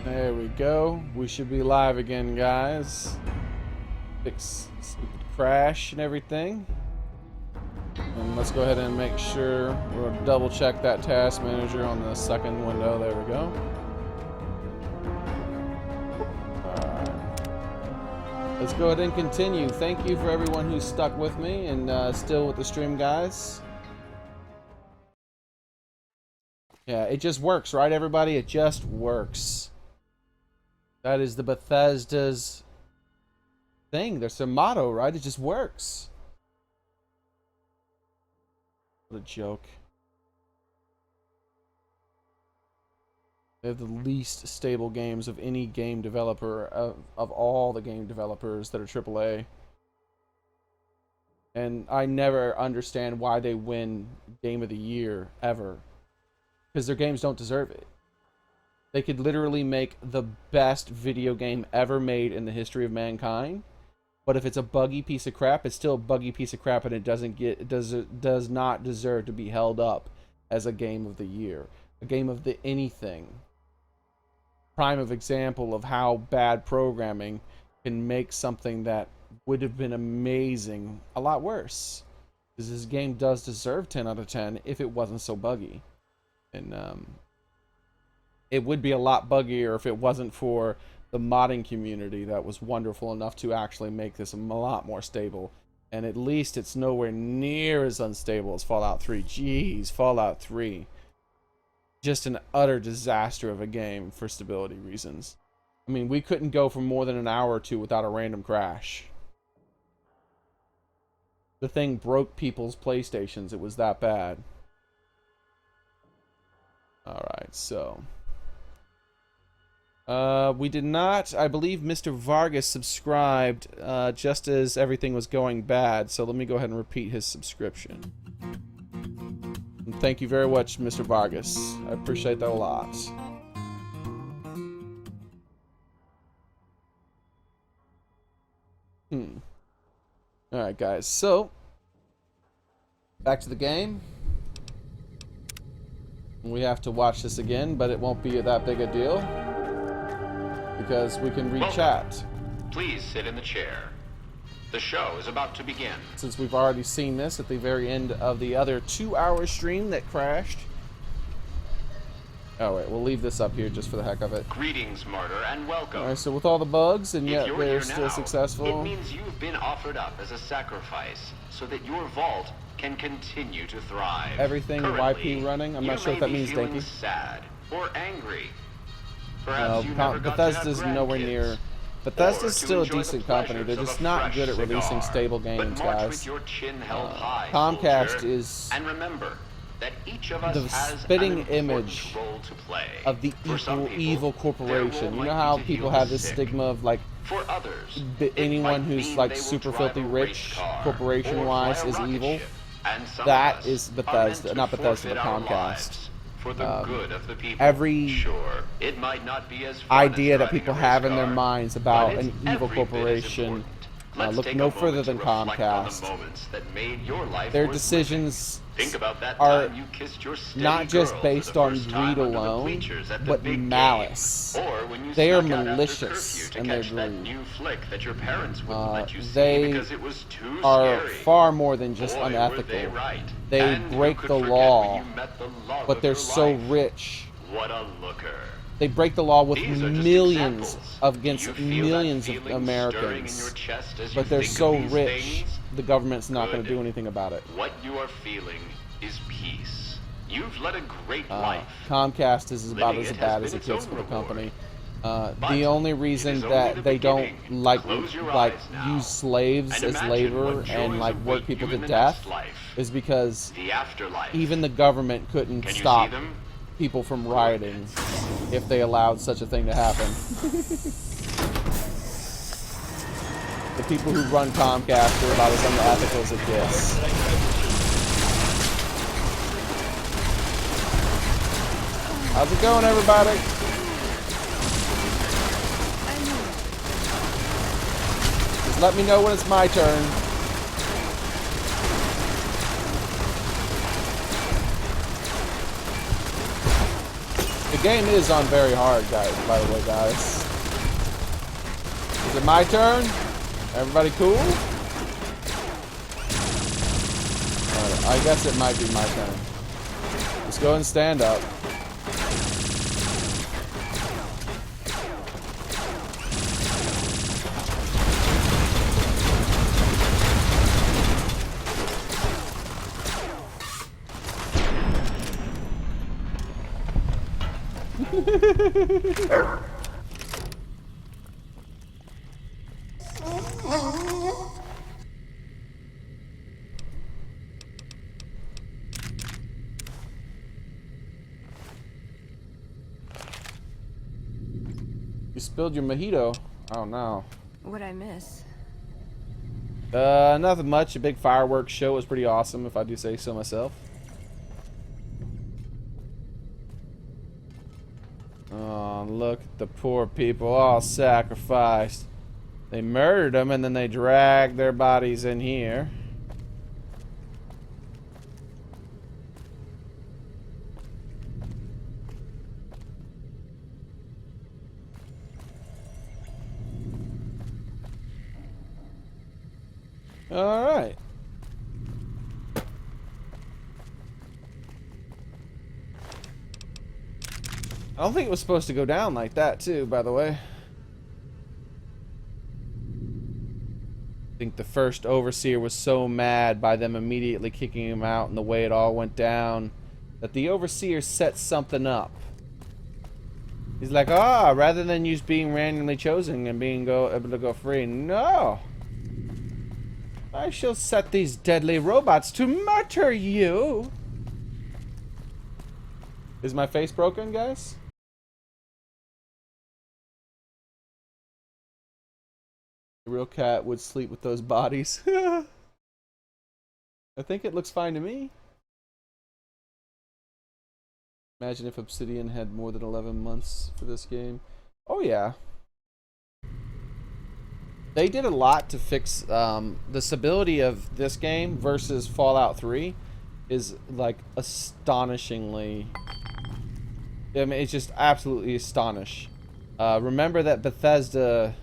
There we go. We should be live again, guys. Fix stupid crash and everything. And let's go ahead and make sure we'll double check that task manager on the second window. There we go. Alright. Let's go ahead and continue. Thank you for everyone who's stuck with me and still with the stream, guys. Yeah, it just works, right, everybody? It just works. That is the Bethesda's thing. There's their motto, right? It just works. What a joke. They have the least stable games of any game developer, of all the game developers that are AAA. And I never understand why they win Game of the Year, ever. Because their games don't deserve it. They could literally make the best video game ever made in the history of mankind, but if it's a buggy piece of crap, it's still a buggy piece of crap, and it does not deserve to be held up as a game of the year, a game of the anything. Prime of example of how bad programming can make something that would have been amazing a lot worse. Because this game does deserve 10 out of 10 if it wasn't so buggy, and it would be a lot buggier if it wasn't for the modding community that was wonderful enough to actually make this a lot more stable. And at least it's nowhere near as unstable as Fallout 3. Jeez, Fallout 3. Just an utter disaster of a game for stability reasons. I mean, we couldn't go for more than an hour or two without a random crash. The thing broke people's PlayStations. It was that bad. Alright, so... we did not, I believe Mr. Vargas subscribed just as everything was going bad, so let me go ahead and repeat his subscription. And thank you very much, Mr. Vargas. I appreciate that a lot. Alright, guys, so back to the game. We have to watch this again, but it won't be that big a deal, because we can read chat. Please sit in the chair. The show is about to begin. Since we've already seen this at the very end of the other 2-hour stream that crashed. Oh wait, we'll leave this up here just for the heck of it. Greetings, martyr, and welcome. Alright, so with all the bugs, and yet they're still now, successful. It means you've been offered up as a sacrifice so that your vault can continue to thrive. Everything Currently, YP running? I'm not sure if that means thank you. Sad or angry. No, Bethesda's nowhere near. Bethesda's still a decent company. They're just not good at releasing stable games, guys. Comcast is the spitting image of the evil corporation. You know how people have this stigma of like anyone who's like super filthy rich corporation-wise is evil? That is Bethesda, not Bethesda, but Comcast. For the good of the people. Every it might not be as idea that people have in their minds about an evil corporation look no further than Comcast. Their decisions are not just based on greed alone, but malice. They are malicious in their greed. They are far more than just unethical. They break the law, but they're so rich. They break the law with millions against millions of Americans, but they're so rich, the government's not going to do anything about it. What you are feeling is peace. You've led a great life. Comcast is about as bad as it gets for the company. The only reason that they don't like use slaves as labor and like work people to death is because even the government couldn't stop people from rioting if they allowed such a thing to happen. The people who run Comcast are about as unethical as it gets. How's it going, everybody? Just let me know when it's my turn. The game is on very hard, guys, by the way, guys. Is it my turn? Everybody cool? Alright, I guess it might be my turn. Let's go and stand up. You spilled your mojito. Oh no. What'd I miss? Nothing much. A big fireworks show was pretty awesome, if I do say so myself. Oh, look at the poor people all sacrificed. They murdered them and then they dragged their bodies in here. All right. I don't think it was supposed to go down like that, too, by the way. I think the first overseer was so mad by them immediately kicking him out and the way it all went down that the overseer set something up. He's like, rather than you being randomly chosen and being able to go free, no. I shall set these deadly robots to murder you. Is my face broken, guys? A real cat would sleep with those bodies. I think it looks fine to me. Imagine if Obsidian had more than 11 months for this game. Oh yeah. They did a lot to fix the stability of this game versus Fallout 3 is like astonishingly. I mean, it's just absolutely astonish. Remember that Bethesda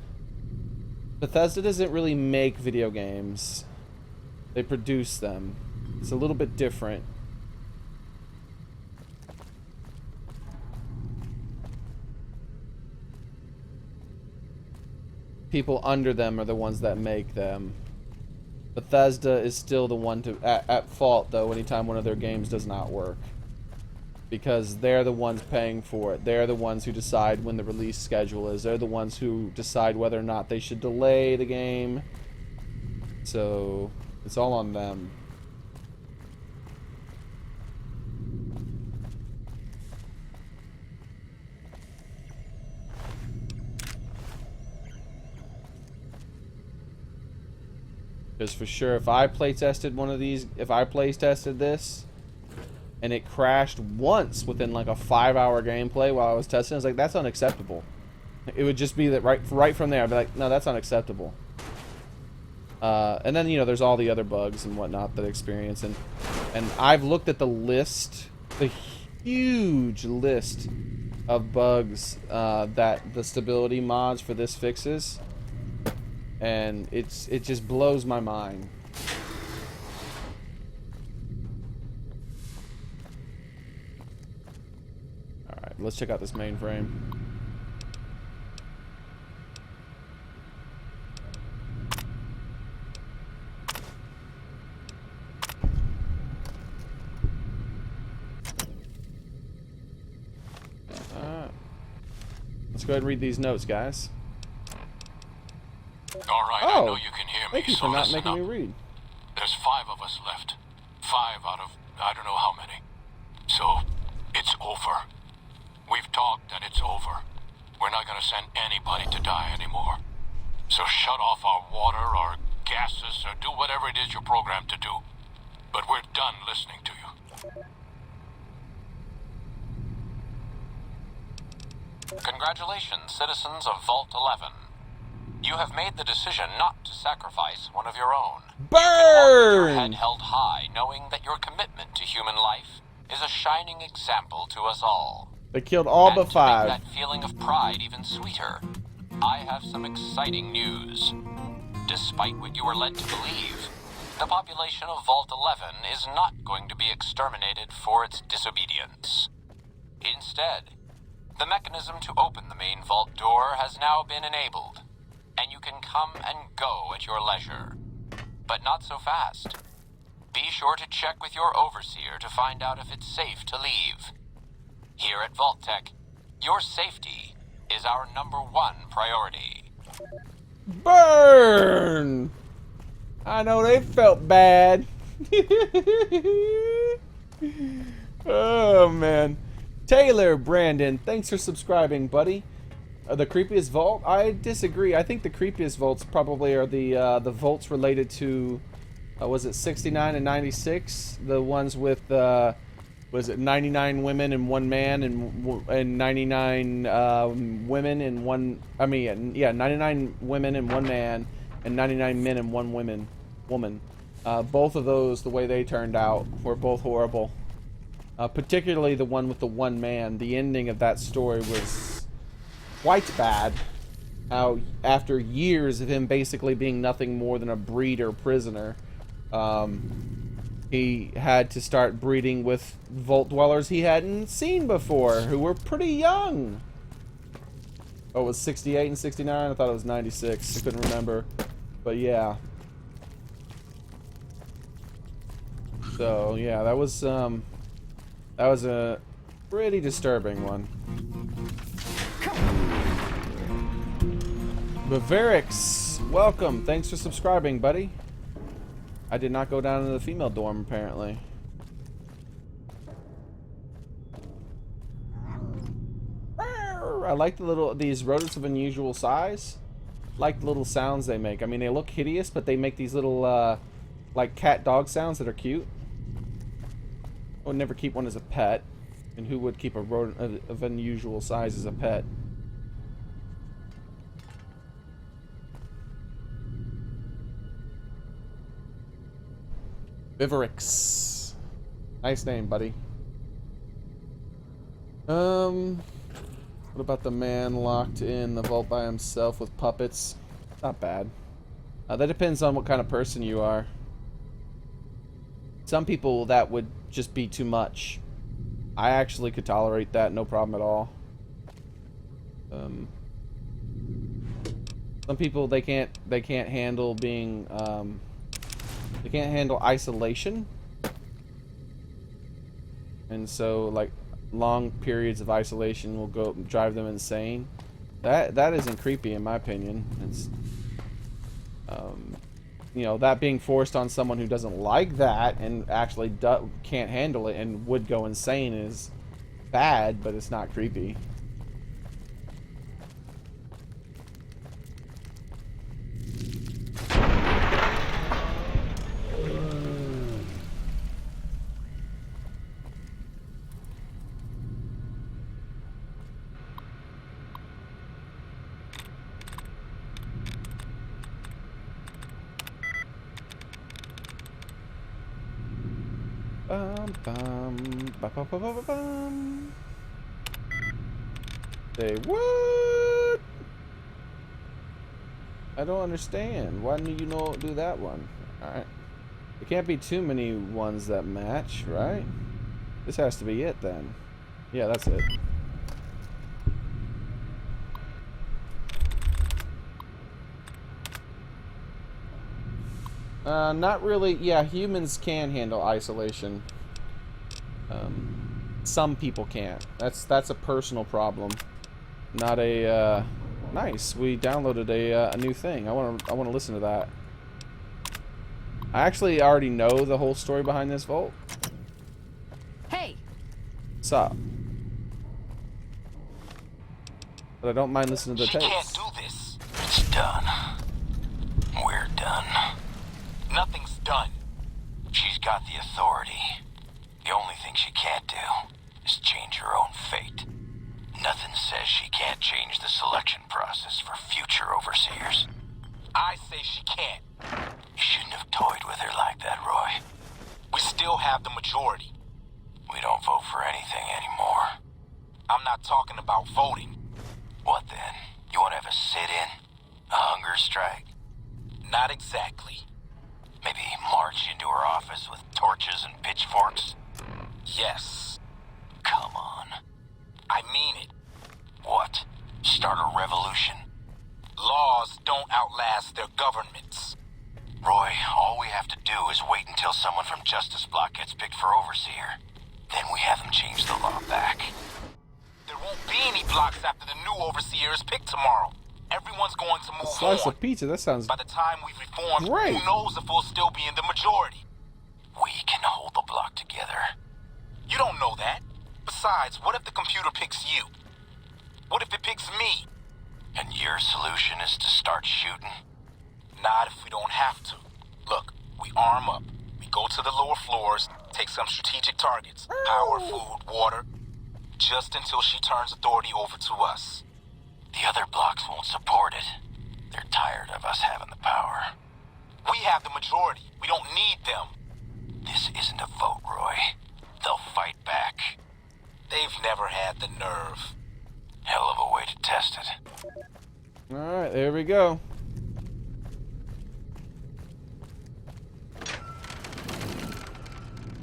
doesn't really make video games. They produce them. It's a little bit different. People under them are the ones that make them. Bethesda is still the one at fault, though, anytime one of their games does not work. Because they're the ones paying for it. They're the ones who decide when the release schedule is. They're the ones who decide whether or not they should delay the game. So, it's all on them. Because for sure, if I play tested one of these, if I play tested this, and it crashed once within like a 5-hour gameplay while I was testing, I was like, that's unacceptable. It would just be that right from there, I'd be like, no, that's unacceptable. And then, you know, there's all the other bugs and whatnot that I experience, and I've looked at the list, the huge list of bugs that the stability mods for this fixes. And it just blows my mind. Alright, let's check out this mainframe. Let's go ahead and read these notes, guys. Alright, I know you can hear me, thank you for not making me read. There's 5 of us left. 5 out of I don't know how many. So, it's over. We've talked and it's over. We're not gonna send anybody to die anymore. So shut off our water, our gases, or do whatever it is you're programmed to do. But we're done listening to you. Congratulations, citizens of Vault 11. You have made the decision not to sacrifice one of your own. Burn! You can walk with your head held high, knowing that your commitment to human life is a shining example to us all. They killed all but To 5. make that feeling of pride even sweeter, I have some exciting news. Despite what you were led to believe, the population of Vault 11 is not going to be exterminated for its disobedience. Instead, the mechanism to open the main vault door has now been enabled, and you can come and go at your leisure. But not so fast. Be sure to check with your overseer to find out if it's safe to leave. Here at Vault Tech, your safety is our #1 priority. Burn! I know they felt bad. Oh, man. Taylor Brandon, thanks for subscribing, buddy. The creepiest vault? I disagree. I think the creepiest vaults probably are the vaults related to, was it 69 and 96? The ones with, was it 99 women and 1 man and 99 women and 1, I mean, yeah, 99 women and 1 man and 99 men and 1 woman. Both of those, the way they turned out, were both horrible. Particularly the one with the 1 man. The ending of that story was quite bad. How after years of him basically being nothing more than a breeder prisoner, he had to start breeding with vault dwellers he hadn't seen before, who were pretty young. Oh, it was 68 and 69? I thought it was 96. I couldn't remember. But yeah. So, yeah, that was a pretty disturbing one. Bavarix, welcome. Thanks for subscribing, buddy. I did not go down to the female dorm, apparently. I like these rodents of unusual size. Like the little sounds they make. I mean, they look hideous, but they make these little, like cat dog sounds that are cute. I would never keep one as a pet. And who would keep a rodent of unusual size as a pet? Viverix. Nice name, buddy. What about the man locked in the vault by himself with puppets? Not bad. That depends on what kind of person you are. Some people, that would just be too much. I actually could tolerate that, no problem at all. Some people, they can't handle being, they can't handle isolation. And so, like, long periods of isolation will drive them insane. That isn't creepy in my opinion. It's, you know, that being forced on someone who doesn't like that and actually can't handle it and would go insane is bad, but it's not creepy. Say what? I don't understand. Why didn't you do that one? Alright. There can't be too many ones that match, right? This has to be it then. Yeah, that's it. Not really. Yeah, humans can handle isolation. Some people can't. That's a personal problem. Not a. Nice. We downloaded a new thing. I wanna listen to that. I actually already know the whole story behind this vault. Hey. What's up? But I don't mind listening to the tapes. She can't do this. It's done. We're done. Nothing's done. She's got the authority. The only thing she can't do is change her own fate. Nothing says she can't change the selection process for future overseers. I say she can't. You shouldn't have toyed with her like that, Roy. We still have the majority. We don't vote for anything anymore. I'm not talking about voting. What then? You want to have a sit-in? A hunger strike? Not exactly. Maybe march into her office with torches and pitchforks? Yes. Come on. I mean it. What? Start a revolution? Laws don't outlast their governments. Roy, all we have to do is wait until someone from Justice Block gets picked for overseer. Then we have them change the law back. There won't be any blocks after the new overseer is picked tomorrow. Everyone's going to move Slice on. of pizza, that sounds By the time we've reformed, great. who knows if we'll still be in the majority? We can hold the block together. You don't know that. Besides, what if the computer picks you? What if it picks me? And your solution is to start shooting? Not if we don't have to. Look, we arm up. We go to the lower floors, take some strategic targets. Power, food, water. Just until she turns authority over to us. The other blocks won't support it. They're tired of us having the power. We have the majority. We don't need them. This isn't a vote, Roy. They'll fight back. They've never had the nerve. Hell of a way to test it. Alright, there we go.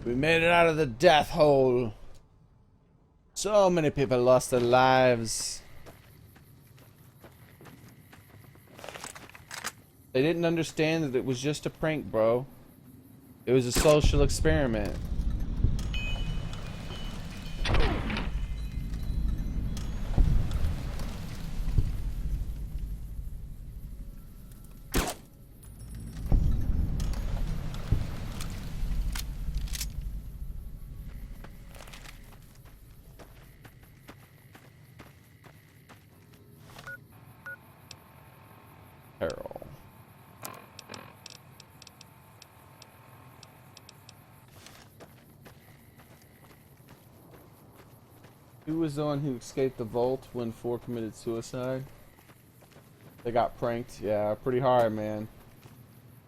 We made it out of the death hole. So many people lost their lives. They didn't understand that it was just a prank, bro. It was a social experiment. Peril. Who was the one who escaped the vault when 4 committed suicide? They got pranked. Yeah, pretty hard, man.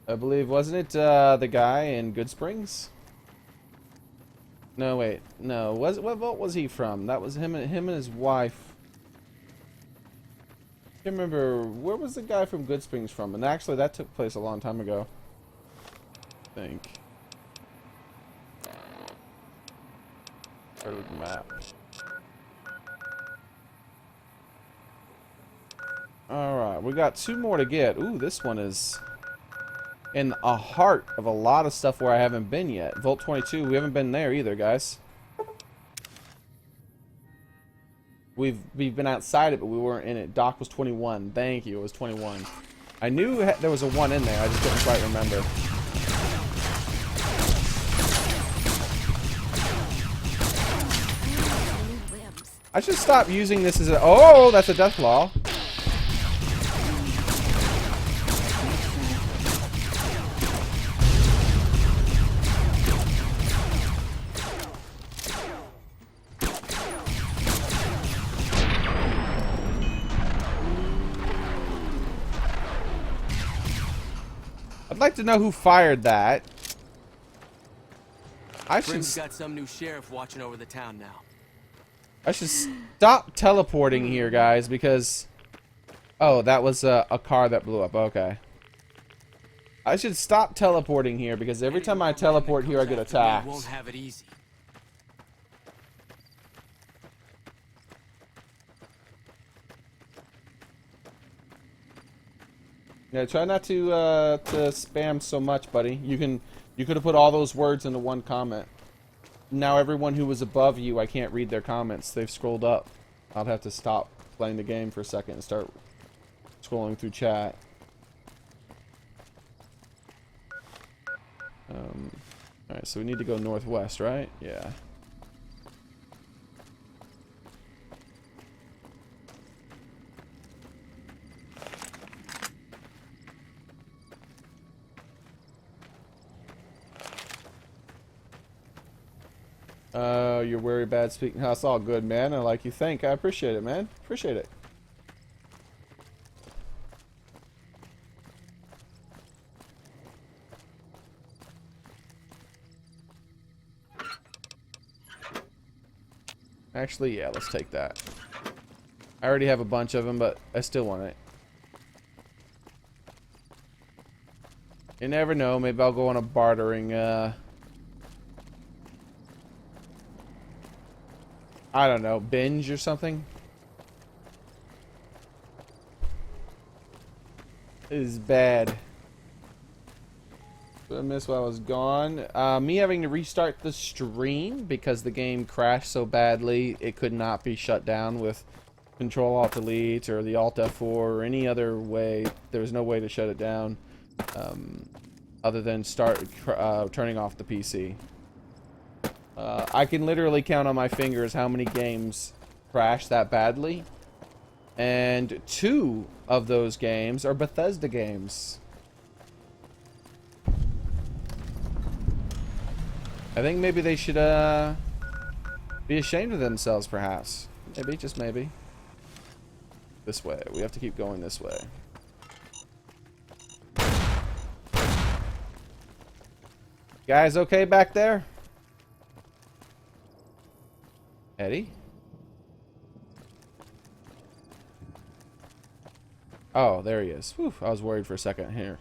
I believe, wasn't it the guy in Good Springs? No, wait. No, what vault was he from? That was him and his wife. I can't remember, where was the guy from Good Springs from? And actually, that took place a long time ago. I think. Third map. Alright, we got 2 more to get. Ooh, this one is in the heart of a lot of stuff where I haven't been yet. Vault 22, we haven't been there either, guys. We've been outside it, but we weren't in it. Doc was 21. Thank you, it was 21. I knew there was a 1 in there, I just couldn't quite remember. I should stop using this as a... Oh, that's a death claw. I'd like to know who fired that. I should... Brim's got some new sheriff watching over the town now. I should stop teleporting here, guys, because... Oh, that was a car that blew up. Okay. I should stop teleporting here, because every time I teleport here, I get attacked. Won't have it easy. Yeah, try not to spam so much, buddy. You could have put all those words into one comment. Now everyone who was above you, I can't read their comments. They've scrolled up. I'll have to stop playing the game for a second and start scrolling through chat. Alright, so we need to go northwest, right? Yeah. You're very bad speaking. That's all good, man. I like you think. I appreciate it, man. Appreciate it. Actually, yeah, let's take that. I already have a bunch of them, but I still want it. You never know. Maybe I'll go on a bartering, I don't know, binge or something. This is bad. I missed while I was gone. Me having to restart the stream because the game crashed so badly it could not be shut down with Control Alt Delete or the Alt F4 or any other way. There was no way to shut it down other than start turning off the PC. I can literally count on my fingers how many games crashed that badly, and 2 of those games are Bethesda games. I think maybe they should be ashamed of themselves, perhaps. Maybe, just maybe. This way. We have to keep going this way. Guys, okay back there? Eddie? Oh, there he is. Whew, I was worried for a second here.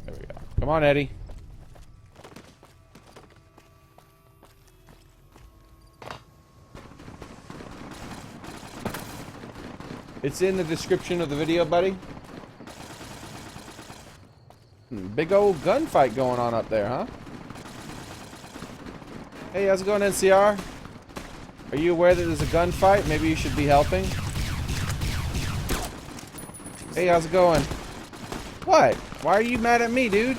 There we go. Come on, Eddie. It's in the description of the video, buddy. Big old gunfight going on up there, huh? Hey, how's it going, NCR? Are you aware that there's a gunfight? Maybe you should be helping. Hey, how's it going? What? Why are you mad at me, dude?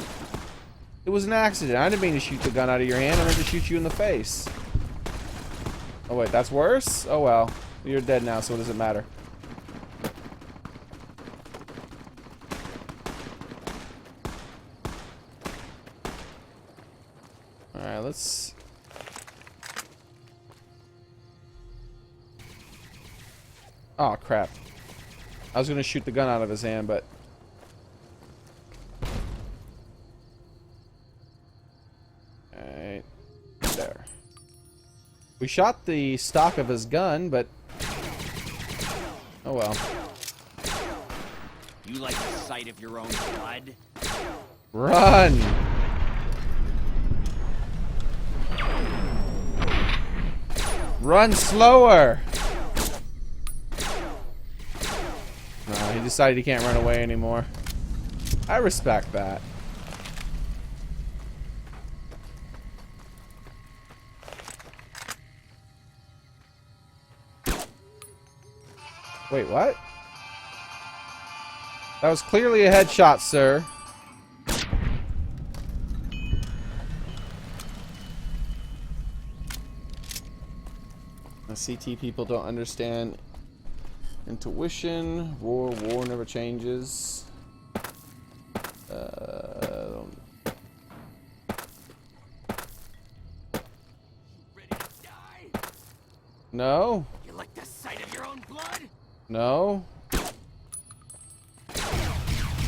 It was an accident. I didn't mean to shoot the gun out of your hand. I meant to shoot you in the face. Oh, wait, that's worse? Oh, well. You're dead now, so what does it matter? Alright, let's... Oh, crap. I was going to shoot the gun out of his hand, but... Alright. There. We shot the stock of his gun, but... Oh well. You like the sight of your own blood? Run! Run slower! No, he decided he can't run away anymore. I respect that. Wait, what? That was clearly a headshot, sir. The CT people don't understand intuition. War never changes. Ready to die? No. You like the sight of your own blood? No.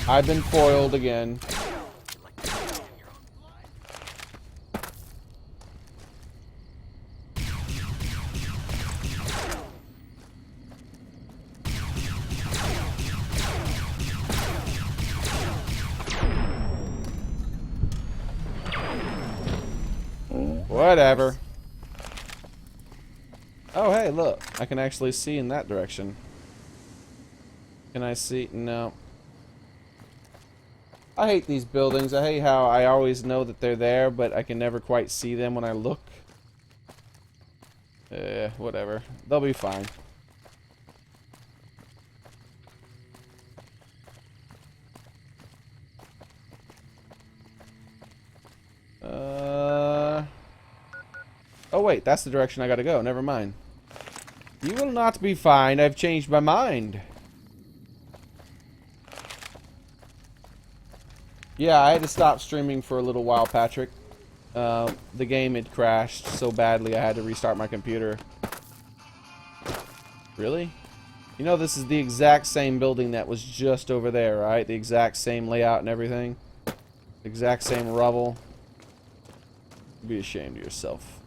I've been foiled again. You like the sight of your own blood? Whatever. Oh, hey, look. I can actually see in that direction. Can I see? No. I hate these buildings. I hate how I always know that they're there, but I can never quite see them when I look. Whatever. They'll be fine. Oh wait, that's the direction I gotta go. Never mind. You will not be fine. I've changed my mind. Yeah, I had to stop streaming for a little while, Patrick. The game had crashed so badly I had to restart my computer. Really? You know this is the exact same building that was just over there, right? The exact same layout and everything. Exact same rubble. Be ashamed of yourself.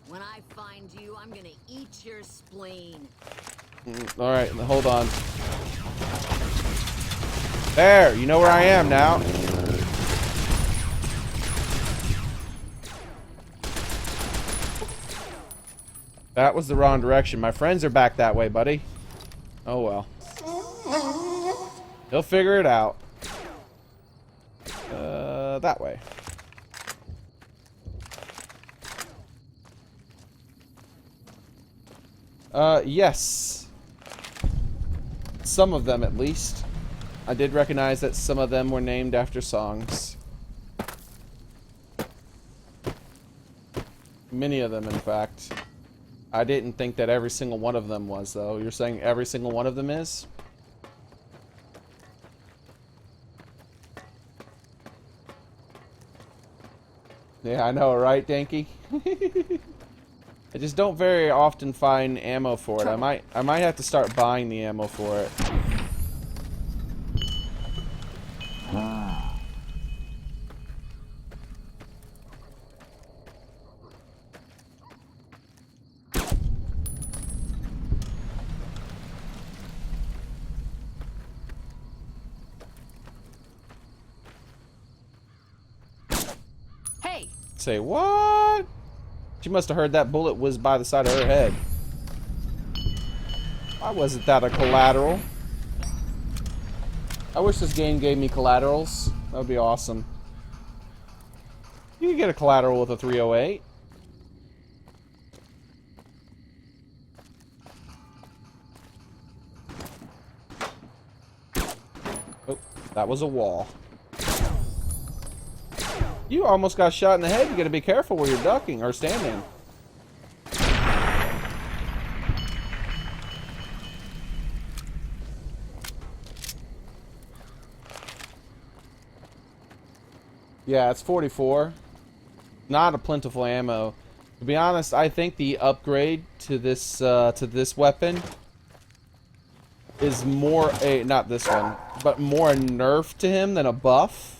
When I find you, I'm gonna eat your spleen. Alright, hold on. There! You know where I am now. That was the wrong direction. My friends are back that way, buddy. Oh well. He'll figure it out. That way. Yes. Some of them, at least. I did recognize that some of them were named after songs. Many of them, in fact. I didn't think that every single one of them was, though. You're saying every single one of them is? Yeah, I know, right, Danky? I just don't very often find ammo for it. I might have to start buying the ammo for it. Hey! Say what? She must have heard that bullet whiz by the side of her head. Why wasn't that a collateral? I wish this game gave me collaterals. That would be awesome. You can get a collateral with a 308. Oh, that was a wall. You almost got shot in the head. You gotta be careful where you're ducking or standing. Yeah, it's 44. Not a plentiful ammo. To be honest, I think the upgrade to this weapon is more a, not this one, but more a nerf to him than a buff.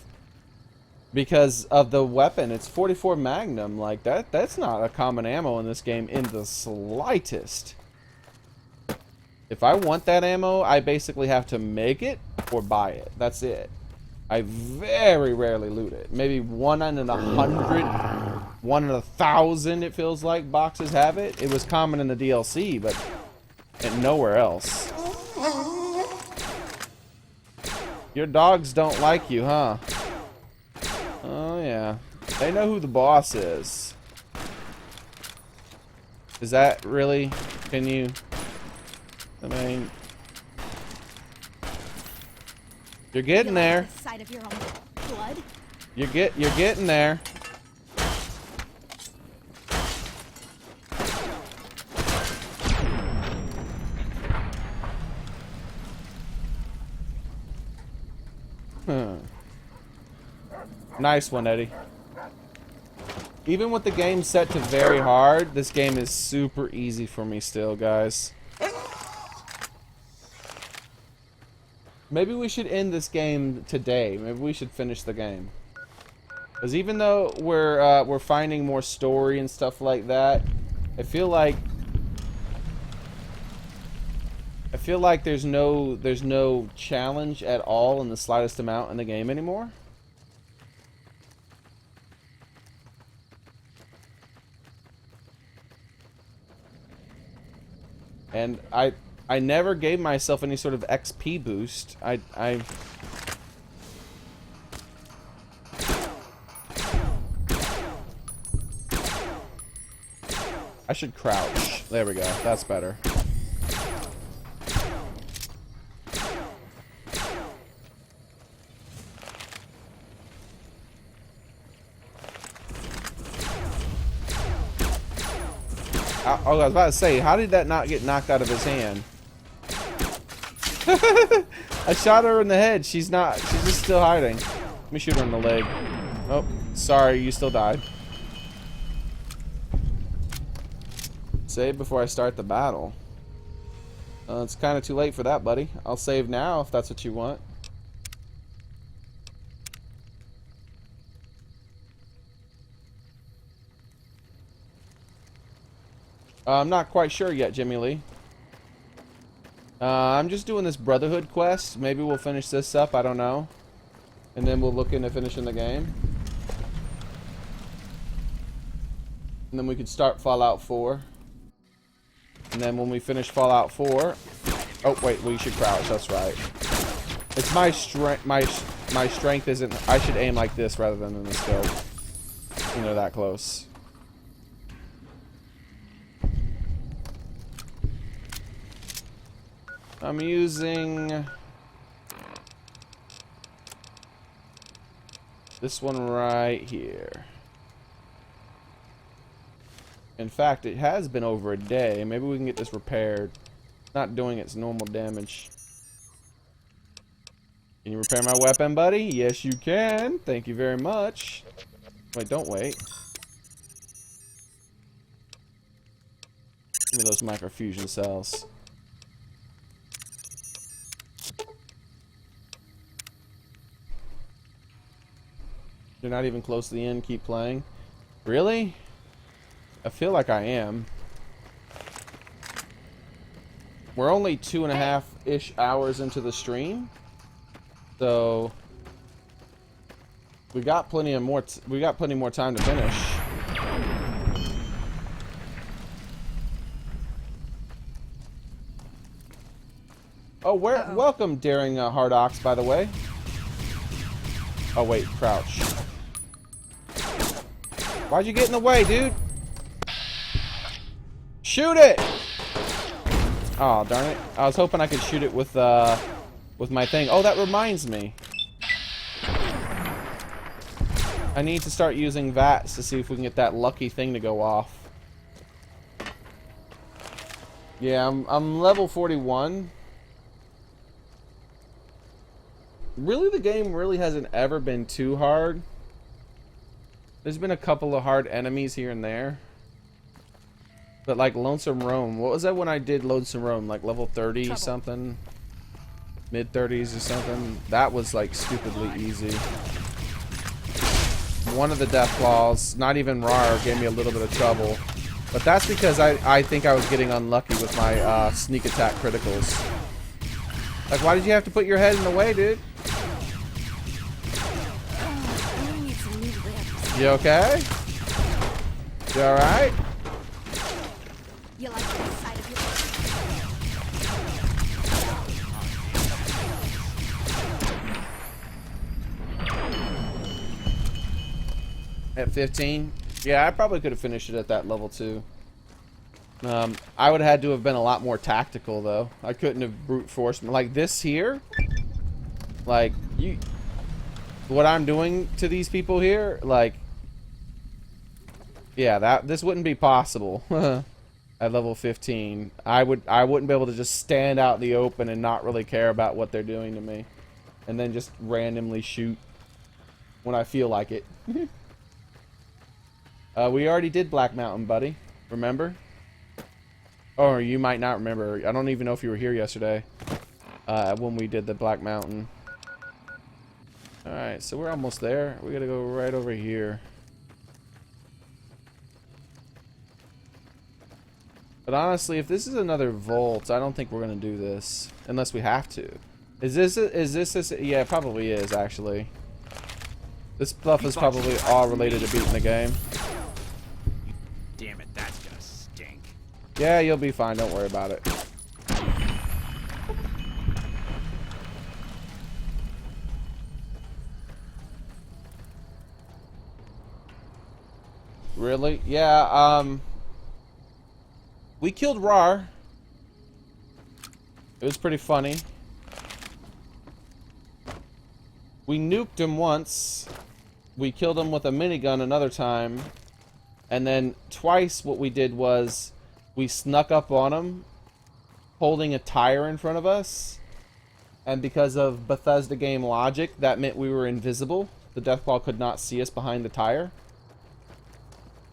Because of the weapon, it's 44 Magnum. Like that's not a common ammo in this game in the slightest. If I want that ammo, I basically have to make it or buy it. That's it. I very rarely loot it. Maybe 1 in 100, 1 in 1,000. It feels like boxes have it. It was common in the DLC, but nowhere else. Your dogs don't like you, huh? Oh, yeah. They know who the boss is. Is that really? Can you... I mean... You're getting there. Side of your own blood? You're getting there. Nice one, Eddie. Even with the game set to very hard, this game is super easy for me still, guys. Maybe we should end this game today. Maybe we should finish the game. Because even though we're finding more story and stuff like that, I feel like there's no challenge at all in the slightest amount in the game anymore. And I never gave myself any sort of XP boost. I should crouch. There we go. That's better. I was about to say, how did that not get knocked out of his hand? I shot her in the head. She's just still hiding. Let me shoot her in the leg. Oh, sorry, you still died. Save before I start the battle. It's kind of too late for that, buddy. I'll save now if that's what you want. I'm not quite sure yet, Jimmy Lee. I'm just doing this Brotherhood quest. Maybe we'll finish this up, I don't know. And then we'll look into finishing the game. And then we could start Fallout 4. And then when we finish Fallout 4... Oh, wait, we should crouch, that's right. It's my strength, my strength isn't... I should aim like this rather than in the scope. When they're that close. I'm using this one right here. In fact, it has been over a day. Maybe we can get this repaired. It's not doing its normal damage. Can you repair my weapon, buddy? Yes, you can. Thank you very much. Wait, don't wait. Give me those microfusion cells. You're not even close to the end. Keep playing. Really? I feel like I am. We're only 2.5-ish hours into the stream, so we got plenty of more. We got plenty more time to finish. Oh, where? Welcome, Daring Hard Ox, by the way. Oh wait, crouch. Why'd you get in the way, dude? Shoot it! Oh, darn it. I was hoping I could shoot it with my thing. Oh, that reminds me. I need to start using VATS to see if we can get that lucky thing to go off. Yeah, I'm level 41. Really, the game really hasn't ever been too hard. There's been a couple of hard enemies here and there. But like Lonesome Roam, what was that when I did Lonesome Roam? Like level 30 something? Mid 30s or something? That was like stupidly easy. One of the death claws, not even RAR, gave me a little bit of trouble. But that's because I think I was getting unlucky with my sneak attack criticals. Like, why did you have to put your head in the way, dude? You okay? You alright? You like the side of your... At 15? Yeah, I probably could have finished it at that level too. I would have had to have been a lot more tactical though. I couldn't have brute forced like this here. Like what I'm doing to these people here, like, yeah, this wouldn't be possible at level 15. I wouldn't be able to just stand out in the open and not really care about what they're doing to me, and then just randomly shoot when I feel like it. We already did Black Mountain, buddy. Remember? Or you might not remember. I don't even know if you were here yesterday when we did the Black Mountain. Alright, so we're almost there. We gotta go right over here. But honestly, if this is another vault, I don't think we're gonna do this. Unless we have to. Is this? Yeah, it probably is, actually. This stuff is probably all related to beating the game. Damn it, that's gonna stink. Yeah, you'll be fine. Don't worry about it. Really? Yeah, we killed RAR. It was pretty funny. We nuked him once. We killed him with a minigun another time. And then twice what we did was we snuck up on him holding a tire in front of us. And because of Bethesda game logic, that meant we were invisible. The Deathclaw could not see us behind the tire.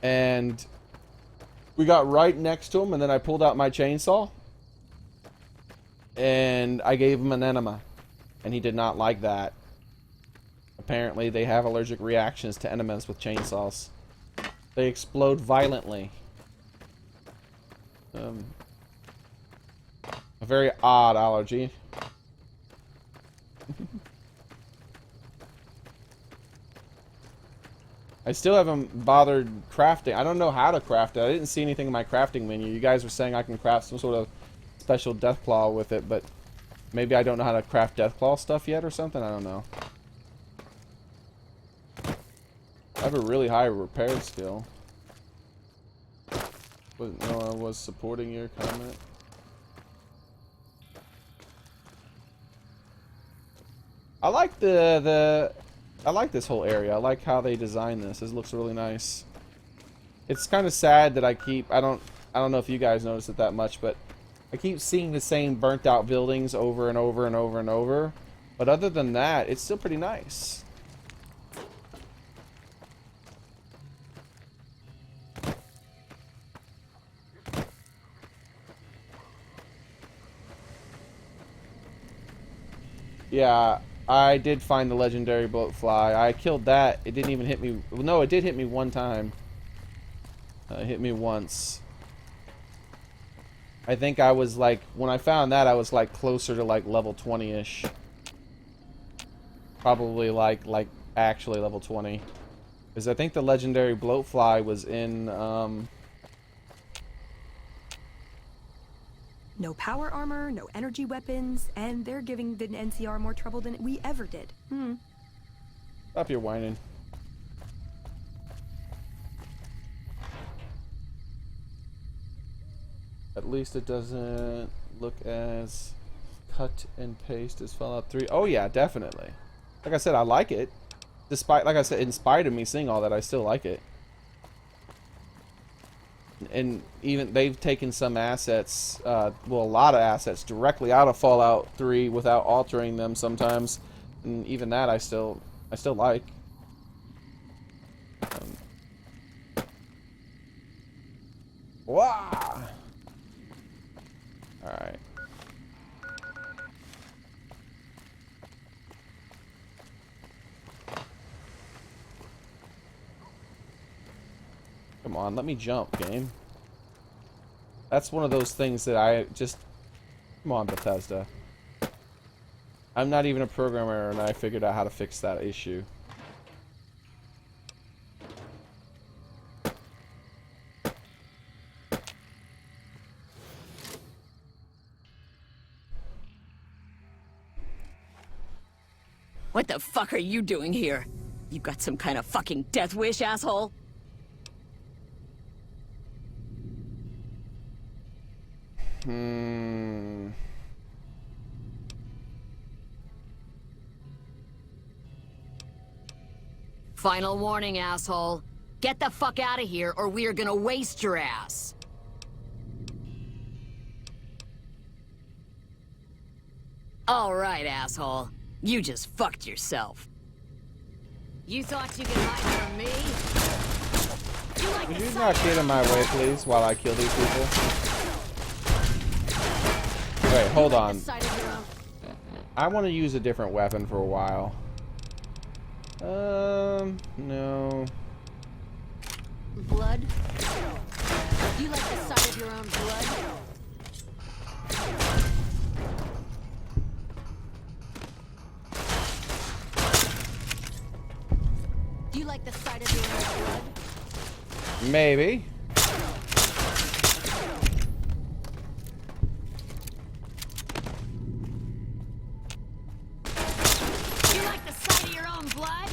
And we got right next to him, and then I pulled out my chainsaw. And I gave him an enema. And he did not like that. Apparently, they have allergic reactions to enemas with chainsaws. They explode violently. A very odd allergy. I still haven't bothered crafting. I don't know how to craft it. I didn't see anything in my crafting menu. You guys were saying I can craft some sort of special Deathclaw with it, but maybe I don't know how to craft Deathclaw stuff yet or something. I don't know. I have a really high repair skill. But no, I was supporting your comment. I like I like this whole area. I like how they designed this. This looks really nice. It's kind of sad that I don't know if you guys notice it that much, but I keep seeing the same burnt out buildings over and over and over and over. But other than that, it's still pretty nice. Yeah, I did find the legendary bloatfly. I killed that. It didn't even hit me. No, it did hit me one time. It hit me once. I think I was like, when I found that, I was like closer to like level 20-ish. Probably like actually level 20. Because I think the legendary bloatfly was in, No power armor, no energy weapons, and they're giving the NCR more trouble than we ever did. Stop your whining. At least it doesn't look as cut and paste as Fallout 3. Oh yeah, definitely. Like I said, I like it. Despite, like I said, in spite of me seeing all that, I still like it. And even they've taken some assets, well, a lot of assets directly out of Fallout 3 without altering them sometimes, and even that I still like. Wow. All right. Come on, let me jump, game. That's one of those things that I just... Come on, Bethesda. I'm not even a programmer, and I figured out how to fix that issue. What the fuck are you doing here? You got some kind of fucking death wish, asshole? Final warning, asshole. Get the fuck out of here, or we are gonna waste your ass. All right, asshole. You just fucked yourself. You thought you could hide from me? Would you not get in my way, please, while I kill these people? Wait, hold on. I want to use a different weapon for a while. No. Blood? You like the sight of your own blood? Do you like the sight of your own blood? Maybe. You like the sight of your own blood?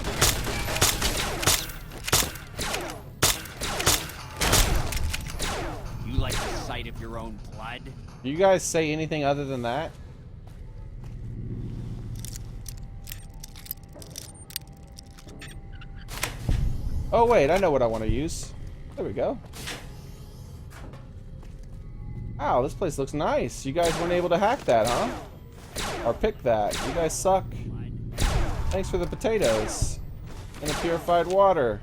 You like the sight of your own blood? Do you guys say anything other than that? Oh wait, I know what I want to use. There we go. Wow, this place looks nice. You guys weren't able to hack that, huh? Or pick that. You guys suck. Thanks for the potatoes. And the purified water.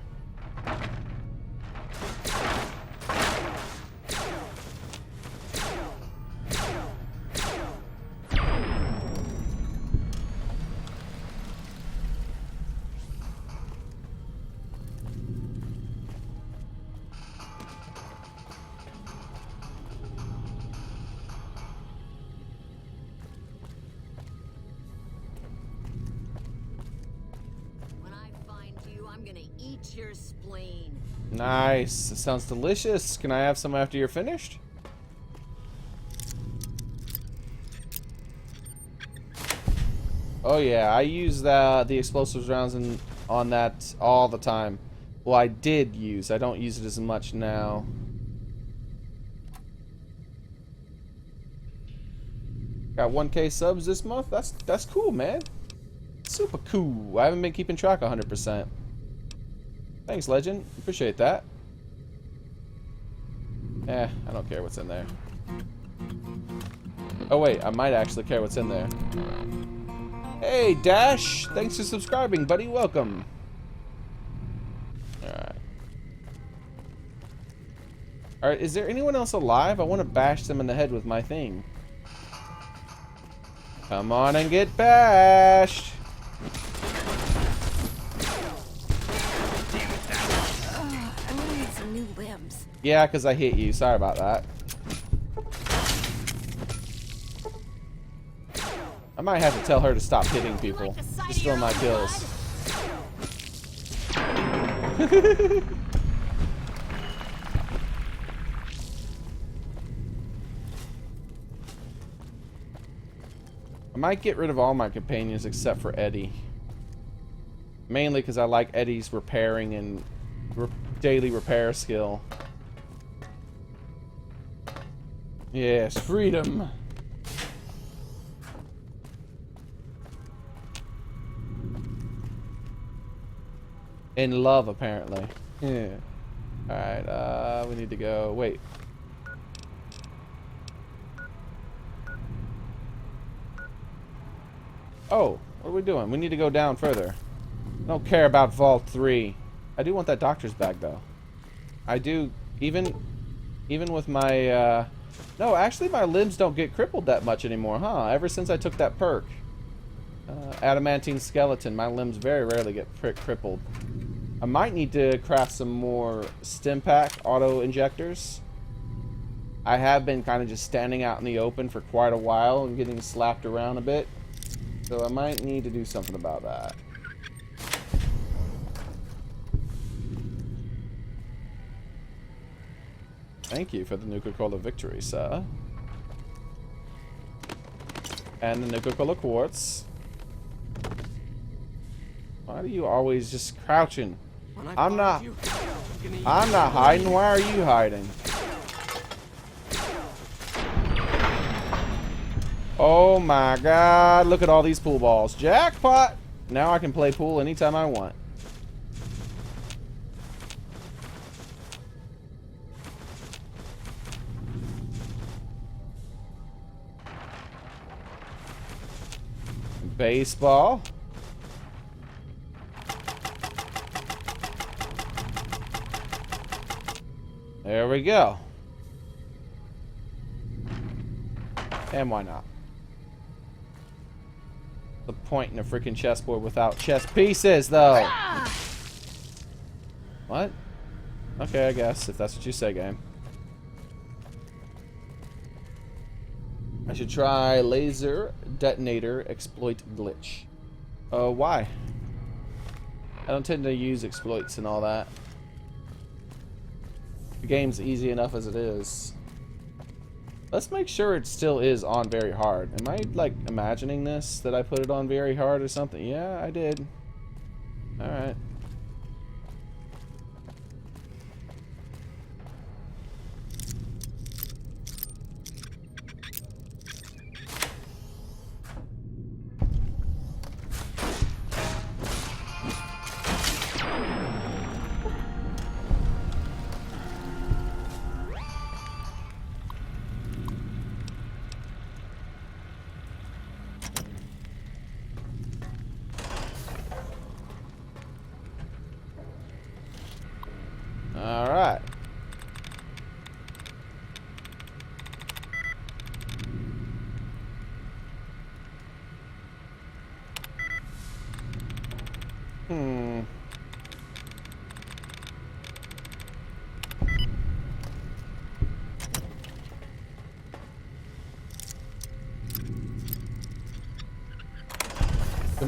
Purge your spleen. Nice. It sounds delicious. Can I have some after you're finished? Oh yeah, I use the explosives rounds on that all the time. Well, I did use. I don't use it as much now. Got 1K subs this month. That's cool, man. Super cool. I haven't been keeping track 100%. Thanks, Legend. Appreciate that. I don't care what's in there. Oh wait, I might actually care what's in there. Hey, Dash! Thanks for subscribing, buddy. Welcome. Alright. Alright, is there anyone else alive? I want to bash them in the head with my thing. Come on and get bashed! I'm gonna need some new limbs. Yeah, because I hit you. Sorry about that. I might have to tell her to stop hitting people. She's stealing my kills. I might get rid of all my companions except for Eddie. Mainly because I like Eddie's repairing and daily repair skill. Yes, freedom. In love, apparently. Yeah. Alright, we need to go. Wait. Oh, what are we doing? We need to go down further. I don't care about Vault 3. I do want that doctor's bag, though. I do, even with my, no, actually my limbs don't get crippled that much anymore, huh? Ever since I took that perk. Adamantine skeleton, my limbs very rarely get crippled. I might need to craft some more stim pack auto injectors. I have been kind of just standing out in the open for quite a while and getting slapped around a bit. So I might need to do something about that. Thank you for the Nuka-Cola victory, sir. And the Nuka-Cola quartz. Why do you always just crouching? I'm not hiding. Why are you hiding? Oh my god, look at all these pool balls. Jackpot! Now I can play pool anytime I want. Baseball. There we go. And why not? The point in a freaking chessboard without chess pieces, though. What? Okay, I guess, if that's what you say, game. I should try laser detonator exploit glitch. Why? I don't tend to use exploits and all that. The game's easy enough as it is. Let's make sure it still is on very hard. Am I, like, imagining this? That I put it on very hard or something? Yeah, I did. Alright. Alright.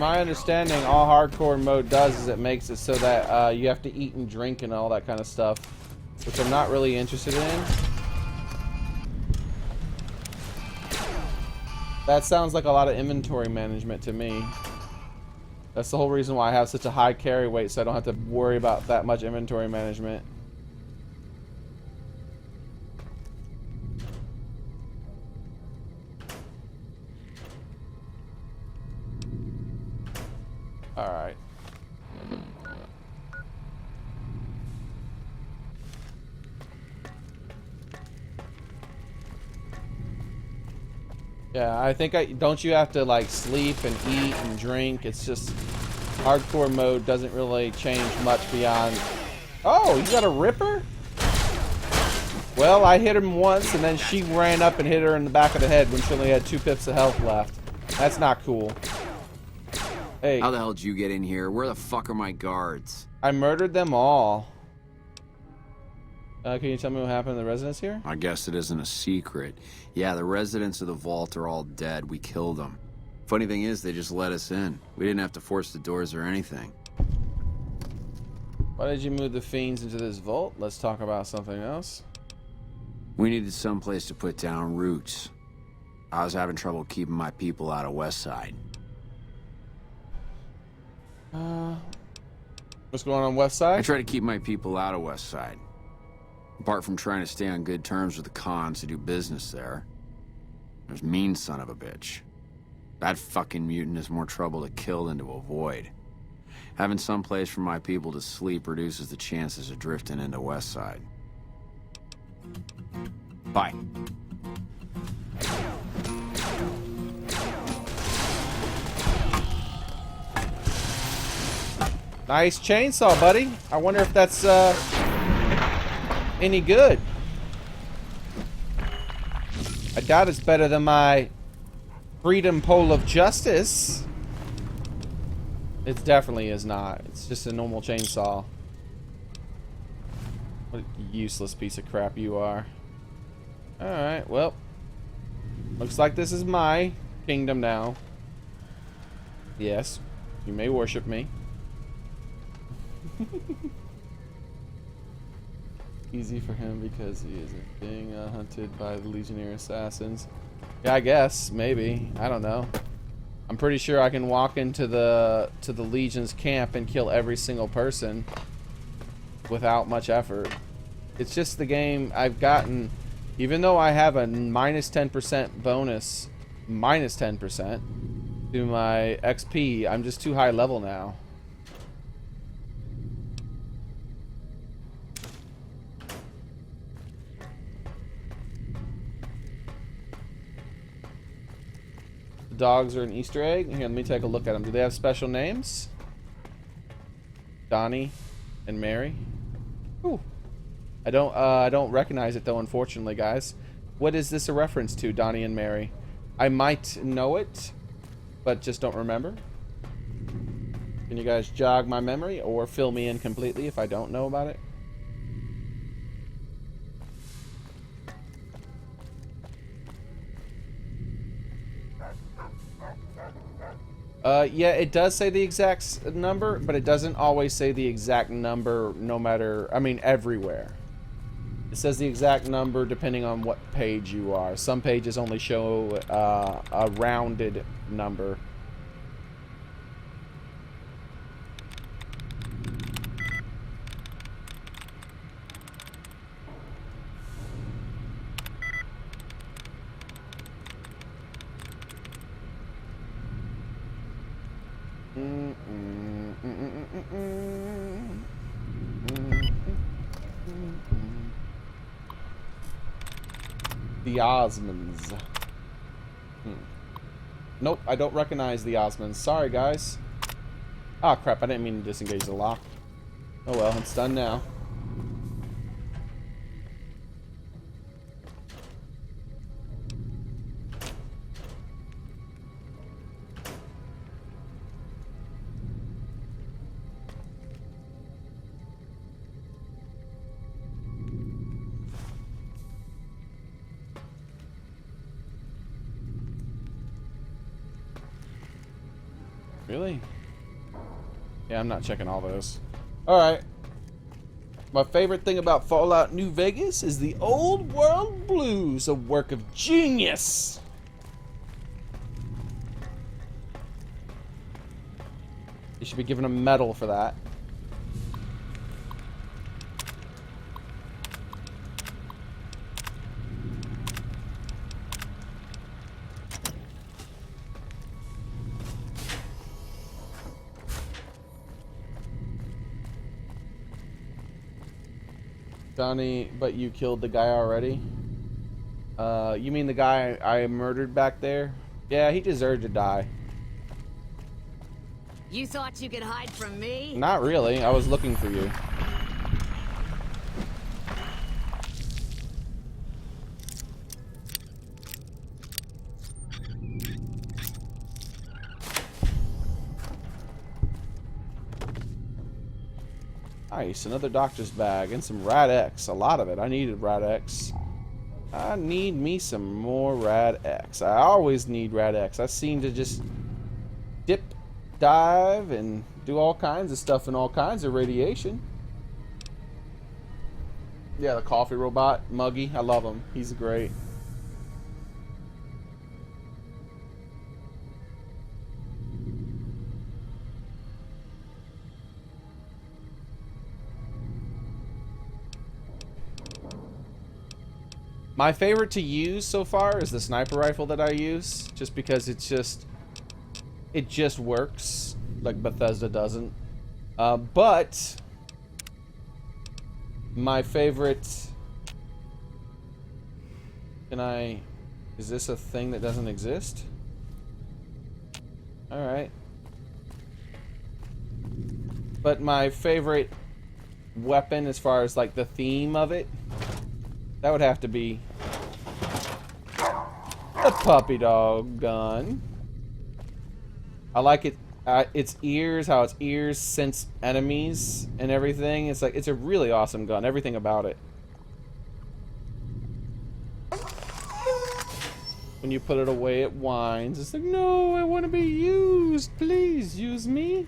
my understanding, all hardcore mode does is it makes it so that you have to eat and drink and all that kind of stuff, which I'm not really interested in. That sounds like a lot of inventory management to me. That's the whole reason why I have such a high carry weight, so I don't have to worry about that much inventory management. Alright. Yeah, I think don't you have to like sleep and eat and drink? It's just hardcore mode doesn't really change much beyond. Oh, you got a ripper? Well, I hit him once and then she ran up and hit her in the back of the head when she only had 2 pips of health left. That's not cool. Hey. How the hell did you get in here? Where the fuck are my guards? I murdered them all. Can you tell me what happened to the residents here? I guess it isn't a secret. Yeah, the residents of the vault are all dead. We killed them. Funny thing is, they just let us in. We didn't have to force the doors or anything. Why did you move the fiends into this vault? Let's talk about something else. We needed someplace to put down roots. I was having trouble keeping my people out of Westside. What's going on West Side? I try to keep my people out of Westside. Apart from trying to stay on good terms with the cons who do business there, there's mean son of a bitch. That fucking mutant is more trouble to kill than to avoid. Having some place for my people to sleep reduces the chances of drifting into Westside. Bye. Nice chainsaw, buddy. I wonder if that's any good. I doubt it's better than my freedom pole of justice. It definitely is not. It's just a normal chainsaw. What a useless piece of crap you are. Alright, well. Looks like this is my kingdom now. Yes, you may worship me. Easy for him because he isn't being hunted by the Legionnaire assassins. Yeah, I guess, maybe. I don't know. I'm pretty sure I can walk into the Legion's camp and kill every single person without much effort. It's just the game I've gotten, even though I have a minus 10% bonus, minus 10% to my XP, I'm just too high level now. The dogs are an Easter egg. Here, let me take a look at them. Do they have special names? Donnie and Mary. Ooh. I don't recognize it though, unfortunately, guys. What is this a reference to, Donnie and Mary? I might know it, but just don't remember. Can you guys jog my memory or fill me in completely if I don't know about it? Yeah, it does say the exact number, but it doesn't always say the exact number no matter, I mean, everywhere. It says the exact number depending on what page you are. Some pages only show a rounded number. The Osmonds. Nope, I don't recognize the Osmonds. Sorry, guys. Ah, crap, I didn't mean to disengage the lock. Oh well, it's done now. Really? Yeah, I'm not checking all those. Alright. My favorite thing about Fallout New Vegas is the old world blues, a work of genius. You should be given a medal for that. Johnny, but you killed the guy already? You mean the guy I murdered back there? Yeah, he deserved to die. You thought you could hide from me? Not really. I was looking for you. Nice, another doctor's bag and some Rad X. A lot of it. I needed Rad X. I need me some more Rad X. I always need Rad X. I seem to just dip, dive, and do all kinds of stuff and all kinds of radiation. Yeah, the coffee robot, Muggy. I love him. He's great. My favorite to use so far is the sniper rifle that I use, just because it just works, like Bethesda doesn't. But my favorite, is this a thing that doesn't exist? Alright. But my favorite weapon as far as like the theme of it, that would have to be the puppy dog gun. I like it. Its ears, how its ears sense enemies and everything. It's like, it's a really awesome gun. Everything about it. When you put it away, it whines. It's like, no, I want to be used. Please use me.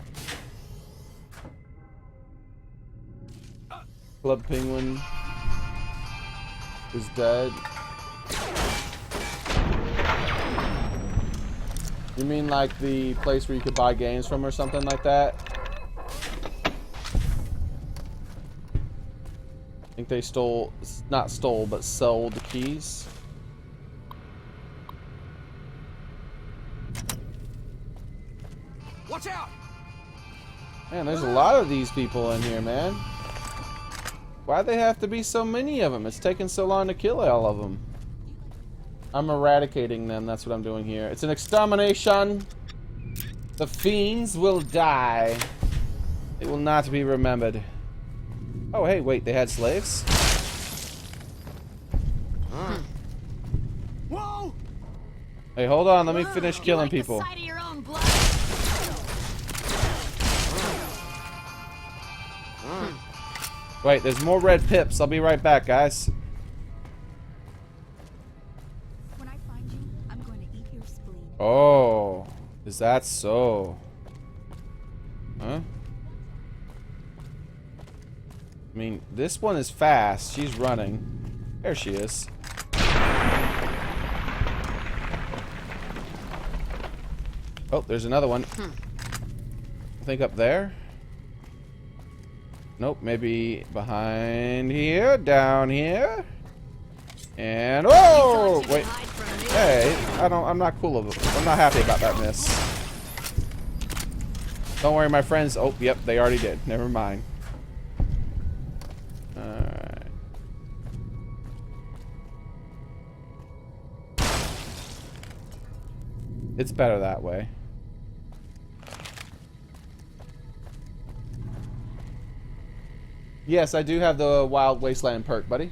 Club Penguin is dead. You mean like the place where you could buy games from or something like that? I think they stole, not stole, but sold the keys. Watch out! Man, there's a lot of these people in here, man. Why'd they have to be so many of them? It's taking so long to kill all of them. I'm eradicating them. That's what I'm doing here. It's an extermination. The fiends will die. They will not be remembered. Oh, hey, wait. They had slaves? Whoa! Hey, hold on. Let me finish killing people. The sight of your own blood. Wait, there's more red pips. I'll be right back, guys. When I find you, I'm going to eat your spleen. Oh, is that so? Huh? I mean, this one is fast. She's running. There she is. Oh, there's another one. I think up there. Nope, maybe behind here, down here. And oh, wait. Hey, I'm not cool of it. I'm not happy about that miss. Don't worry, my friends. Oh, yep, they already did. Never mind. Alright. It's better that way. Yes, I do have the Wild Wasteland perk, buddy.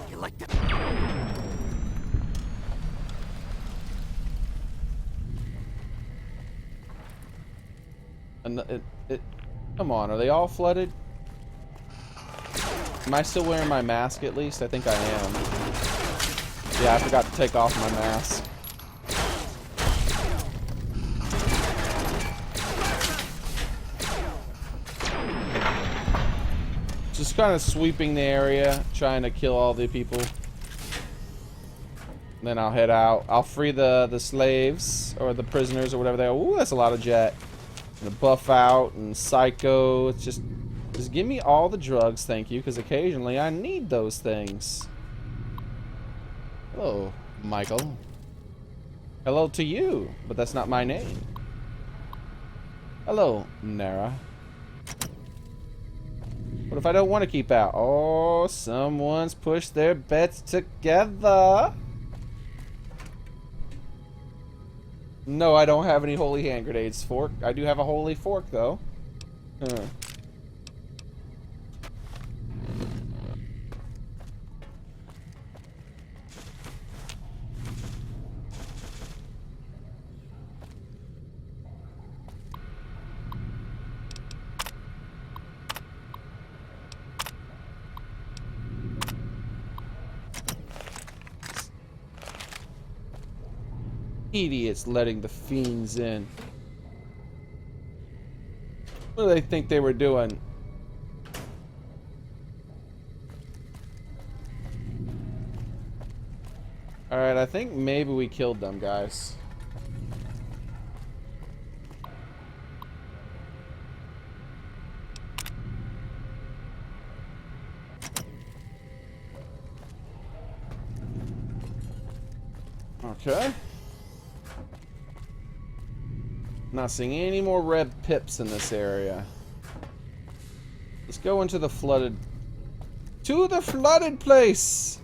You like that? And come on, are they all flooded? Am I still wearing my mask at least? I think I am. Yeah, I forgot to take off my mask. Just kind of sweeping the area, trying to kill all the people. Then I'll head out. I'll free the slaves, or the prisoners, or whatever they are. Ooh, that's a lot of jet. And buff out, and psycho. It's just give me all the drugs, thank you, because occasionally I need those things. Hello, Michael. Hello to you, but that's not my name. Hello, Nara. What if I don't want to keep out? Oh, someone's pushed their bets together. No, I don't have any holy hand grenades. Fork. I do have a holy fork, though. Huh. Idiots letting the fiends in. What do they think they were doing? Alright, I think maybe we killed them, guys. Okay. Not seeing any more red pips in this area. Let's go into the flooded... To the flooded place!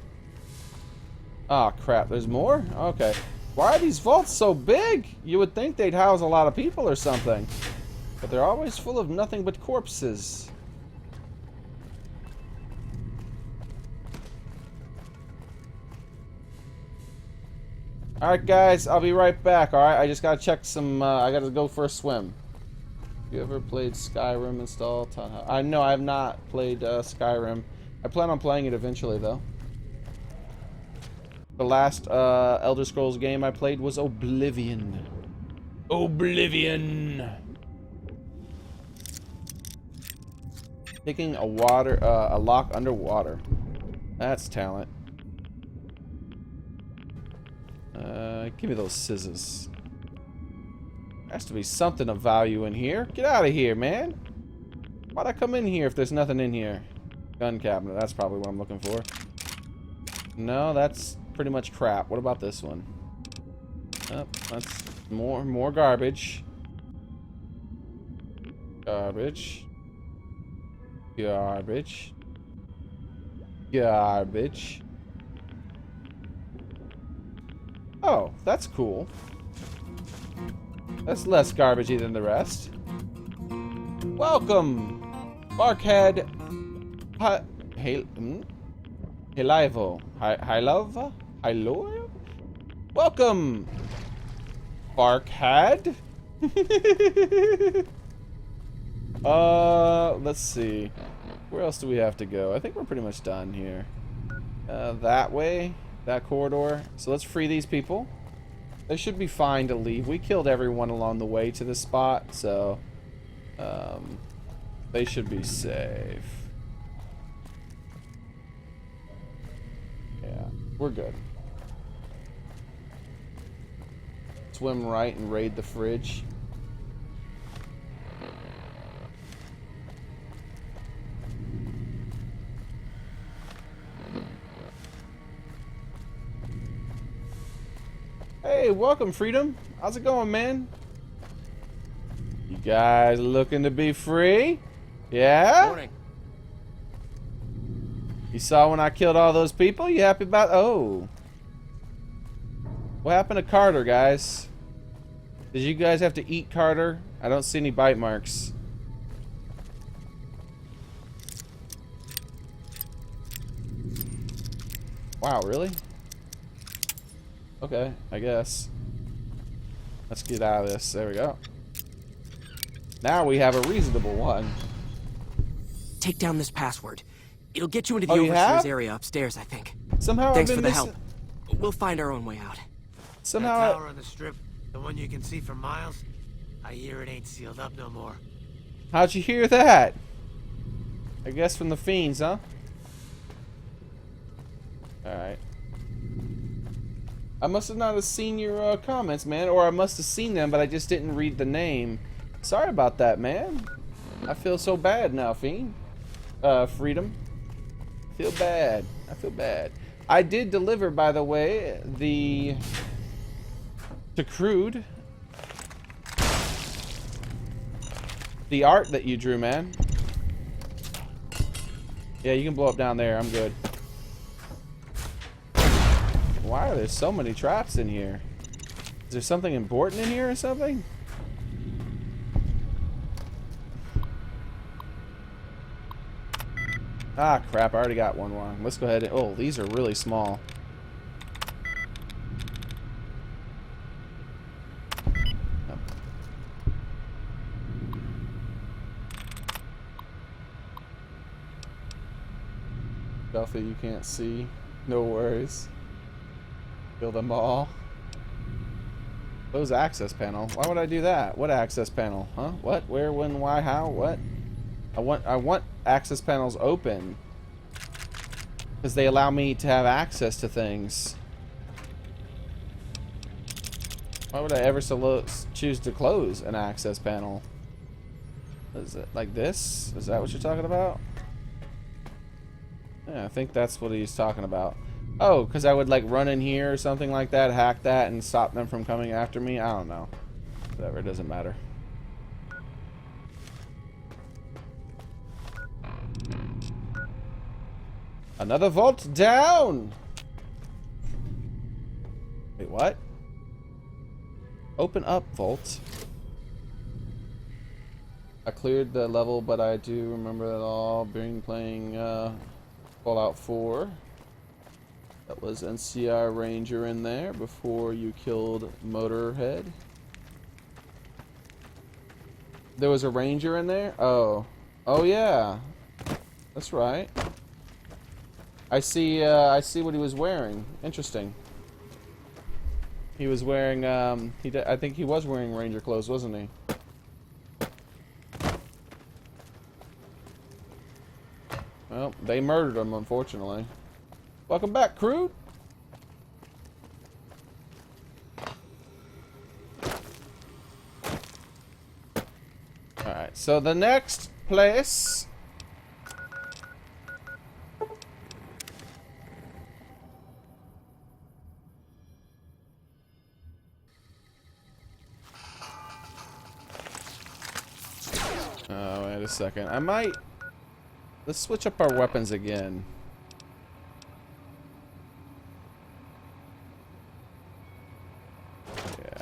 Oh crap, there's more? Okay. Why are these vaults so big? You would think they'd house a lot of people or something. But they're always full of nothing but corpses. Alright guys, I'll be right back, alright? I just gotta check some, I gotta go for a swim. You ever played Skyrim installed? I know I have not played Skyrim. I plan on playing it eventually though. The last Elder Scrolls game I played was Oblivion. Oblivion! Taking a lock underwater. That's talent. Give me those scissors. Has to be something of value in here. Get out of here, man. Why'd I come in here if there's nothing in here? Gun cabinet, that's probably what I'm looking for. No, that's pretty much crap. What about this one? Oh, that's more garbage. Garbage. Garbage. Garbage. Oh, that's cool. That's less garbagey than the rest. Welcome, Barkhead. Hilivo. Hilova? Hilova? Welcome, Barkhead. Let's see. Where else do we have to go? I think we're pretty much done here. That way. That corridor. So let's free these people. They should be fine to leave. We killed everyone along the way to this spot, so they should be safe. Yeah, we're good. Swim right and raid the fridge. Hey, welcome, Freedom. How's it going, man? You guys looking to be free? Yeah? Morning. You saw when I killed all those people? You happy about... Oh. What happened to Carter, guys? Did you guys have to eat Carter? I don't see any bite marks. Wow, really? Okay, I guess. Let's get out of this. There we go. Now we have a reasonable one. Take down this password. It'll get you into the Oh, you overseer's have? area upstairs, I think. Somehow Thanks I've for been the help. We'll find our own way out. Somehow, That tower on the strip, the one you can see for miles, I hear it ain't sealed up no more. how'd you hear that? I guess from the fiends, huh? Alright. I must have not have seen your comments, man. Or I must have seen them, but I just didn't read the name. Sorry about that, man. I feel so bad now, Fiend. Freedom. Feel bad. I feel bad. I did deliver, by the way, to Crude, the art that you drew, man. Yeah, you can blow up down there. I'm good. Why are there so many traps in here? Is there something important in here or something? Ah, crap. I already got one wrong. Let's go ahead and... Oh, these are really small. Oh. Stuff that you can't see. No worries. Kill them all. Close access panel. Why would I do that? What access panel? Huh? What? Where? When? Why? How? What? I want access panels open because they allow me to have access to things. Why would I ever choose to close an access panel? Is it like this? Is that what you're talking about? Yeah, I think that's what he's talking about. Oh, because I would like run in here or something like that, hack that, and stop them from coming after me? I don't know. Whatever, it doesn't matter. Another vault down! Wait, what? Open up, vault. I cleared the level, but I do remember it all being playing Fallout 4. That was NCR Ranger in there before you killed Motorhead. There was a Ranger in there? Oh. Oh yeah. That's right. I see what he was wearing. Interesting. He was wearing I think he was wearing Ranger clothes, wasn't he? Well, they murdered him, unfortunately. Welcome back, crew. Alright, so the next place... Oh, wait a second. I might... Let's switch up our weapons again. Yeah.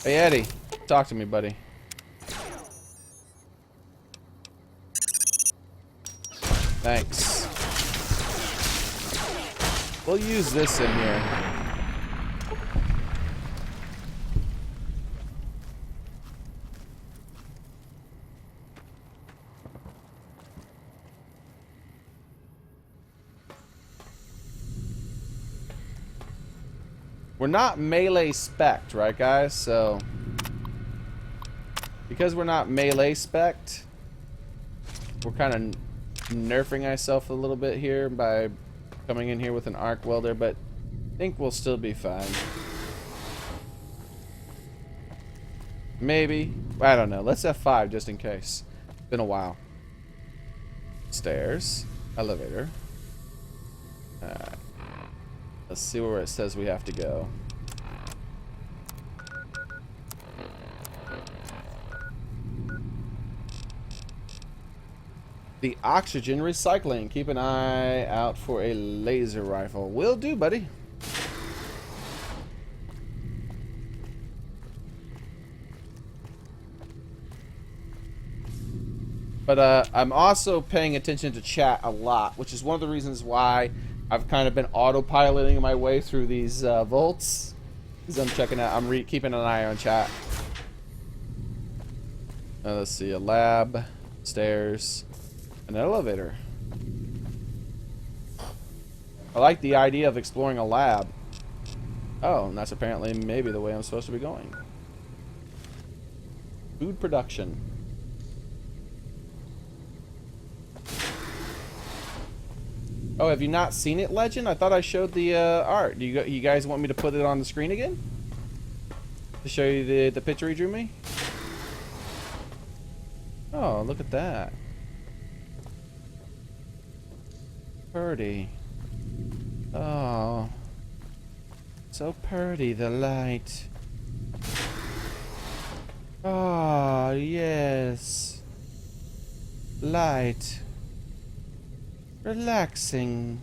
Hey, Eddie. Talk to me, buddy. Thanks. We'll use this in here. We're not melee spec'd, right guys? So, because we're not melee spec'd, we're kind of nerfing ourselves a little bit here by coming in here with an arc welder, but I think we'll still be fine. Maybe. I don't know. Let's F5 just in case. Been a while. Stairs. Elevator. Alright. Let's see where it says we have to go. The oxygen recycling. Keep an eye out for a laser rifle. Will do, buddy. But I'm also paying attention to chat a lot, which is one of the reasons why I've kind of been autopiloting my way through these vaults. Because I'm checking out, I'm keeping an eye on chat. Let's see, a lab, stairs, an elevator. I like the idea of exploring a lab. Oh, and that's apparently maybe the way I'm supposed to be going. Food production. Oh, have you not seen it, Legend? I thought I showed the art. Do you guys want me to put it on the screen again? To show you the picture he drew me? Oh, look at that. Pretty. Oh. So pretty, the light. Oh, yes. Light. Relaxing.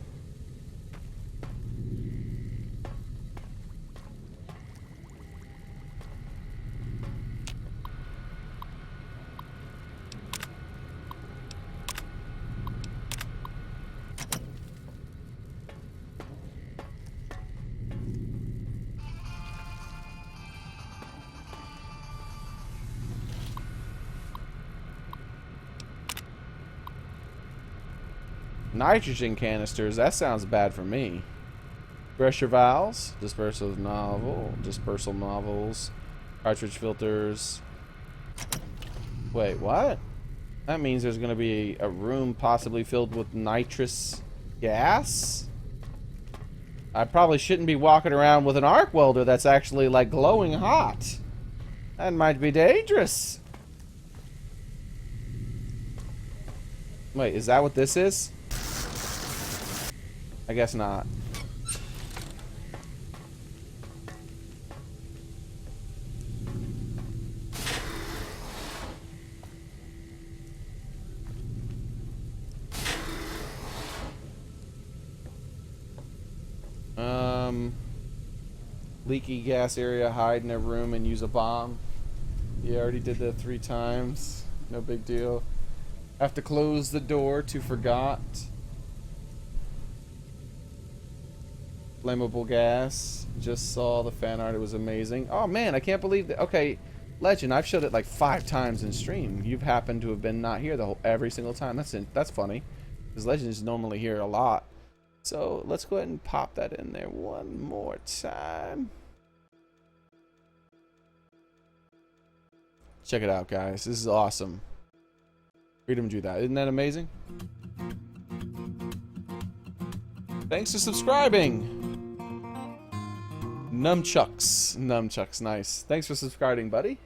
Nitrogen canisters, that sounds bad for me. Pressure valves, dispersal novels, cartridge filters. Wait, what? That means there's gonna be a room possibly filled with nitrous gas? I probably shouldn't be walking around with an arc welder that's actually like glowing hot. That might be dangerous. Wait, is that what this is? I guess not. Leaky gas area, hide in a room and use a bomb. Yeah, I already did that 3 times. No big deal. Have to close the door to forgot. Flammable gas. Just saw the fan art. It was amazing. Oh man, I can't believe that. Okay, Legend, I've showed it like 5 times in stream. You've happened to have been not here every single time. That's funny, because Legend is normally here a lot. So let's go ahead and pop that in there one more time. Check it out, guys. This is awesome. Freedom drew that. Isn't that amazing? Thanks for subscribing. Nunchucks, nice. Thanks for subscribing, buddy.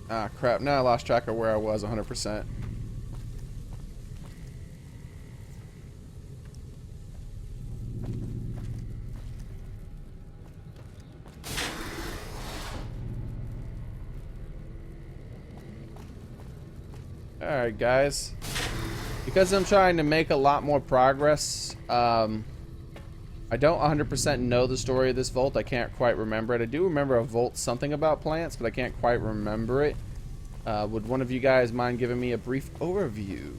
Ah, crap. Now I lost track of where I was 100%. Alright, guys. Because I'm trying to make a lot more progress, I don't 100% know the story of this vault. I can't quite remember it. I do remember a vault something about plants, but I can't quite remember it. Would one of you guys mind giving me a brief overview?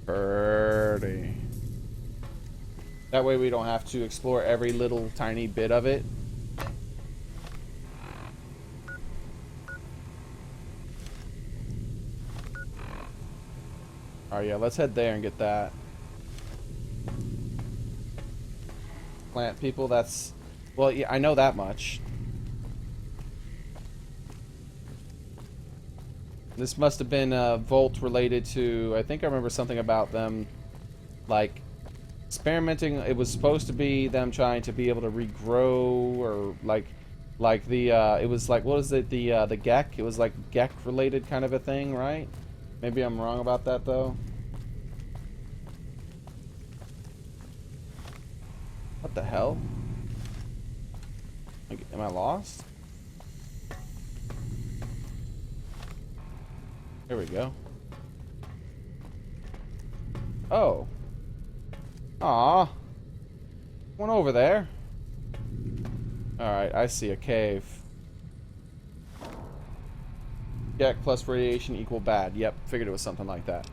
Pretty. That way we don't have to explore every little tiny bit of it. Alright, yeah, let's head there and get that. Plant people, that's... Well, yeah, I know that much. This must have been a vault related to... I think I remember something about them, like, experimenting. It was supposed to be them trying to be able to regrow, or, like the, it was like, what is it, the Gek? It was like Gek related kind of a thing, right? Maybe I'm wrong about that, though. What the hell? Am I lost? There we go. Oh, Aw. One over there. Alright, I see a cave. Jack plus radiation equal bad. Yep, figured it was something like that.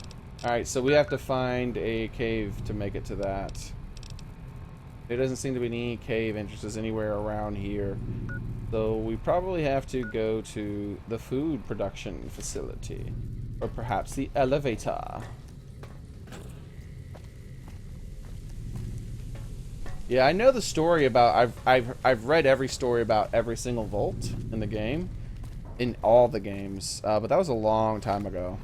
Alright, so we have to find a cave to make it to that. There doesn't seem to be any cave entrances anywhere around here. So we probably have to go to the food production facility. Or perhaps the elevator. Yeah, I know the story about I've read every story about every single vault in the game. In all the games. But that was a long time ago.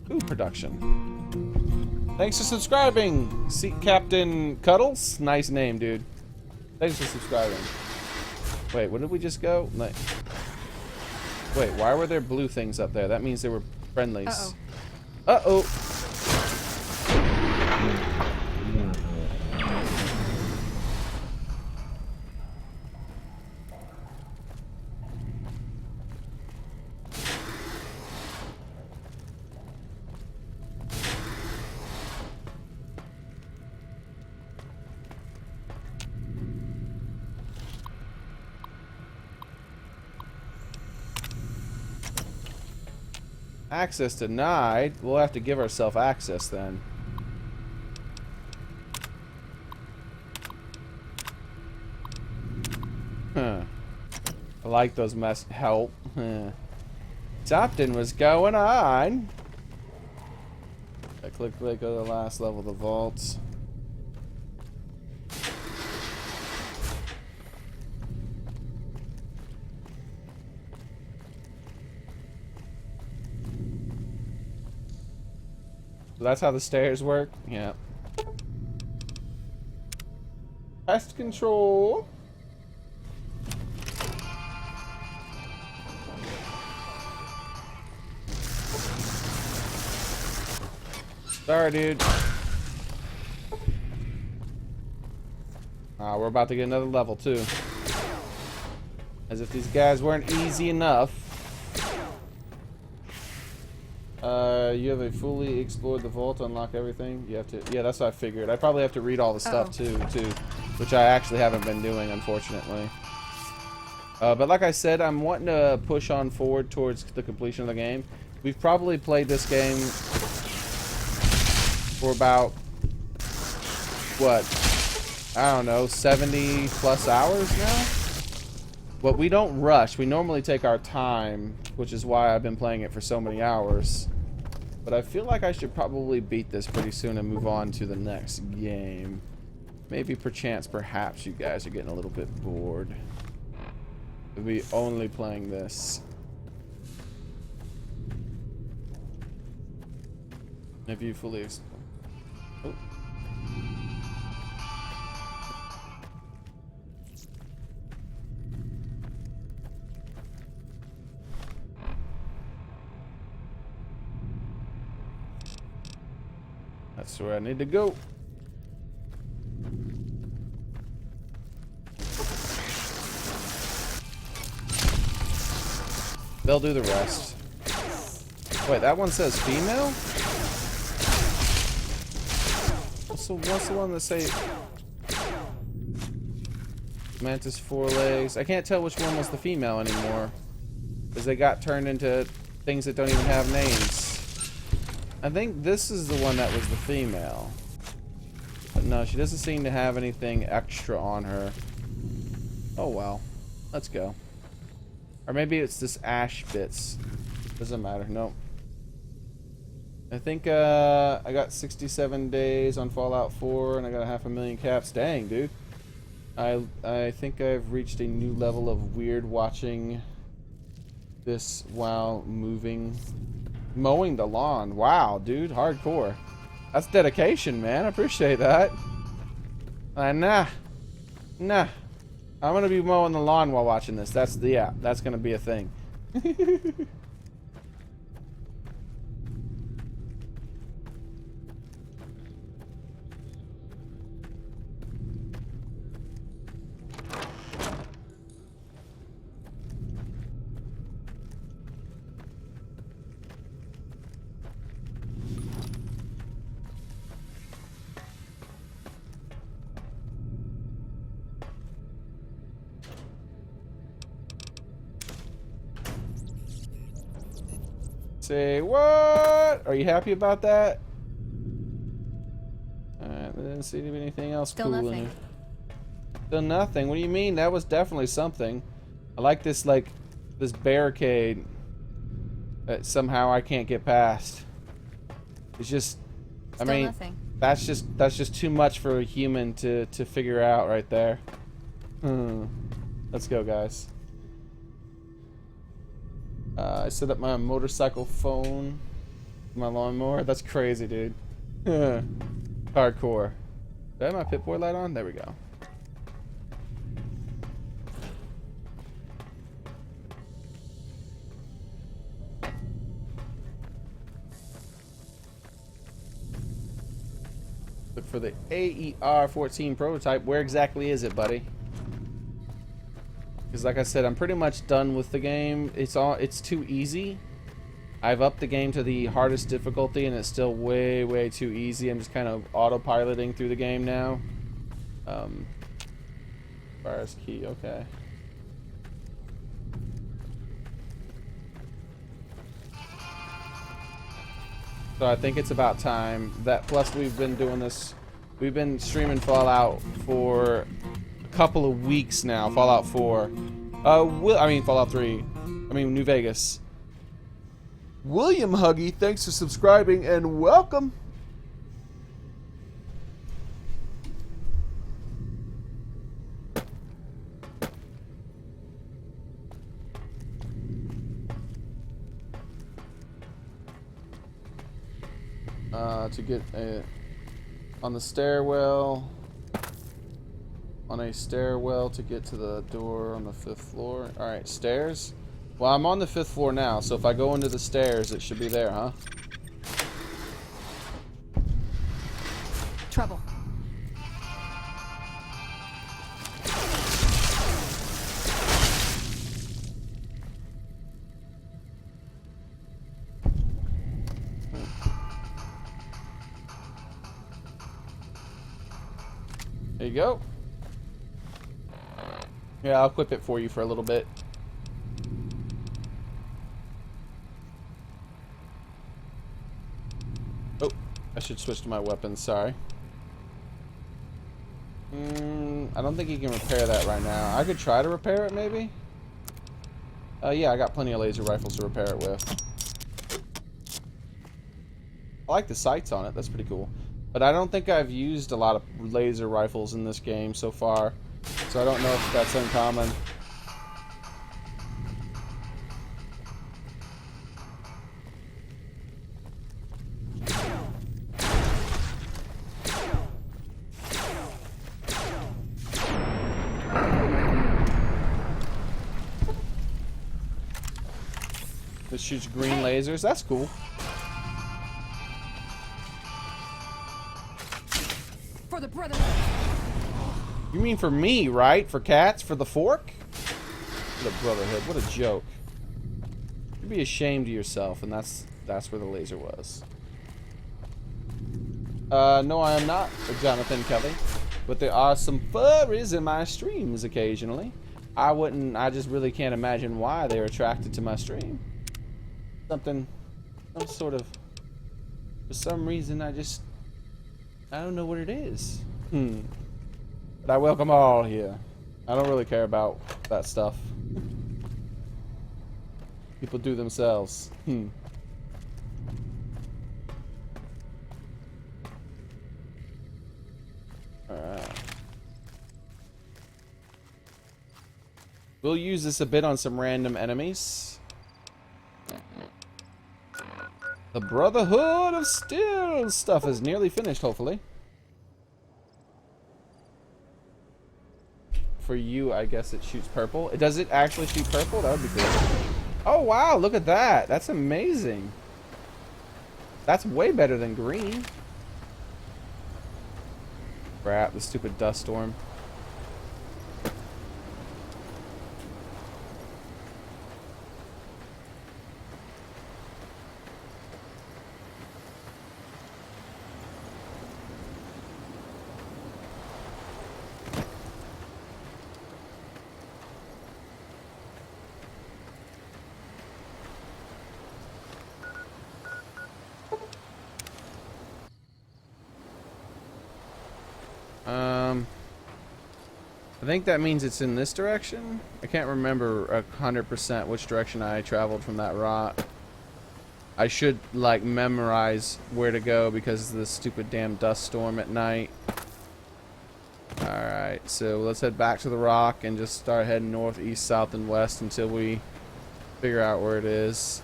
Food production. Thanks for subscribing, Sea Captain Cuddles. Nice name, dude. Thanks for subscribing. Wait, where did we just go? Wait, why were there blue things up there? That means there were friendlies. Uh-oh. Access denied. We'll have to give ourselves access then. Huh. I like those help. Huh. Something was going on. I click go to the last level of the vaults. So that's how the stairs work? Yeah. Pest control. Sorry, dude. We're about to get another level, too. As if these guys weren't easy enough. You have a fully explored the vault, unlock everything. You have to, yeah, that's what I figured. I probably have to read all the stuff too, which I actually haven't been doing, unfortunately. But like I said, I'm wanting to push on forward towards the completion of the game. We've probably played this game for about, what, I don't know, 70 plus hours now? But we don't rush. We normally take our time, which is why I've been playing it for so many hours. But I feel like I should probably beat this pretty soon and move on to the next game. Maybe perhaps you guys are getting a little bit bored. We'll be only playing this. If you fully oh. That's where I need to go. They'll do the rest. Wait, that one says female? What's the one that say Mantis 4 legs? I can't tell which one was the female anymore. Because they got turned into things that don't even have names. I think this is the one that was the female. But no, she doesn't seem to have anything extra on her. Oh well. Let's go. Or maybe it's this ash bits. Doesn't matter. Nope. I think I got 67 days on Fallout 4 and I got 500,000 caps. Dang, dude. I think I've reached a new level of weird watching this while mowing the lawn. Wow, dude, hardcore. That's dedication, man. I appreciate that. Nah. I'm gonna be mowing the lawn while watching this. That's gonna be a thing. Say what? Are you happy about that? Alright, there didn't seem to be anything else Still cool in nothing. here. Still nothing? What do you mean? That was definitely something. I like this barricade that somehow I can't get past. It's just, I Still mean, nothing. that's just too much for a human to figure out right there. Let's go, guys. I set up my motorcycle phone, my lawnmower. That's crazy, dude. Hardcore. Do I have my Pip-Boy light on? There we go. Look for the AER-14 prototype. Where exactly is it, buddy? Because like I said, I'm pretty much done with the game. It's too easy. I've upped the game to the hardest difficulty and it's still way, way too easy. I'm just kind of autopiloting through the game now. Fires key, okay. So I think it's about time. Plus we've been doing this. We've been streaming Fallout for a couple of weeks now. Fallout 4. Fallout 3. New Vegas. William Huggy, thanks for subscribing and welcome. To get on the stairwell, on a stairwell to get to the door on the 5th floor. All right, stairs. Well, I'm on the 5th floor now, so if I go into the stairs, it should be there, huh? Trouble. There you go. Yeah, I'll equip it for you for a little bit. Oh, I should switch to my weapons, sorry. I don't think you can repair that right now. I could try to repair it, maybe? Yeah, I got plenty of laser rifles to repair it with. I like the sights on it, that's pretty cool. But I don't think I've used a lot of laser rifles in this game so far. So I don't know if that's uncommon. This shoots green lasers, that's cool. For the brother. You mean for me, right? For cats? For the fork? The Brotherhood. What a joke. You'd be ashamed of yourself, and that's where the laser was. No, I am not Jonathan Kelly, but there are some furries in my streams occasionally. I just really can't imagine why they're attracted to my stream. For some reason, I don't know what it is. But I welcome all here. I don't really care about that stuff. People do themselves. Alright. We'll use this a bit on some random enemies. The Brotherhood of Steel stuff is nearly finished, hopefully. For you, I guess it shoots purple. Does it actually shoot purple? That would be cool. Oh, wow, look at that. That's amazing. That's way better than green. Crap, the stupid dust storm. I think that means it's in this direction. I can't remember 100% which direction I traveled from that rock. I should, like, memorize where to go because of the stupid damn dust storm at night. Alright, so let's head back to the rock and just start heading north, east, south, and west until we figure out where it is.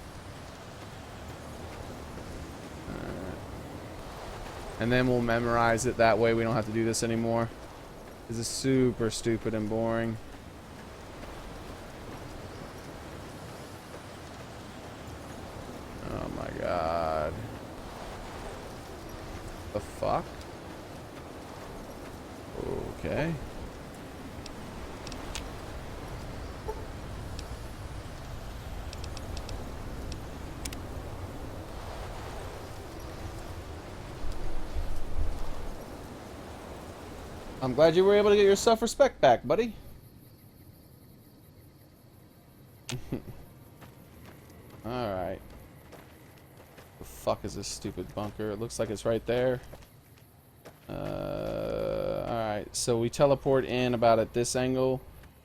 And then we'll memorize it. That way we don't have to do this anymore. This is super stupid and boring. Oh my god. The fuck? Okay. I'm glad you were able to get your self-respect back, buddy. Alright. The fuck is this stupid bunker? It looks like it's right there. Alright, so we teleport in about at this angle,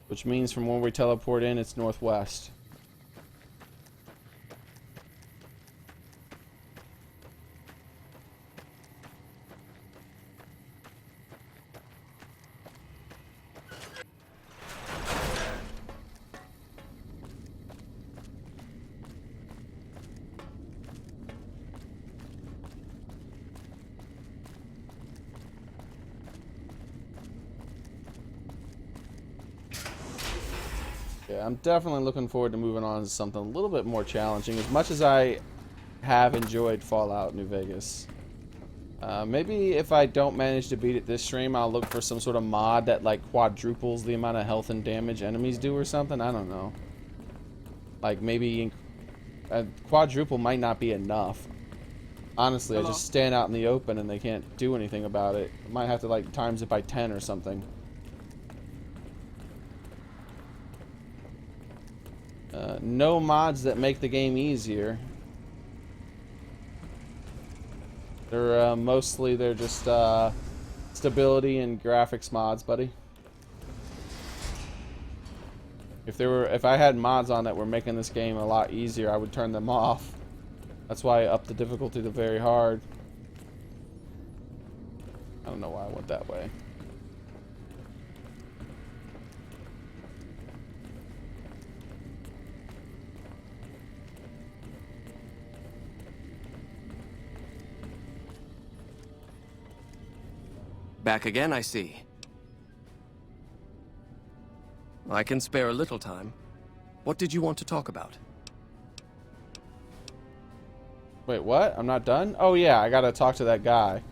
which means from where we teleport in, it's northwest. Yeah, I'm definitely looking forward to moving on to something a little bit more challenging. As much as I have enjoyed Fallout New Vegas. Maybe if I don't manage to beat it this stream, I'll look for some sort of mod that like quadruples the amount of health and damage enemies do or something. I don't know. Like maybe a quadruple might not be enough. Honestly, I just stand out in the open and they can't do anything about it. I might have to like times it by 10 or something. No mods that make the game easier. They're mostly just stability and graphics mods, buddy. If I had mods on that were making this game a lot easier, I would turn them off. That's why I upped the difficulty to very hard. I don't know why I went that way. Back again, I see. I can spare a little time. What did you want to talk about? Wait, what? I'm not done? Oh yeah, I gotta talk to that guy.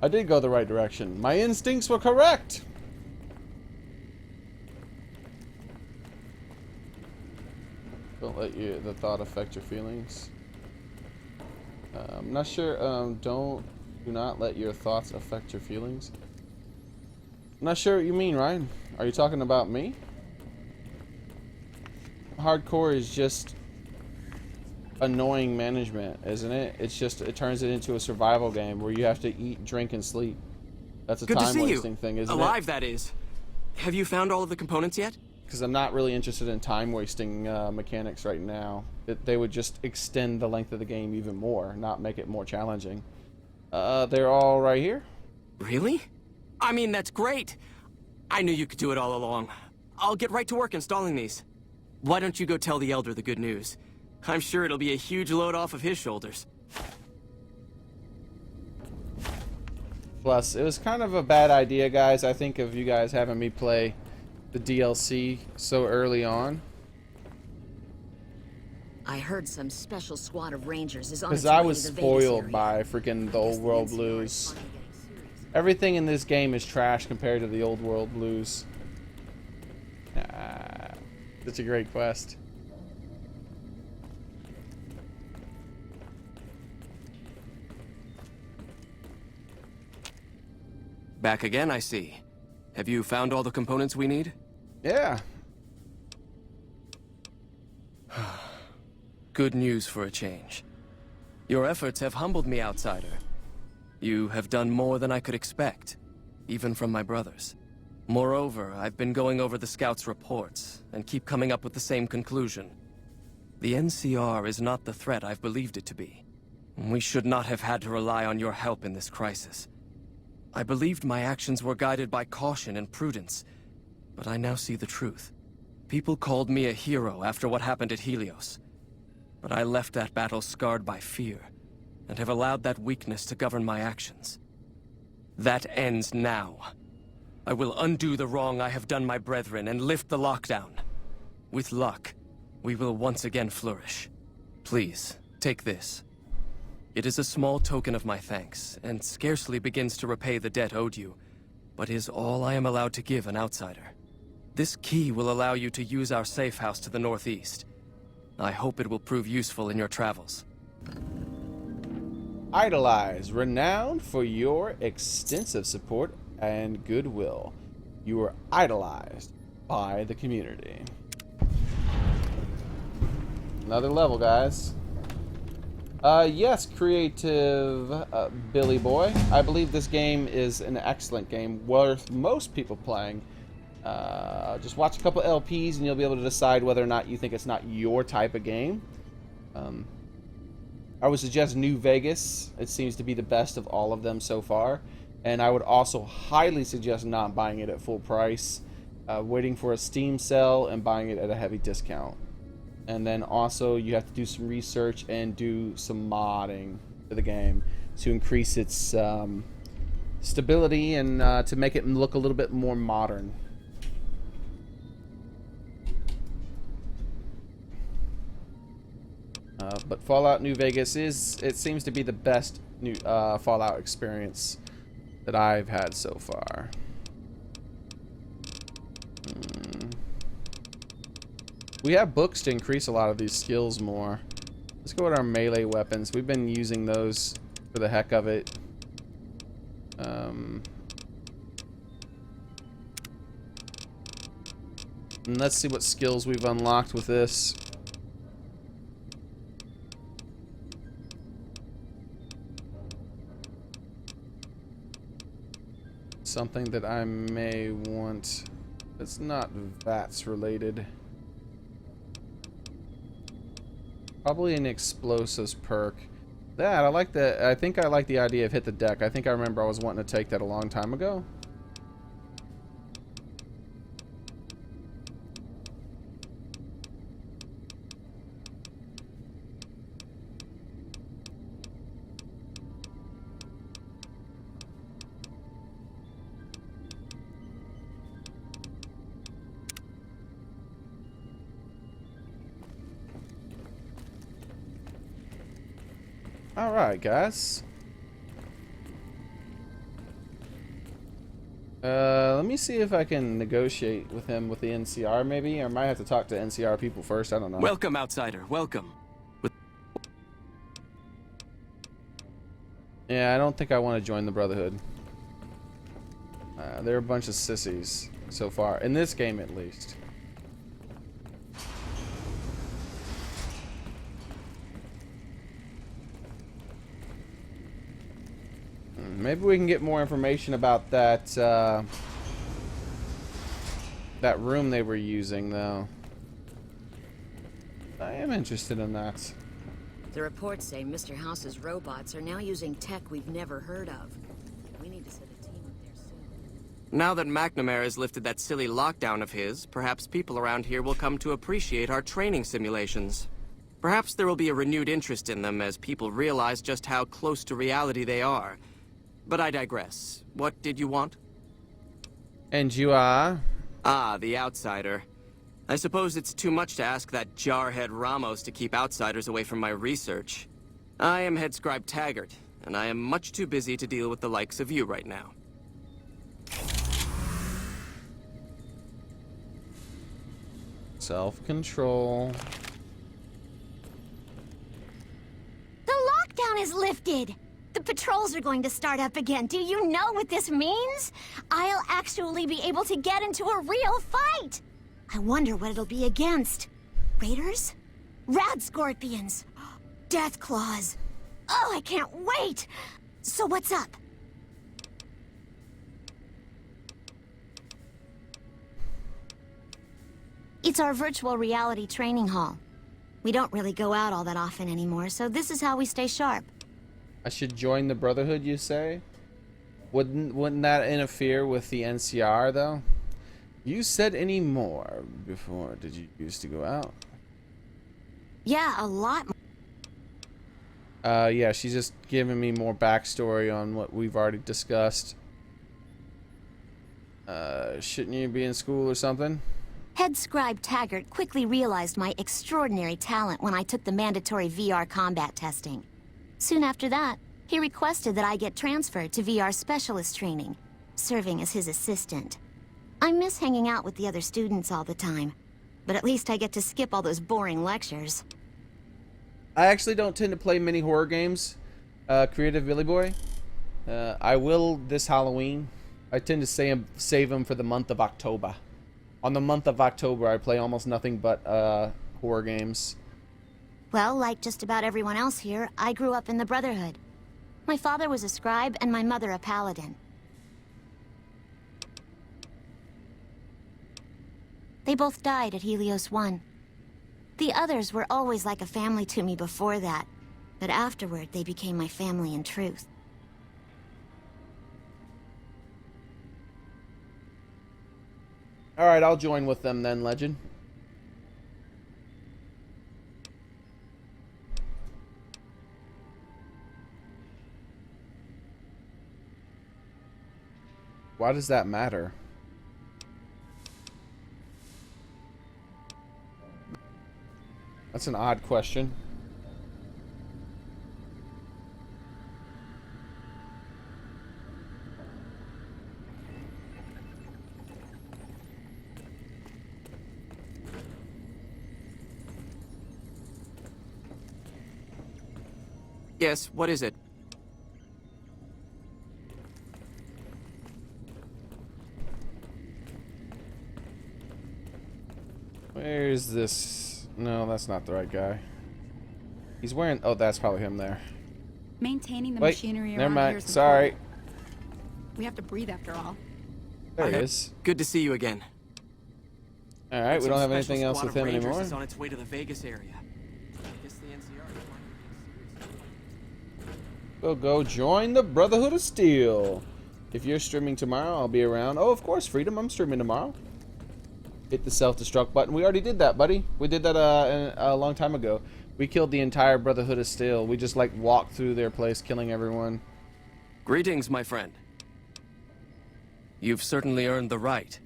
I did go the right direction. My instincts were correct! Don't let the thought affect your feelings. I'm not sure, do not let your thoughts affect your feelings. I'm not sure what you mean, Ryan. Are you talking about me? Hardcore is just annoying management, isn't it? It turns it into a survival game where you have to eat, drink, and sleep. That's a time-wasting thing, isn't it? Alive, that is. Have you found all of the components yet? Because I'm not really interested in time-wasting mechanics right now. They would just extend the length of the game even more, not make it more challenging. They're all right here. Really? I mean, that's great. I knew you could do it all along. I'll get right to work installing these. Why don't you go tell the Elder the good news? I'm sure it'll be a huge load off of his shoulders. Plus, it was kind of a bad idea, guys, I think, of you guys having me play the DLC so early on. I heard some special squad of rangers is on Because its way I to was the Vegas spoiled area. by freaking the old world NCR is blues. finally getting serious. Everything in this game is trash compared to the old world blues. Such a great quest. Back again, I see. Have you found all the components we need? Yeah. Good news for a change. Your efforts have humbled me, outsider. You have done more than I could expect. even from my brothers. Moreover, I've been going over the scouts' reports, and keep coming up with the same conclusion. The NCR is not the threat I've believed it to be. We should not have had to rely on your help in this crisis. I believed my actions were guided by caution and prudence, but I now see the truth. People called me a hero after what happened at Helios, but I left that battle scarred by fear, and have allowed that weakness to govern my actions. That ends now. I will undo the wrong I have done my brethren and lift the lockdown. With luck, we will once again flourish. Please, take this. It is a small token of my thanks, and scarcely begins to repay the debt owed you, but is all I am allowed to give an outsider. This key will allow you to use our safe house to the northeast. I hope it will prove useful in your travels. Idolize, renowned for your extensive support and goodwill. You are idolized by the community. Another level, guys. Yes, creative Billy Boy. I believe this game is an excellent game, worth most people playing. Just watch a couple LPs and you'll be able to decide whether or not you think it's not your type of game. I would suggest New Vegas. It seems to be the best of all of them so far. And I would also highly suggest not buying it at full price, waiting for a Steam sale and buying it at a heavy discount. And then also you have to do some research and do some modding to the game to increase its stability and to make it look a little bit more modern. But Fallout New Vegas it seems to be the best new Fallout experience that I've had so far. We have books to increase a lot of these skills more. Let's go with our melee weapons. We've been using those for the heck of it. And let's see what skills we've unlocked with this. Something that I may want that's not VATS related. Probably an explosives perk. That I like the. I think I like the idea of hit the deck. I think I remember I was wanting to take that a long time ago. Alright, guys. Let me see if I can negotiate with him with the NCR, maybe. I might have to talk to NCR people first. I don't know. Welcome, outsider. Welcome. Yeah, I don't think I want to join the Brotherhood. They're a bunch of sissies so far. In this game, at least. Maybe we can get more information about that that room they were using, though. I am interested in that. The reports say Mr. House's robots are now using tech we've never heard of. We need to set a team up there soon. Now that McNamara has lifted that silly lockdown of his, perhaps people around here will come to appreciate our training simulations. Perhaps there will be a renewed interest in them as people realize just how close to reality they are. But I digress. What did you want? And you are? Ah, the outsider. I suppose it's too much to ask that jarhead Ramos to keep outsiders away from my research. I am Head Scribe Taggart, and I am much too busy to deal with the likes of you right now. Self-control. The lockdown is lifted! The patrols are going to start up again. Do you know what this means? I'll actually be able to get into a real fight! I wonder what it'll be against. Raiders? Rad Scorpions? Death Claws? Oh, I can't wait! So what's up? It's our virtual reality training hall. We don't really go out all that often anymore, so this is how we stay sharp. I should join the Brotherhood, you say? Wouldn't that interfere with the NCR, though? You said any more before. Did you used to go out? Yeah, a lot more. Yeah, she's just giving me more backstory on what we've already discussed. Shouldn't you be in school or something? Head scribe Taggart quickly realized my extraordinary talent when I took the mandatory VR combat testing. Soon after that, he requested that I get transferred to VR specialist training, serving as his assistant. I miss hanging out with the other students all the time, but at least I get to skip all those boring lectures. I actually don't tend to play many horror games, Creative Billy Boy. I will this Halloween. I tend to save them for the month of October. On the month of October, I play almost nothing but horror games. Well, like just about everyone else here, I grew up in the Brotherhood. My father was a scribe and my mother a paladin. They both died at Helios 1. The others were always like a family to me before that, but afterward they became my family in truth. Alright, I'll join with them then, Legend. Why does that matter? That's an odd question. Yes, what is it? Where's this? No, that's not the right guy. He's wearing... Oh, that's probably him there. Maintaining the Wait, machinery never around mind. here is Sorry. important. We have to breathe after all. There he is. Good to see you again. Alright, we don't have Some anything special else squad with of him Rangers anymore. is on its way to the Vegas area. I guess the NCR is trying to take serious. We'll go join the Brotherhood of Steel. If you're streaming tomorrow, I'll be around. Oh, of course, Freedom. I'm streaming tomorrow. Hit the self-destruct button. We already did that, buddy. We did that a long time ago. We killed the entire Brotherhood of Steel. We just, like, walked through their place, killing everyone. Greetings, my friend. You've certainly earned the right,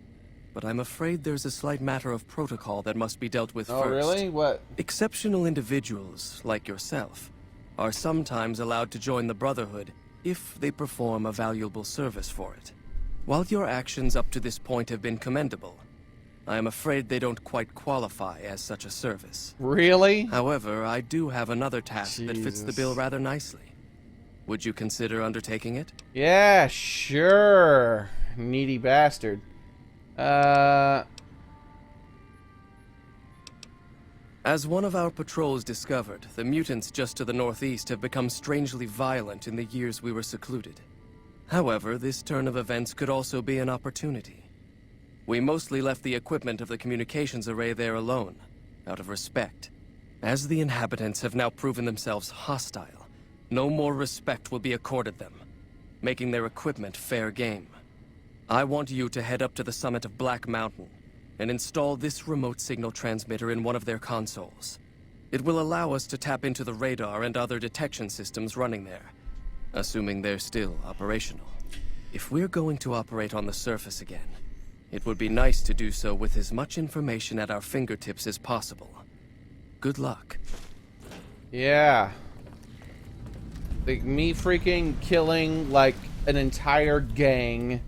but I'm afraid there's a slight matter of protocol that must be dealt with first. Oh, really? What? Exceptional individuals, like yourself, are sometimes allowed to join the Brotherhood if they perform a valuable service for it. While your actions up to this point have been commendable, I am afraid they don't quite qualify as such a service. Really? However, I do have another task that fits the Jesus. bill rather nicely. Would you consider undertaking it? Yeah, sure. Needy bastard. As one of our patrols discovered, the mutants just to the northeast have become strangely violent in the years we were secluded. However, this turn of events could also be an opportunity. We mostly left the equipment of the communications array there alone, out of respect. As the inhabitants have now proven themselves hostile, no more respect will be accorded them, making their equipment fair game. I want you to head up to the summit of Black Mountain and install this remote signal transmitter in one of their consoles. It will allow us to tap into the radar and other detection systems running there, assuming they're still operational. If we're going to operate on the surface again, it would be nice to do so with as much information at our fingertips as possible. Good luck. Yeah. Like, me freaking killing, like, an entire gang,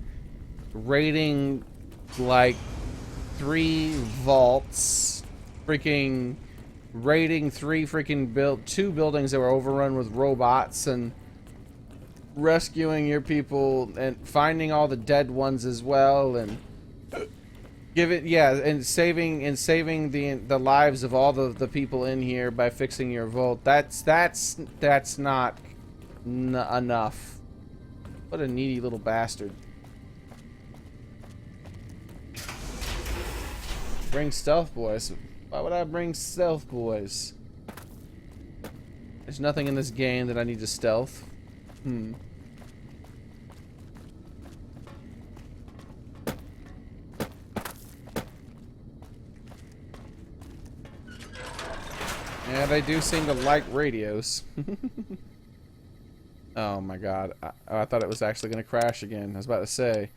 raiding, like, 3 vaults, freaking raiding 2 buildings that were overrun with robots, and rescuing your people, and finding all the dead ones as well, and saving the lives of all the people in here by fixing your vault. That's not enough. What a needy little bastard. Bring stealth boys. Why would I bring stealth boys? There's nothing in this game that I need to stealth. Yeah, they do seem to like radios. Oh my god. I thought it was actually going to crash again. I was about to say.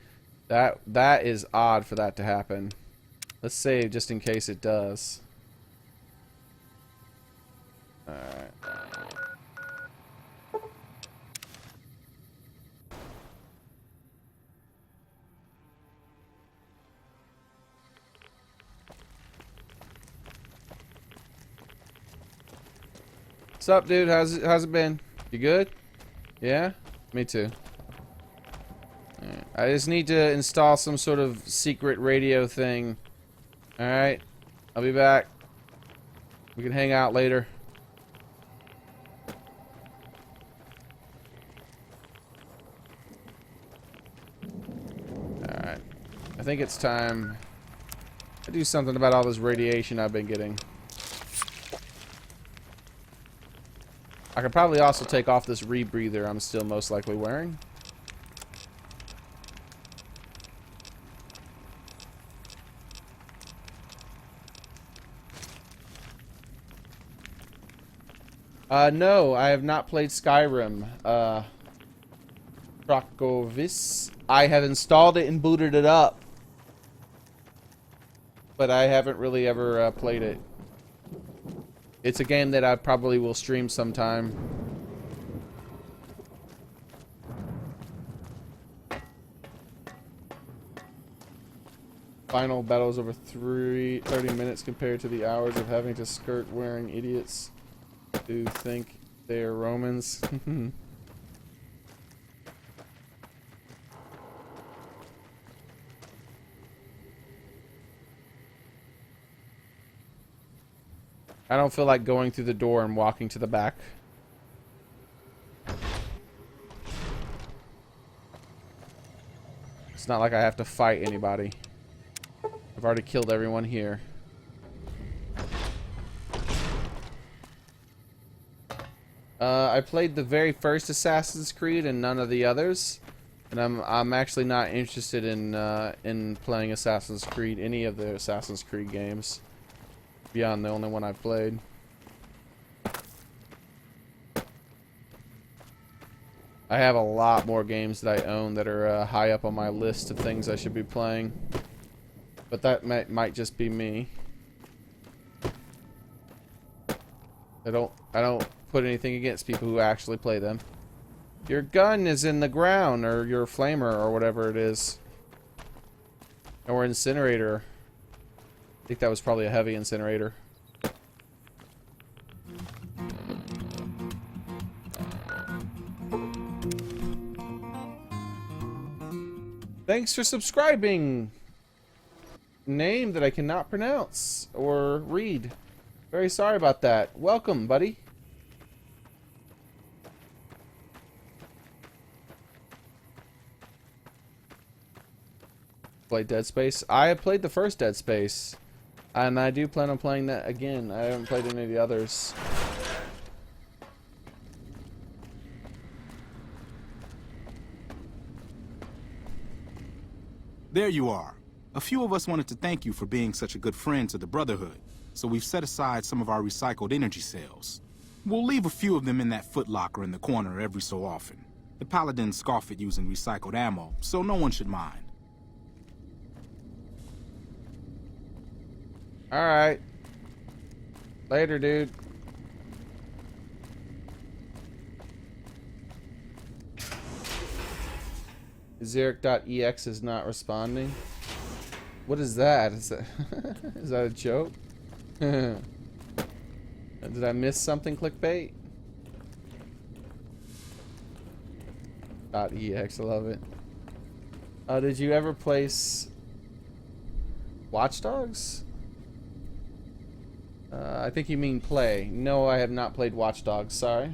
That is odd for that to happen. Let's save just in case it does. Alright. What's up, dude? How's it been? You good? Yeah? Me too. Alright. I just need to install some sort of secret radio thing. Alright. I'll be back. We can hang out later. Alright. I think it's time to do something about all this radiation I've been getting. I could probably also take off this rebreather I'm still most likely wearing. No, I have not played Skyrim. Krakovis. I have installed it and booted it up. But I haven't really ever played it. It's a game that I probably will stream sometime. Final battles over 30 minutes compared to the hours of having to skirt wearing idiots who think they're Romans. I don't feel like going through the door and walking to the back. It's not like I have to fight anybody. I've already killed everyone here. I played the very first Assassin's Creed and none of the others, and I'm actually not interested in playing Assassin's Creed, any of the Assassin's Creed games, beyond the only one I've played. I have a lot more games that I own that are high up on my list of things I should be playing, but that might just be me. I don't put anything against people who actually play them. Your gun is in the ground, or your flamer, or whatever it is, or incinerator. I think that was probably a heavy incinerator. Thanks for subscribing. Name that I cannot pronounce or read. Very sorry about that. Welcome, buddy. Played Dead Space. I have played the first Dead Space, and I do plan on playing that again. I haven't played any of the others. There you are. A few of us wanted to thank you for being such a good friend to the Brotherhood, so we've set aside some of our recycled energy cells. We'll leave a few of them in that footlocker in the corner every so often. The Paladins scoff at using recycled ammo, so no one should mind. Alright. Later, dude. Xearrik.ex is not responding. What is that? Is that a joke? Did I miss something, clickbait? .ex, I love it. Did you ever place Watch Dogs? I think you mean play. No, I have not played Watch Dogs, sorry.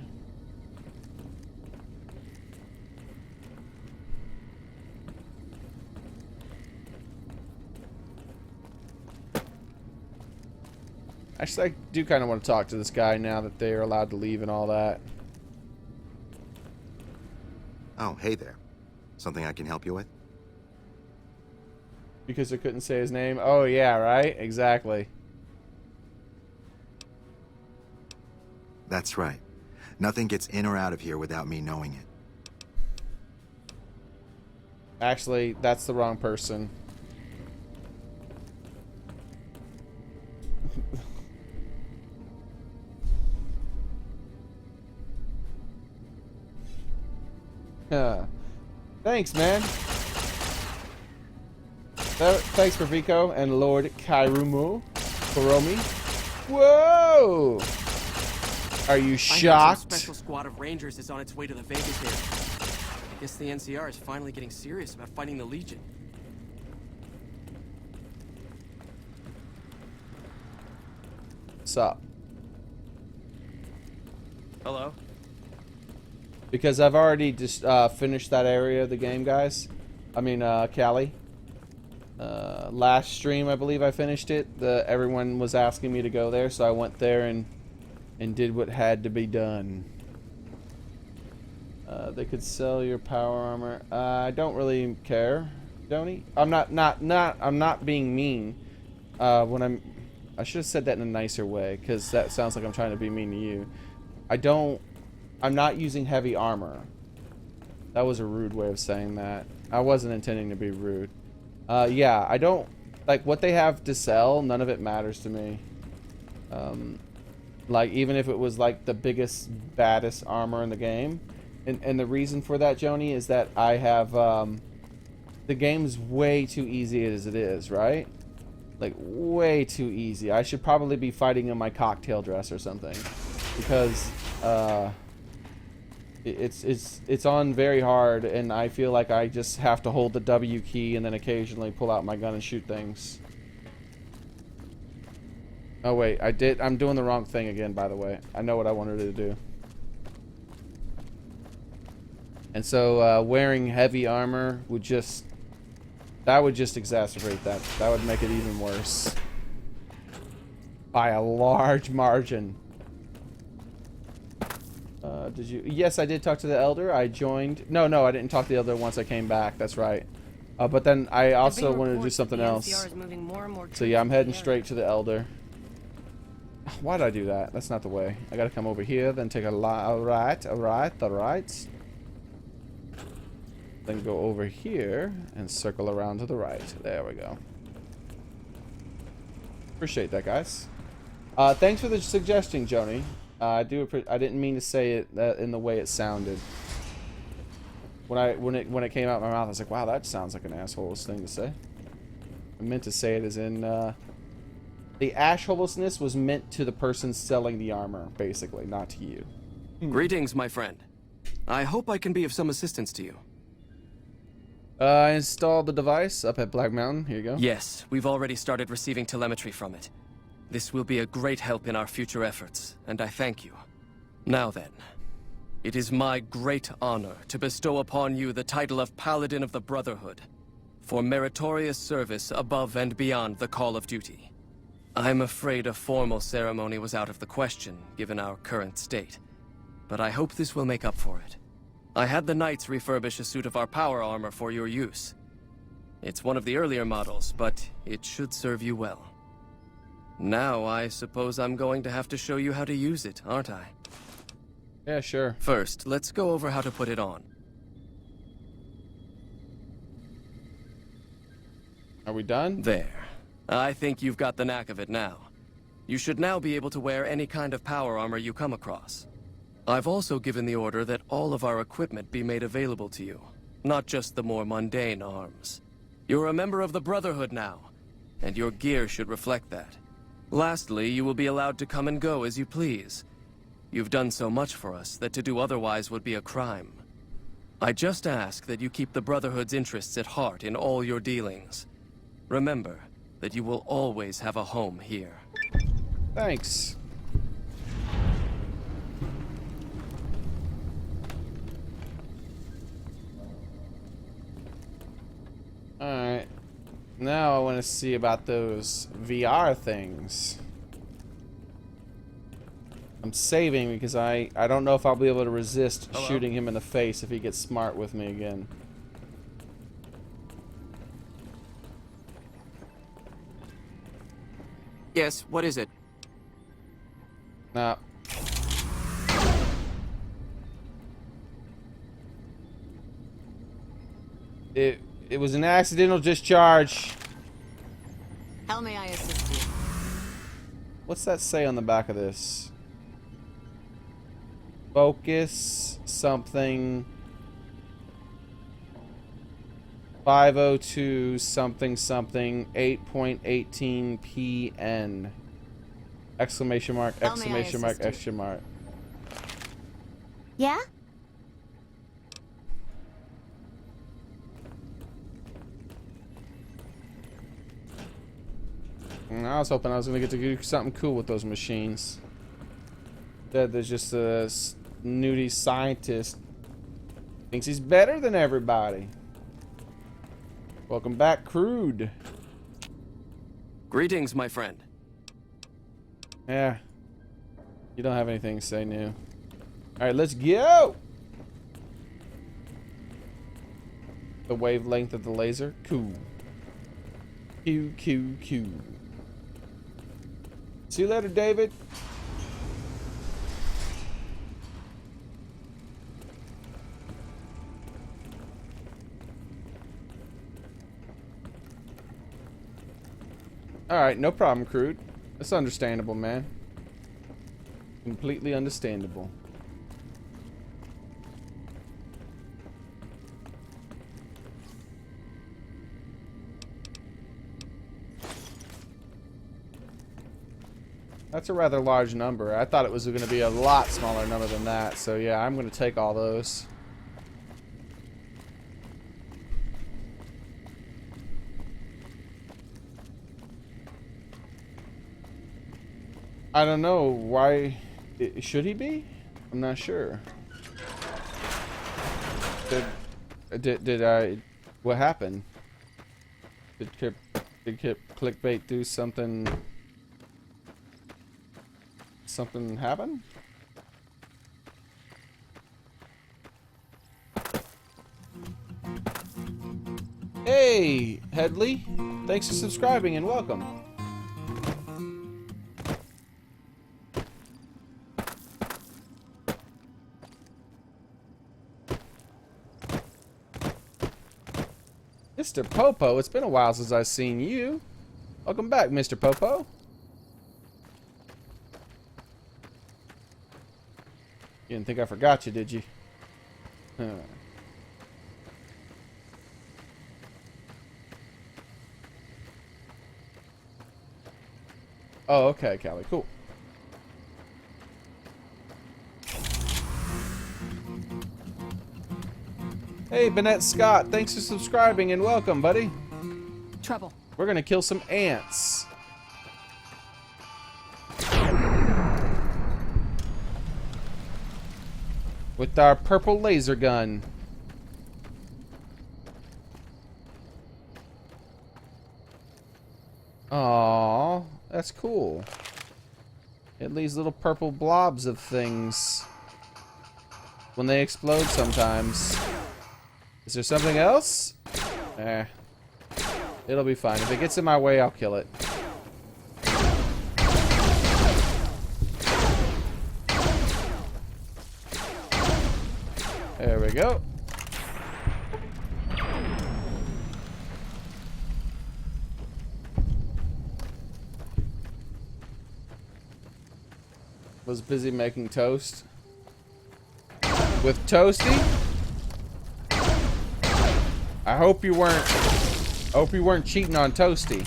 Actually, I do kind of want to talk to this guy now that they are allowed to leave and all that. Oh, hey there. Something I can help you with? Because I couldn't say his name? Oh, yeah, right? Exactly. That's right. Nothing gets in or out of here without me knowing it. Actually, that's the wrong person. Thanks, man. Thanks for Vico and Lord Koromi. Whoa! Are you shocked? Some special squad of rangers is on its way to the Vegas area. I guess the NCR is finally getting serious about fighting the Legion. What's up? Hello? Because I've already just finished that area of the game, guys. I mean, Callie. Last stream, I believe I finished it. Everyone was asking me to go there, so I went there and did what had to be done. They could sell your power armor. I don't really care, Donnie. I'm not being mean. I should have said that in a nicer way, because that sounds like I'm trying to be mean to you. I'm not using heavy armor. That was a rude way of saying that. I wasn't intending to be rude. Yeah, I don't like what they have to sell. None of it matters to me. Like, even if it was like the biggest, baddest armor in the game. And the reason for that, Joni, is that I have the game's way too easy as it is, right? Like, way too easy. I should probably be fighting in my cocktail dress or something, because it's on very hard, and I feel like I just have to hold the W key and then occasionally pull out my gun and shoot things. Oh wait, I'm doing the wrong thing again, by the way. I know what I wanted to do. And so wearing heavy armor would just exacerbate that. That would make it even worse by a large margin. Did you? Yes, I did talk to the Elder. I joined. No, I didn't talk to the Elder once I came back. That's right. But then I also wanted to do something else. So yeah, I'm heading straight to the Elder. Why did I do that? That's not the way. I gotta come over here, then take a right, the right. Then go over here and circle around to the right. There we go. Appreciate that, guys. Thanks for the suggestion, Joni. I didn't mean to say it in the way it sounded. When it came out of my mouth, I was like, "Wow, that sounds like an asshole's thing to say." I meant to say it as in the assholelessness was meant to the person selling the armor, basically, not to you. Greetings, my friend. I hope I can be of some assistance to you. I installed the device up at Black Mountain. Here you go. Yes, we've already started receiving telemetry from it. This will be a great help in our future efforts, and I thank you. Now then, it is my great honor to bestow upon you the title of Paladin of the Brotherhood for meritorious service above and beyond the call of duty. I'm afraid a formal ceremony was out of the question, given our current state, but I hope this will make up for it. I had the Knights refurbish a suit of our power armor for your use. It's one of the earlier models, but it should serve you well. Now, I suppose I'm going to have to show you how to use it, aren't I? Yeah, sure. First, let's go over how to put it on. Are we done? There. I think you've got the knack of it now. You should now be able to wear any kind of power armor you come across. I've also given the order that all of our equipment be made available to you, not just the more mundane arms. You're a member of the Brotherhood now, and your gear should reflect that. Lastly, you will be allowed to come and go as you please. You've done so much for us that to do otherwise would be a crime. I just ask that you keep the Brotherhood's interests at heart in all your dealings. Remember that you will always have a home here. Thanks. Alright. Now I want to see about those VR things. I'm saving because I don't know if I'll be able to resist Hello? shooting him in the face if he gets smart with me again. Yes, what is it? Nah. It was an accidental discharge. How may I assist you? What's that say on the back of this? Focus something 502 something something 8.18 PN. Exclamation mark, How may I exclamation mark, assist you? exclamation mark. Yeah? I was hoping I was going to get to do something cool with those machines. There's just a snooty scientist. Thinks he's better than everybody. Welcome back, Crude. Greetings, my friend. Yeah. You don't have anything to say new. Alright, let's go! The wavelength of the laser. Cool. Q, Q, Q. See you later, David. Alright, no problem, Crude. That's understandable, man. Completely understandable. That's a rather large number. I thought it was going to be a lot smaller number than that. So yeah, I'm going to take all those. I don't know why. Should he be? I'm not sure. Did I? What happened? Did clickbait do something? Something happen? Hey, Headley. Thanks for subscribing and welcome. Mr. Popo, it's been a while since I've seen you. Welcome back, Mr. Popo. You didn't think I forgot you, did you? Huh. Oh, okay, Callie. Cool. Hey, Bennett Scott. Thanks for subscribing and welcome, buddy. Trouble. We're gonna kill some ants. With our purple laser gun. Aww, that's cool. It leaves little purple blobs of things when they explode sometimes. Is there something else? Eh. It'll be fine. If it gets in my way, I'll kill it. There we go. Was busy making toast. With Toasty? I hope you weren't cheating on Toasty.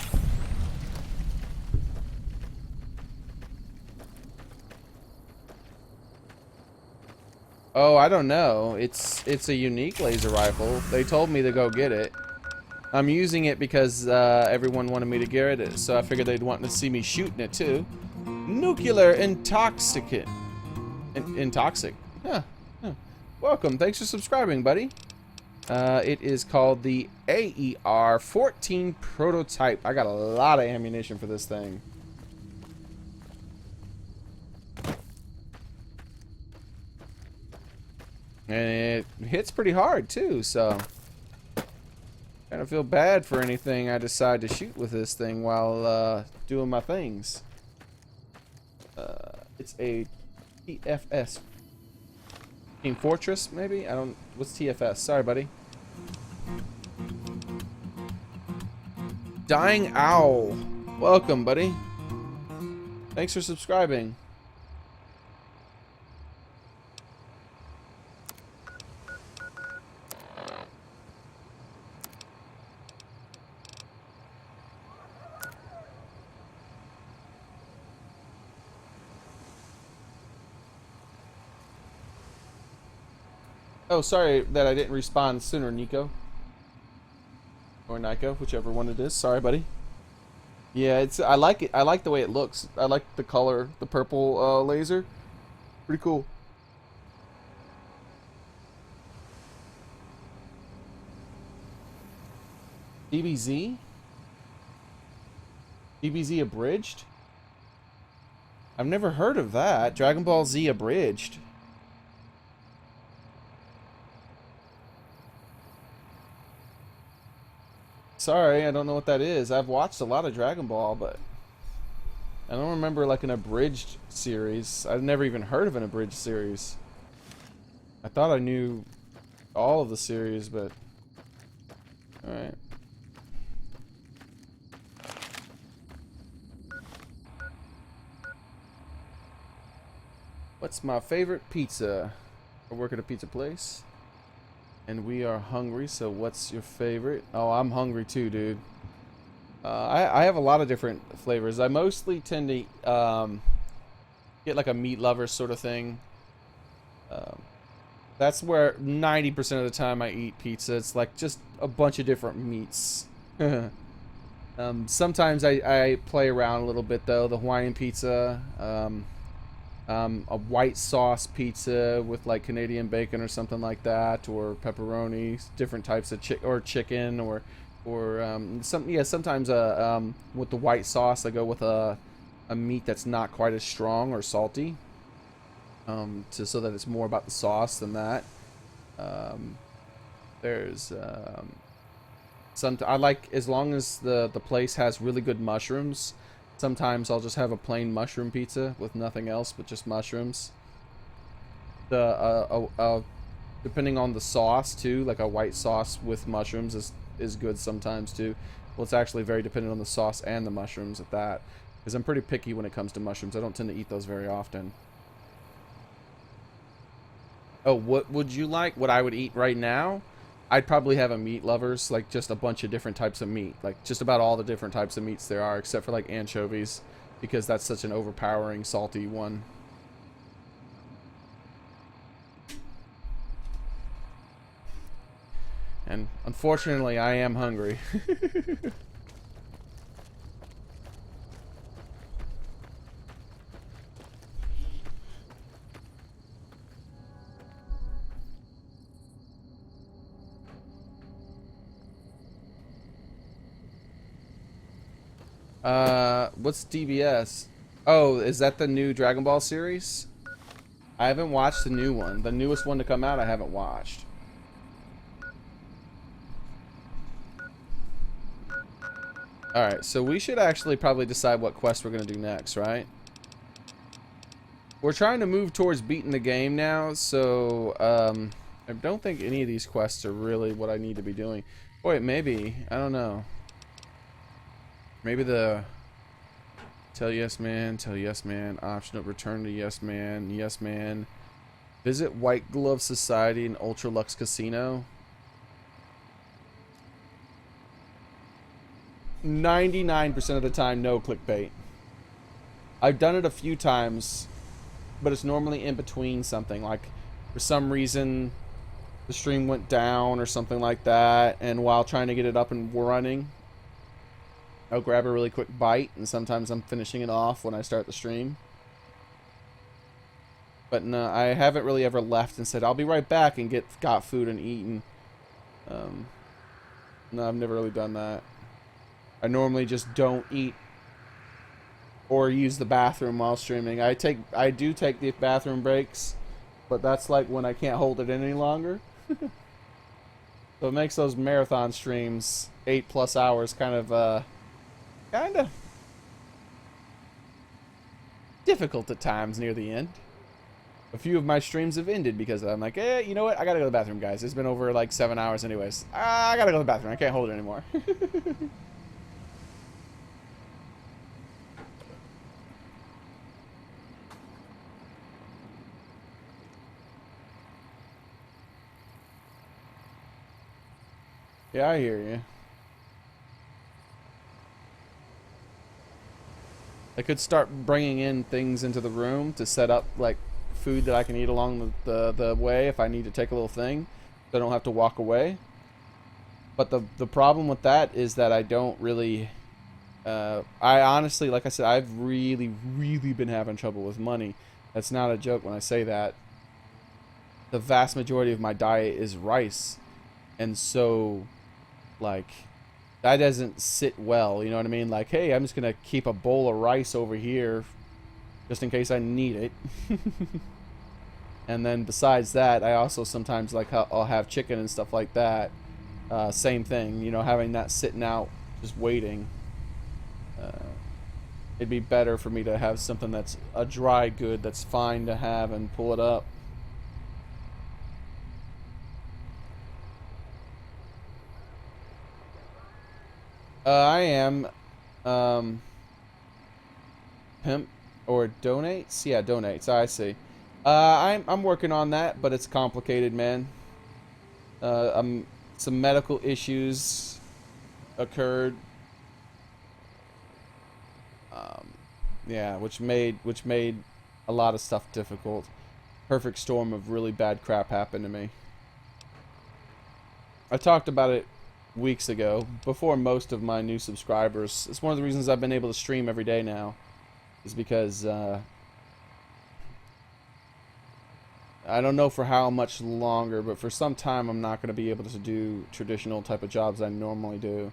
Oh, I don't know. It's a unique laser rifle. They told me to go get it. I'm using it because everyone wanted me to get it, so I figured they'd want to see me shooting it too. Nuclear intoxicant. Intoxic. Huh. Welcome. Thanks for subscribing, buddy. It is called the AER-14 prototype. I got a lot of ammunition for this thing. And it hits pretty hard too, so kind of feel bad for anything I decide to shoot with this thing while doing my things. It's a TFS. Team Fortress, maybe? I don't... What's TFS? Sorry, buddy. Dying Owl. Welcome, buddy. Thanks for subscribing. Oh, sorry that I didn't respond sooner, Nico. Or Nico, whichever one it is. Sorry, buddy. Yeah, it's. I like it. I like the way it looks. I like the color, the purple laser. Pretty cool. DBZ? DBZ abridged? I've never heard of that. Dragon Ball Z abridged. Sorry, I don't know what that is. I've watched a lot of Dragon Ball, but I don't remember like an abridged series. I've never even heard of an abridged series. I thought I knew all of the series, but alright. What's my favorite pizza? I work at a pizza place. And we are hungry, so what's your favorite? Oh, I'm hungry too, dude. I have a lot of different flavors. I mostly tend to get like a meat lover sort of thing. That's where 90% of the time I eat pizza. It's like just a bunch of different meats. Sometimes I play around a little bit though. The Hawaiian pizza. A white sauce pizza with like Canadian bacon or something like that, or pepperoni, different types of chicken, or sometimes with the white sauce I go with a meat that's not quite as strong or salty, so that it's more about the sauce than that. There's I like, as long as the place has really good mushrooms. Sometimes I'll just have a plain mushroom pizza with nothing else but just mushrooms. Depending on the sauce too, like a white sauce with mushrooms is good sometimes too. Well, it's actually very dependent on the sauce and the mushrooms at that, because I'm pretty picky when it comes to mushrooms. I don't tend to eat those very often. Oh, what would you like? What I would eat right now? I'd probably have a meat lovers, like just a bunch of different types of meat, like just about all the different types of meats there are, except for like anchovies, because that's such an overpowering salty one. And unfortunately, I am hungry. What's DBS? Oh, is that the new Dragon Ball series? I haven't watched the new one. The newest one to come out, I haven't watched. Alright, so we should actually probably decide what quest we're going to do next, right? We're trying to move towards beating the game now, so I don't think any of these quests are really what I need to be doing. Wait, maybe. I don't know. Maybe the tell yes man, optional return to yes man, visit White Glove Society and Ultra Lux Casino. 99% of the time, no clickbait. I've done it a few times, but it's normally in between something. Like, for some reason, the stream went down or something like that, and while trying to get it up and running, I'll grab a really quick bite, and sometimes I'm finishing it off when I start the stream. But no, I haven't really ever left and said, I'll be right back and got food and eaten. No, I've never really done that. I normally just don't eat or use the bathroom while streaming. I do take the bathroom breaks, but that's like when I can't hold it in any longer. So it makes those marathon streams 8+ hours kind of difficult at times near the end. A few of my streams have ended because I'm like, you know what? I gotta go to the bathroom, guys. It's been over like 7 hours anyways. I gotta go to the bathroom. I can't hold it anymore. Yeah, I hear you. I could start bringing in things into the room to set up like food that I can eat along the way if I need to take a little thing, so I don't have to walk away. But the problem with that is that I don't really I honestly, like I said, I've really been having trouble with money. That's not a joke when I say that. The vast majority of my diet is rice, and so like that doesn't sit well, you know what I mean? Like, hey, I'm just gonna keep a bowl of rice over here just in case I need it. And then besides that, I also sometimes like I'll have chicken and stuff like that. Same thing, you know, having that sitting out just waiting. It'd be better for me to have something that's a dry good that's fine to have and pull it up. I am pimp or donates? Yeah, donates. I see. I'm working on that, but it's complicated, man. Some medical issues occurred. Yeah, which made a lot of stuff difficult. Perfect storm of really bad crap happened to me. I talked about it weeks ago, before most of my new subscribers. It's one of the reasons I've been able to stream every day now, is because I don't know for how much longer, but for some time I'm not going to be able to do traditional type of jobs I normally do.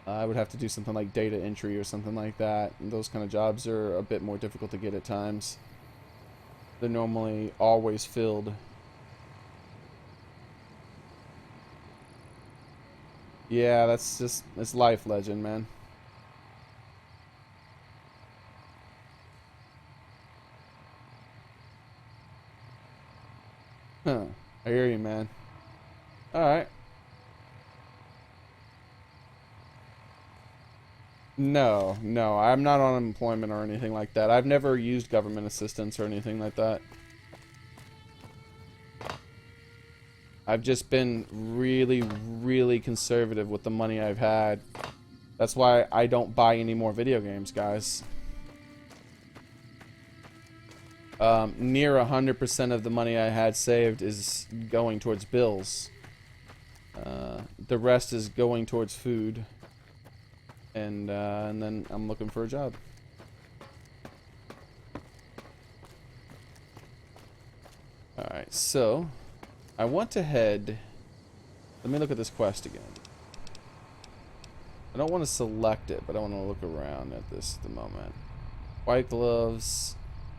I would have to do something like data entry or something like that, and those kind of jobs are a bit more difficult to get at times. They're normally always filled. Yeah, it's life, legend, man. Huh. I hear you, man. Alright. No, I'm not on unemployment or anything like that. I've never used government assistance or anything like that. I've just been really conservative with the money I've had. That's why I don't buy any more video games, guys. Near 100% of the money I had saved is going towards bills. The rest is going towards food. And then I'm looking for a job. Alright, so I want to head... Let me look at this quest again. I don't want to select it, but I want to look around at this at the moment. White gloves,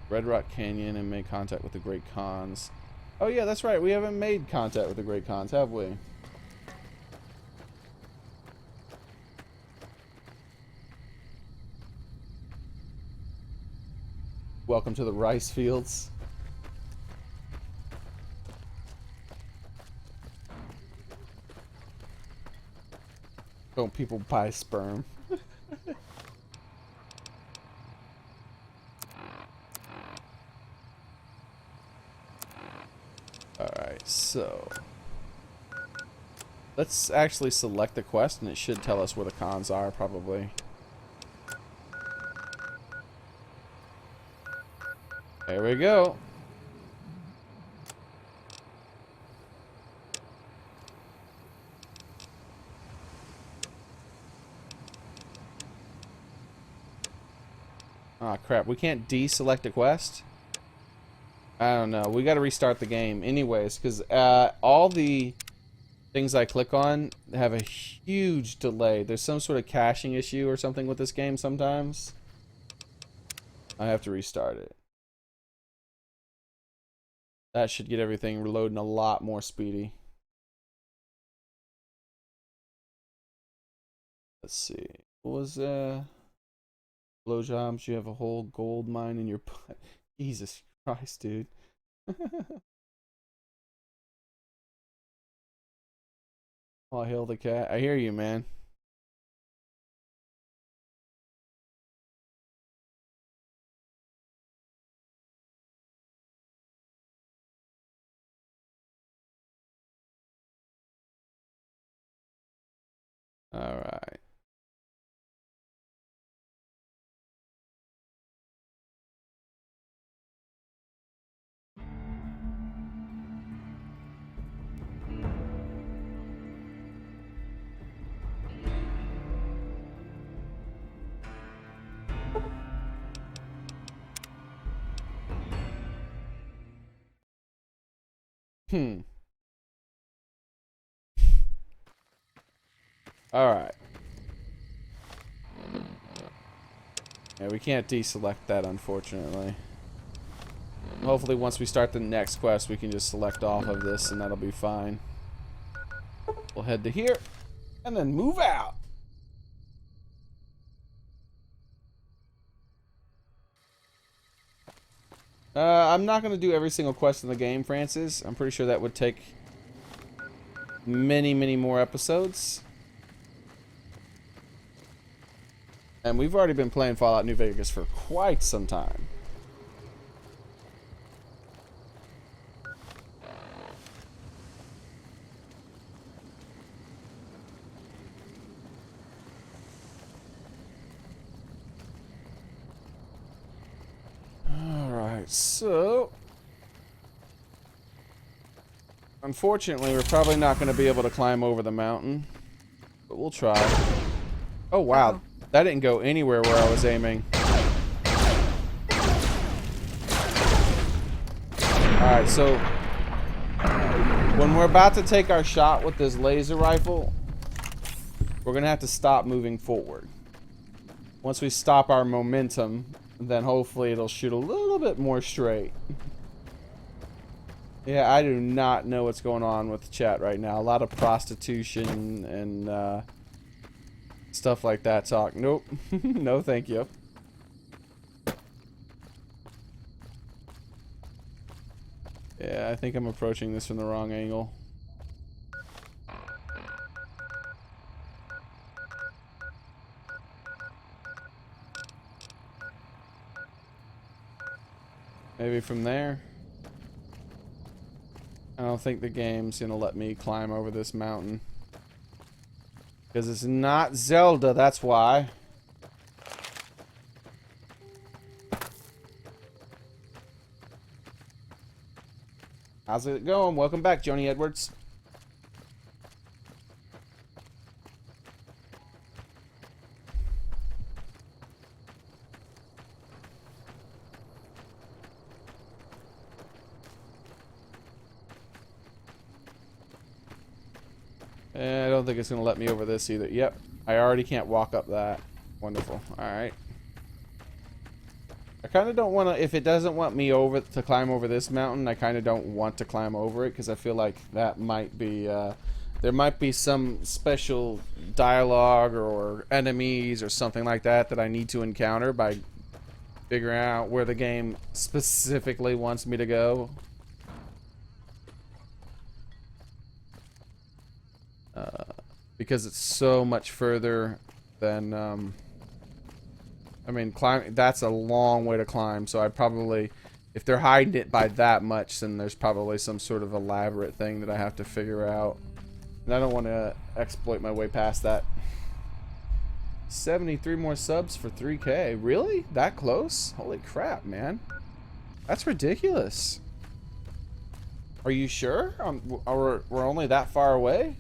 Red Rock Canyon, and make contact with the Great Khans. Oh yeah, that's right. We haven't made contact with the Great Khans, have we? Welcome to the rice fields. Don't people buy sperm? Alright, so let's actually select the quest and it should tell us where the cons are, probably. There we go. Ah, crap. We can't deselect a quest? I don't know. We gotta restart the game anyways, because all the things I click on have a huge delay. There's some sort of caching issue or something with this game sometimes. I have to restart it. That should get everything reloading a lot more speedy. Let's see. What was blowjobs? You have a whole gold mine in your butt. Jesus Christ, dude. Oh, hail the cat. I hear you, man. All right. All right. Yeah, we can't deselect that, unfortunately. Hopefully, once we start the next quest, we can just select off of this, and that'll be fine. We'll head to here, and then move out. I'm not going to do every single quest in the game, Francis. I'm pretty sure that would take many, many more episodes. And we've already been playing Fallout New Vegas for quite some time. Alright, so... unfortunately, we're probably not going to be able to climb over the mountain. But we'll try. Oh, wow. That didn't go anywhere where I was aiming. Alright, so... when we're about to take our shot with this laser rifle, we're going to have to stop moving forward. Once we stop our momentum, then hopefully it'll shoot a little bit more straight. Yeah, I do not know what's going on with the chat right now. A lot of prostitution and stuff like that talk. Nope. No, thank you. Yeah, I think I'm approaching this from the wrong angle. Maybe from there. I don't think the game's gonna let me climb over this mountain. Because it's not Zelda, that's why. How's it going? Welcome back, Joni Edwards. I don't think it's going to let me over this either. Yep, I already can't walk up that. Wonderful. Alright. I kind of don't want to, if it doesn't want me over to climb over this mountain, I kind of don't want to climb over it, because I feel like that might be, there might be some special dialogue or enemies or something like that that I need to encounter by figuring out where the game specifically wants me to go. Because it's so much further than, I mean, that's a long way to climb, so I probably, if they're hiding it by that much, then there's probably some sort of elaborate thing that I have to figure out. And I don't want to exploit my way past that. 73 more subs for 3K. Really? That close? Holy crap, man. That's ridiculous. Are you sure? We're only that far away?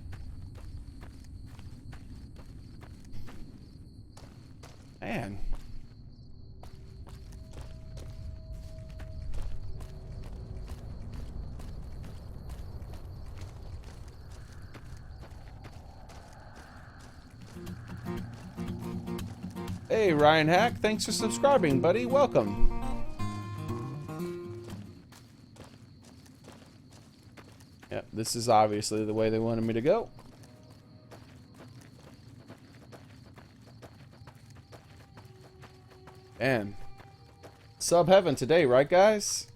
Man. Hey, Ryan Hack, thanks for subscribing, buddy. Welcome. This is obviously the way they wanted me to go. And sub heaven today, right guys?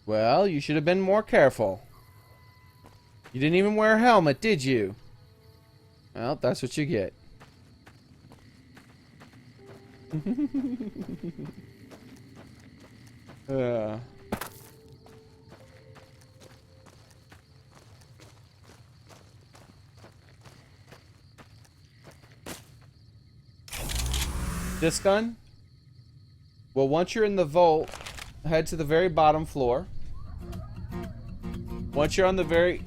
Well, you should have been more careful. You didn't even wear a helmet, did you? Well, that's what you get. This gun? Well, once you're in the vault, head to the very bottom floor. Once you're on the very...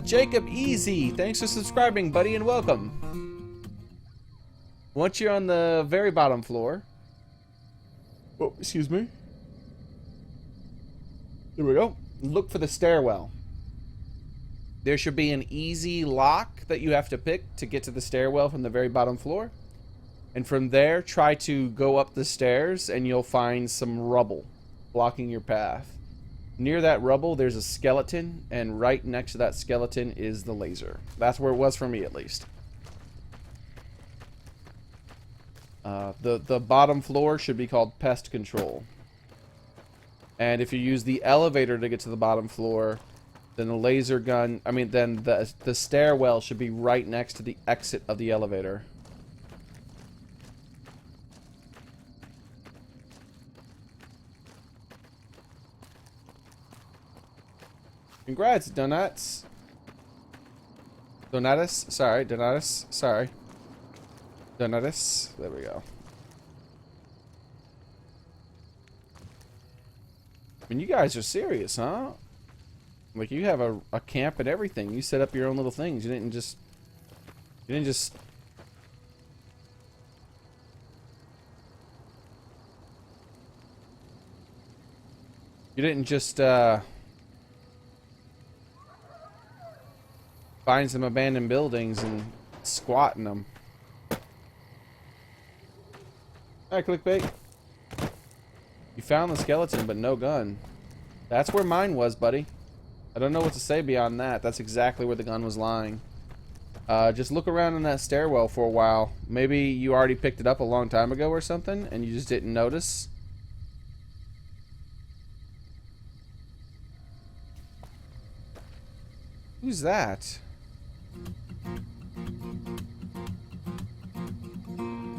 Jacob Easy, thanks for subscribing, buddy, and welcome. Once you're on the very bottom floor... Oh, excuse me. There we go. Look for the stairwell. There should be an easy lock that you have to pick to get to the stairwell from the very bottom floor. And from there, try to go up the stairs and you'll find some rubble blocking your path. Near that rubble, there's a skeleton, and right next to that skeleton is the laser. That's where it was for me, at least. The bottom floor should be called pest control. And if you use the elevator to get to the bottom floor, then the laser gun, then the stairwell should be right next to the exit of the elevator. Congrats, Donuts. Donatus? Sorry, Donatus. Sorry. Donatus. There we go. I mean, you guys are serious, huh? Like, you have a camp and everything. You set up your own little things. You didn't just... You didn't just, find some abandoned buildings and squat in them. Alright, clickbait. You found the skeleton, but no gun. That's where mine was, buddy. I don't know what to say beyond that. That's exactly where the gun was lying. Just look around in that stairwell for a while. Maybe you already picked it up a long time ago or something, and you just didn't notice. Who's that?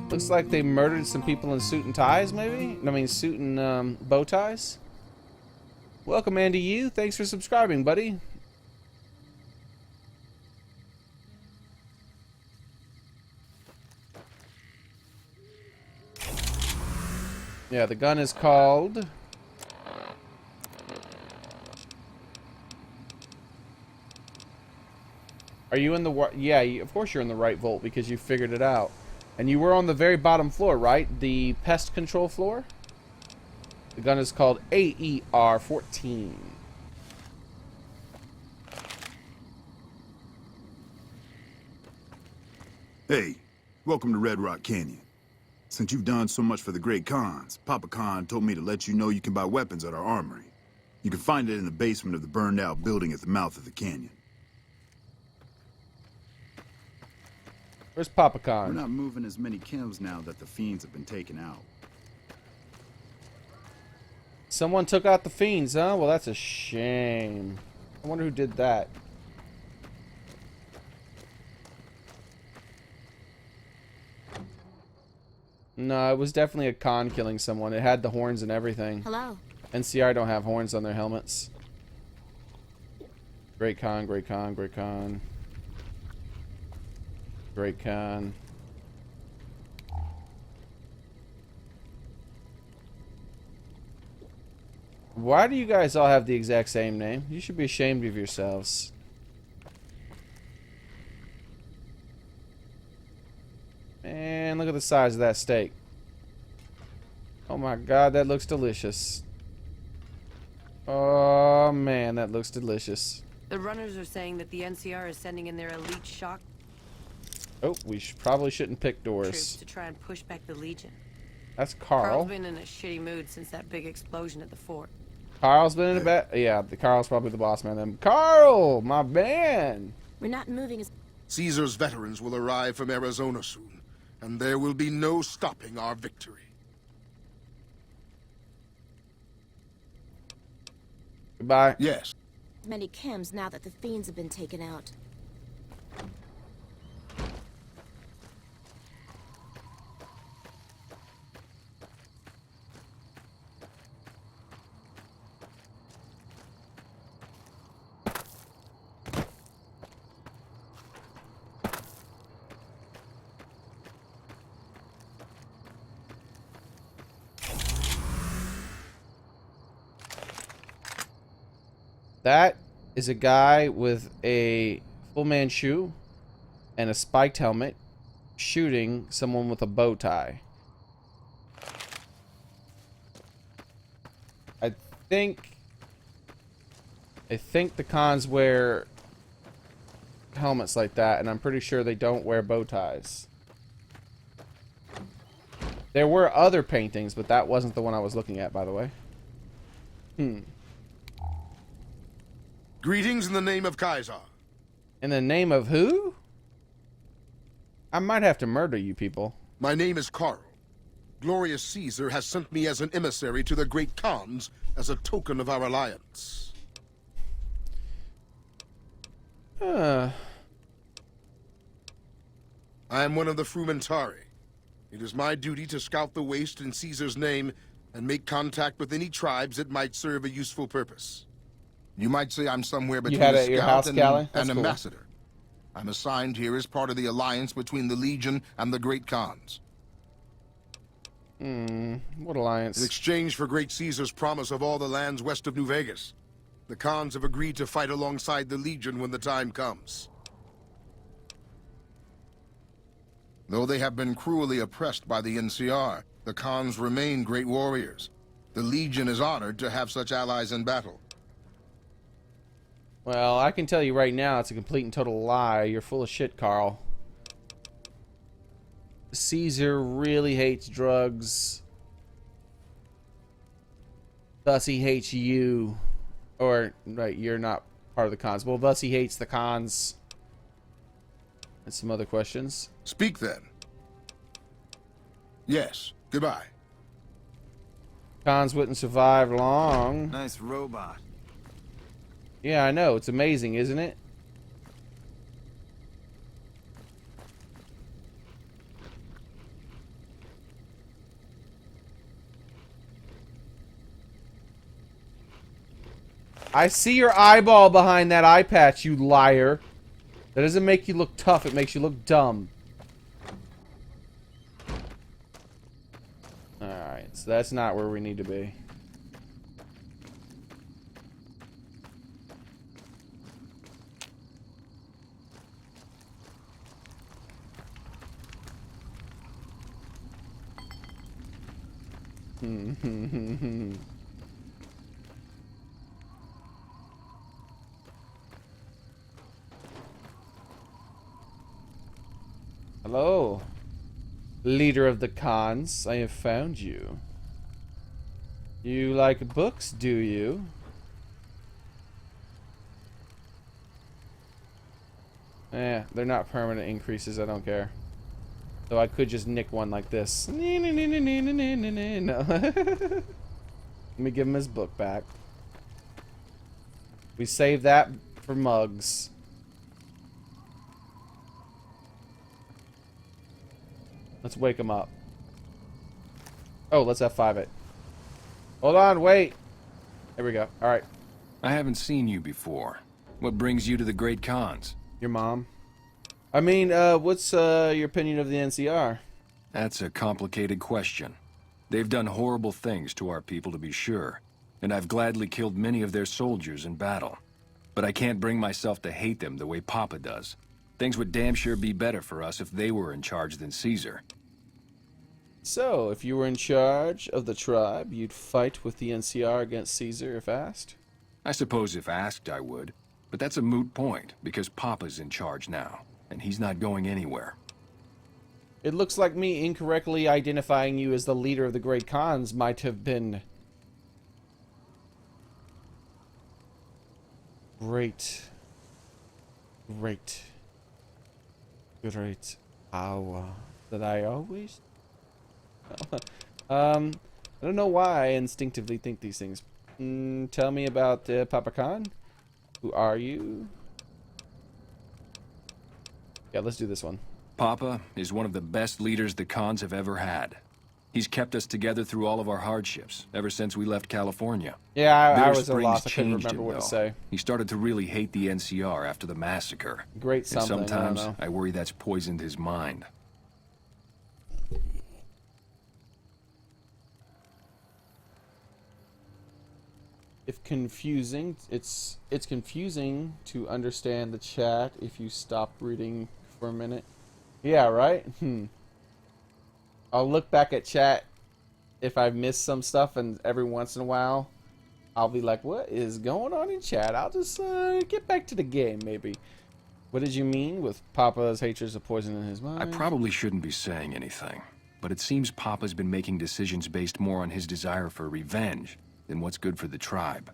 Looks like they murdered some people in suit and ties, maybe? I mean, suit and bow ties. Welcome, Andy. You. Thanks for subscribing, buddy. Yeah, the gun is called... Are you in the... Yeah, of course you're in the right vault because you figured it out. And you were on the very bottom floor, right? The pest control floor? The gun is called AER-14. Hey, welcome to Red Rock Canyon. Since you've done so much for the Great Khans, Papa Khan told me to let you know you can buy weapons at our armory. You can find it in the basement of the burned-out building at the mouth of the canyon. Where's Papa Khan? We're not moving as many kills now that the fiends have been taken out. Someone took out the fiends, huh? Well, that's a shame. I wonder who did that. No, it was definitely a Khan killing someone. It had the horns and everything. Hello. NCR don't have horns on their helmets. Great Khan, Great Khan, Great Khan. Great Khan. Why do you guys all have the exact same name? You should be ashamed of yourselves. And look at the size of that steak. Oh my god, that looks delicious. Oh man, that looks delicious. The runners are saying that the NCR is sending in their elite shock. Oh, we probably shouldn't pick Troops Doris. to try and push back the Legion. That's Carl. Carl's been in a shitty mood since that big explosion at the fort. Carl's been in a bad... Yeah, Carl's probably the boss man then. Carl, my man! We're not moving as... Caesar's veterans will arrive from Arizona soon, and there will be no stopping our victory. Goodbye. Yes. many chems now that the fiends have been taken out. That is a guy with a full man shoe and a spiked helmet shooting someone with a bow tie. I think the cons wear helmets like that, and I'm pretty sure they don't wear bow ties. There were other paintings, but that wasn't the one I was looking at, by the way. Greetings in the name of Kaiser. In the name of who? I might have to murder you people. My name is Carl. Glorious Caesar has sent me as an emissary to the great Khans as a token of our alliance. I am one of the Frumentari. It is my duty to scout the waste in Caesar's name and make contact with any tribes that might serve a useful purpose. You might say I'm somewhere between a scout and an ambassador. I'm assigned here as part of the alliance between the Legion and the Great Khans. What alliance? In exchange for Great Caesar's promise of all the lands west of New Vegas, the Khans have agreed to fight alongside the Legion when the time comes. Though they have been cruelly oppressed by the NCR, the Khans remain great warriors. The Legion is honored to have such allies in battle. Well, I can tell you right now, it's a complete and total lie. You're full of shit, Carl. Caesar really hates drugs. Thus, he hates you. Or, right, you're not part of the cons. Well, thus, he hates the cons. And some other questions. Speak, then. Yes. Goodbye. Cons wouldn't survive long. Nice robot. Yeah, I know. It's amazing, isn't it? I see your eyeball behind that eye patch, you liar. That doesn't make you look tough. It makes you look dumb. Alright, so that's not where we need to be. Hello, leader of the cons. I have found you. You like books, do you? Eh, they're not permanent increases. I don't care. So I could just nick one like this. No. Let me give him his book back. We save that for mugs. Let's wake him up. Oh, let's F5 it. Hold on, wait. There we go. Alright. I haven't seen you before. What brings you to the Great Khans? Your mom. I mean, what's your opinion of the NCR? That's a complicated question. They've done horrible things to our people, to be sure, and I've gladly killed many of their soldiers in battle. But I can't bring myself to hate them the way Papa does. Things would damn sure be better for us if they were in charge than Caesar. So, if you were in charge of the tribe, you'd fight with the NCR against Caesar if asked? I suppose if asked, I would. But that's a moot point, because Papa's in charge now, and he's not going anywhere. It looks like me incorrectly identifying you as the leader of the Great Khans might have been great. Hour that I always. I don't know why I instinctively think these things. Tell me about Papa Khan. Who are you? Yeah, let's do this one. Papa is one of the best leaders the Khans have ever had. He's kept us together through all of our hardships, ever since we left California. Yeah, I was Springs a loss. I couldn't changed remember him, what to though. say. He started to really hate the NCR after the massacre. Great And something, I don't sometimes know. I worry that's poisoned his mind. If confusing, it's confusing to understand the chat if you stop reading for a minute. Yeah, right? I'll look back at chat if I've missed some stuff, and every once in a while I'll be like, what is going on in chat? I'll just get back to the game, maybe. What did you mean with Papa's hatred of poison in his mind? I probably shouldn't be saying anything, but it seems Papa's been making decisions based more on his desire for revenge than what's good for the tribe.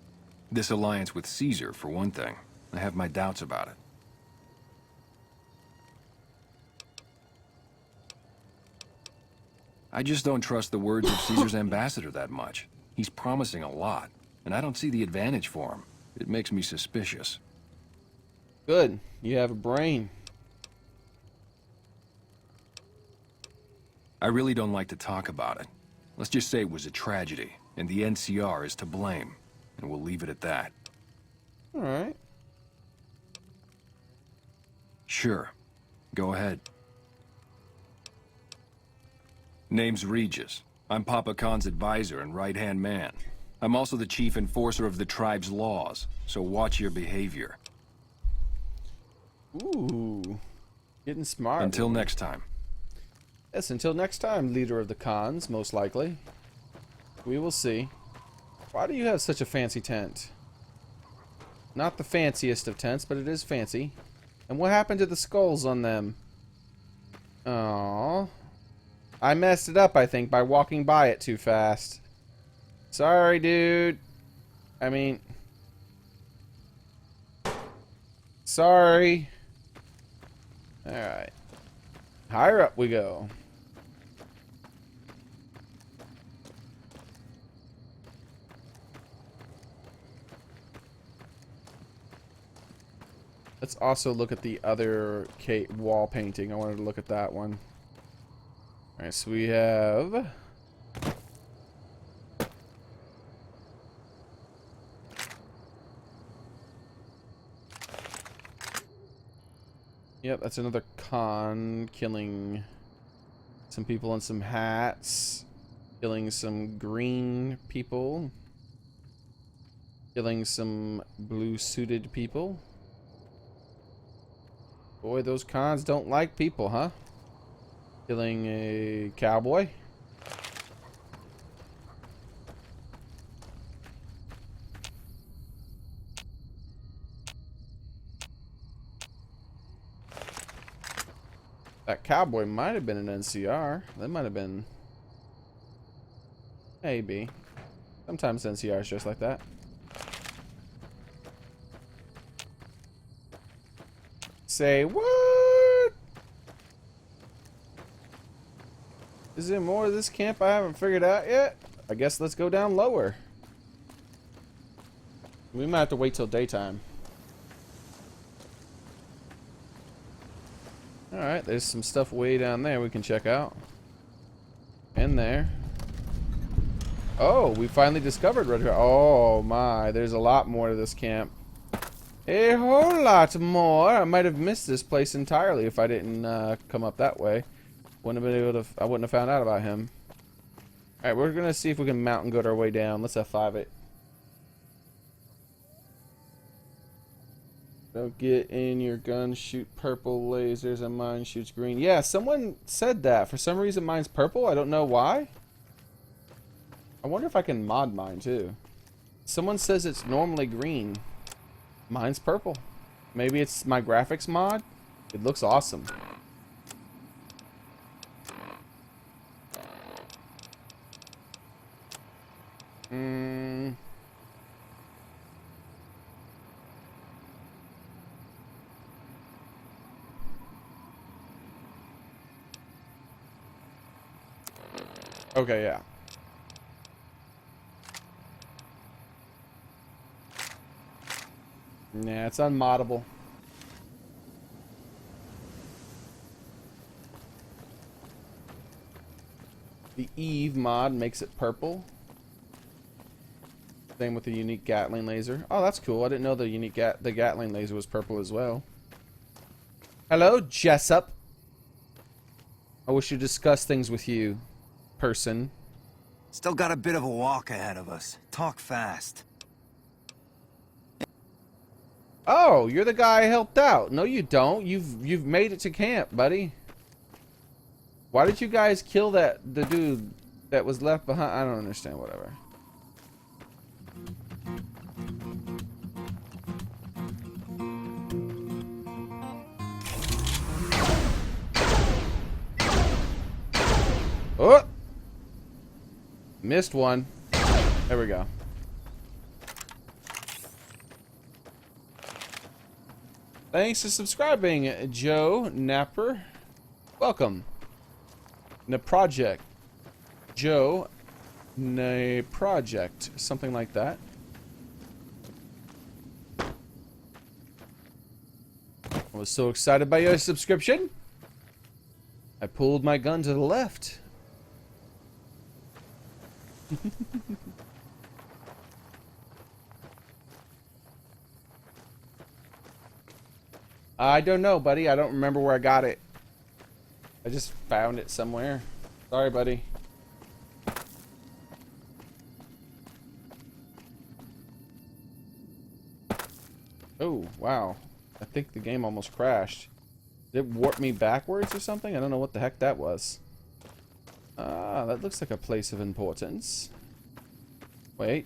This alliance with Caesar, for one thing. I have my doubts about it. I just don't trust the words of Caesar's ambassador that much. He's promising a lot, and I don't see the advantage for him. It makes me suspicious. Good. You have a brain. I really don't like to talk about it. Let's just say it was a tragedy, and the NCR is to blame. And we'll leave it at that. Alright. Sure. Go ahead. Name's Regis. I'm Papa Khan's advisor and right-hand man. I'm also the chief enforcer of the tribe's laws, so watch your behavior. Ooh. Getting smart. Until next time. Yes, until next time, leader of the Khans, most likely. We will see. Why do you have such a fancy tent? Not the fanciest of tents, but it is fancy. And what happened to the skulls on them? Aww. I messed it up, I think, by walking by it too fast. Sorry, dude. I mean... Sorry. Alright. Higher up we go. Let's also look at the other wall painting. I wanted to look at that one. Alright, so we have... Yep, that's another Khan killing some people in some hats. Killing some green people. Killing some blue-suited people. Boy, those Khans don't like people, huh? Killing a cowboy. That cowboy might have been an NCR. That might have been... Maybe. Sometimes NCR is just like that. Say what? Is there more of this camp I haven't figured out yet? I guess let's go down lower. We might have to wait till daytime. Alright, there's some stuff way down there we can check out. And there. Oh, we finally discovered Red Rock. Oh my, there's a lot more to this camp. A whole lot more. I might have missed this place entirely if I didn't come up that way. Wouldn't have been able to. I wouldn't have found out about him. All right, we're gonna see if we can mount and go our way down. Let's F5 it. Don't get in your gun. Shoot purple lasers and mine shoots green. Yeah, someone said that. For some reason, mine's purple. I don't know why. I wonder if I can mod mine too. Someone says it's normally green. Mine's purple. Maybe it's my graphics mod. It looks awesome. Okay, yeah. Nah, it's unmoddable. The Eve mod makes it purple. Same with the unique Gatling laser. Oh, that's cool. I didn't know the unique the Gatling laser was purple as well. Hello, Jessup. I wish to discuss things with you, person. Still got a bit of a walk ahead of us. Talk fast. Oh, you're the guy I helped out. No, you don't. You've made it to camp, buddy. Why did you guys kill the dude that was left behind? I don't understand. Whatever. Oh! Missed one. There we go. Thanks for subscribing, Joe Napper. Welcome. Na project. Joe Na project. Something like that. I was so excited by your subscription. I pulled my gun to the left. I don't know, buddy. I don't remember where I got it. I just found it somewhere. Sorry, buddy. Oh, wow. I think the game almost crashed. Did it warp me backwards or something? I don't know what the heck that was. Ah, that looks like a place of importance. Wait.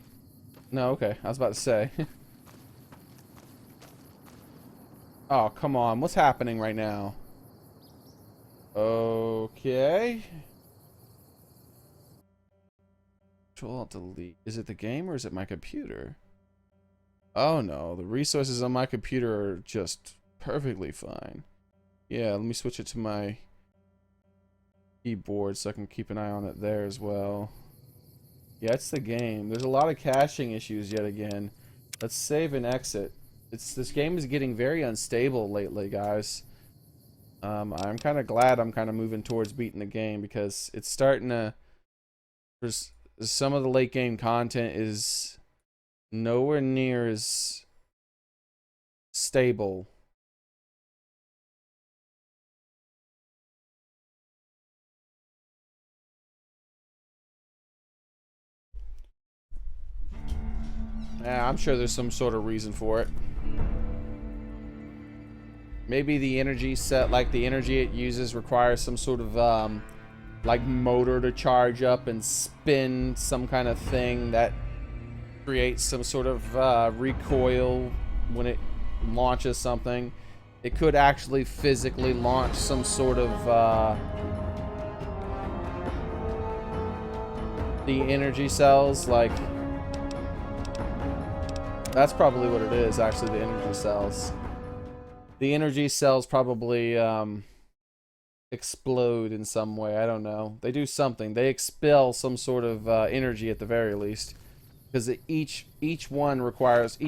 No, okay. I was about to say. Oh, come on. What's happening right now? Okay. Control Alt Delete. Is it the game or is it my computer? Oh no, the resources on my computer are just perfectly fine. Yeah, let me switch it to my keyboard so I can keep an eye on it there as well. Yeah, it's the game. There's a lot of caching issues yet again. Let's save and exit. This game is getting very unstable lately, guys. I'm kind of glad I'm kind of moving towards beating the game because it's starting to... Some of the late game content is nowhere near as stable. Yeah, I'm sure there's some sort of reason for it. Maybe the energy set, like the energy it uses requires some sort of like motor to charge up and spin some kind of thing that creates some sort of recoil when it launches something. It could actually physically launch some sort of the energy cells, like that's probably what it is, actually, the energy cells. The energy cells probably explode in some way. I don't know. They do something. They expel some sort of energy at the very least, because each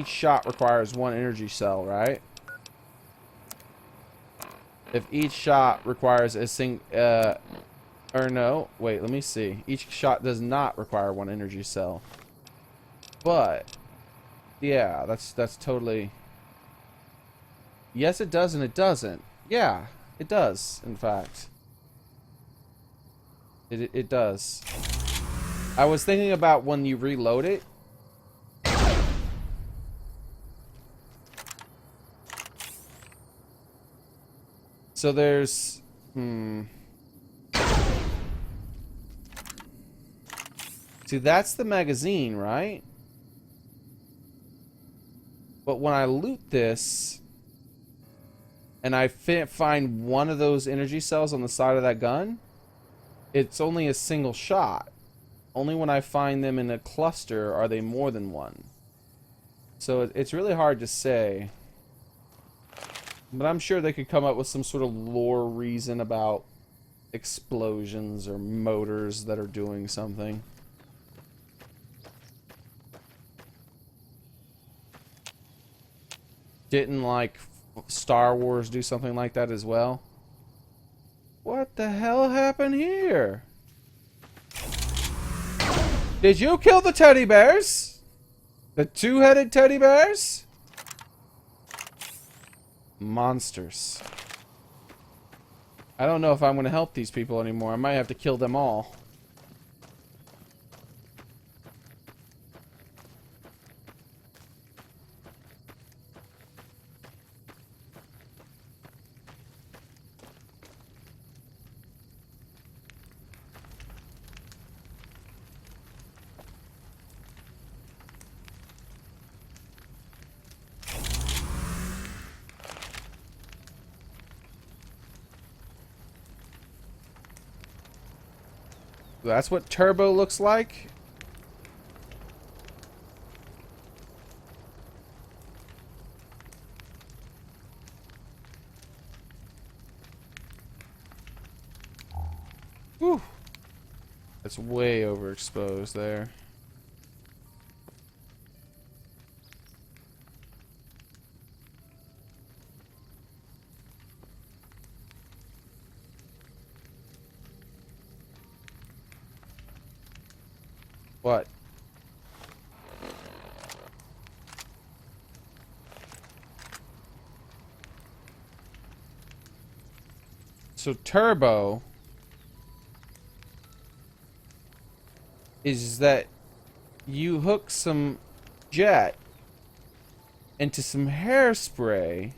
shot requires one energy cell, right? If each shot requires a or no, wait, let me see. Each shot does not require one energy cell, but yeah, that's totally. Yes, it does, and it doesn't. Yeah, it does, in fact. It does. I was thinking about when you reload it. So there's... See, that's the magazine, right? But when I loot this... and I find one of those energy cells on the side of that gun, it's only a single shot. Only when I find them in a cluster are they more than one. So it's really hard to say. But I'm sure they could come up with some sort of lore reason about explosions or motors that are doing something. Didn't like Star Wars do something like that as well? What the hell happened here? Did you kill the teddy bears? The two-headed teddy bears? Monsters. I don't know if I'm going to help these people anymore. I might have to kill them all. That's what turbo looks like. Whew. That's way overexposed there. What? So turbo is that you hook some jet into some hairspray.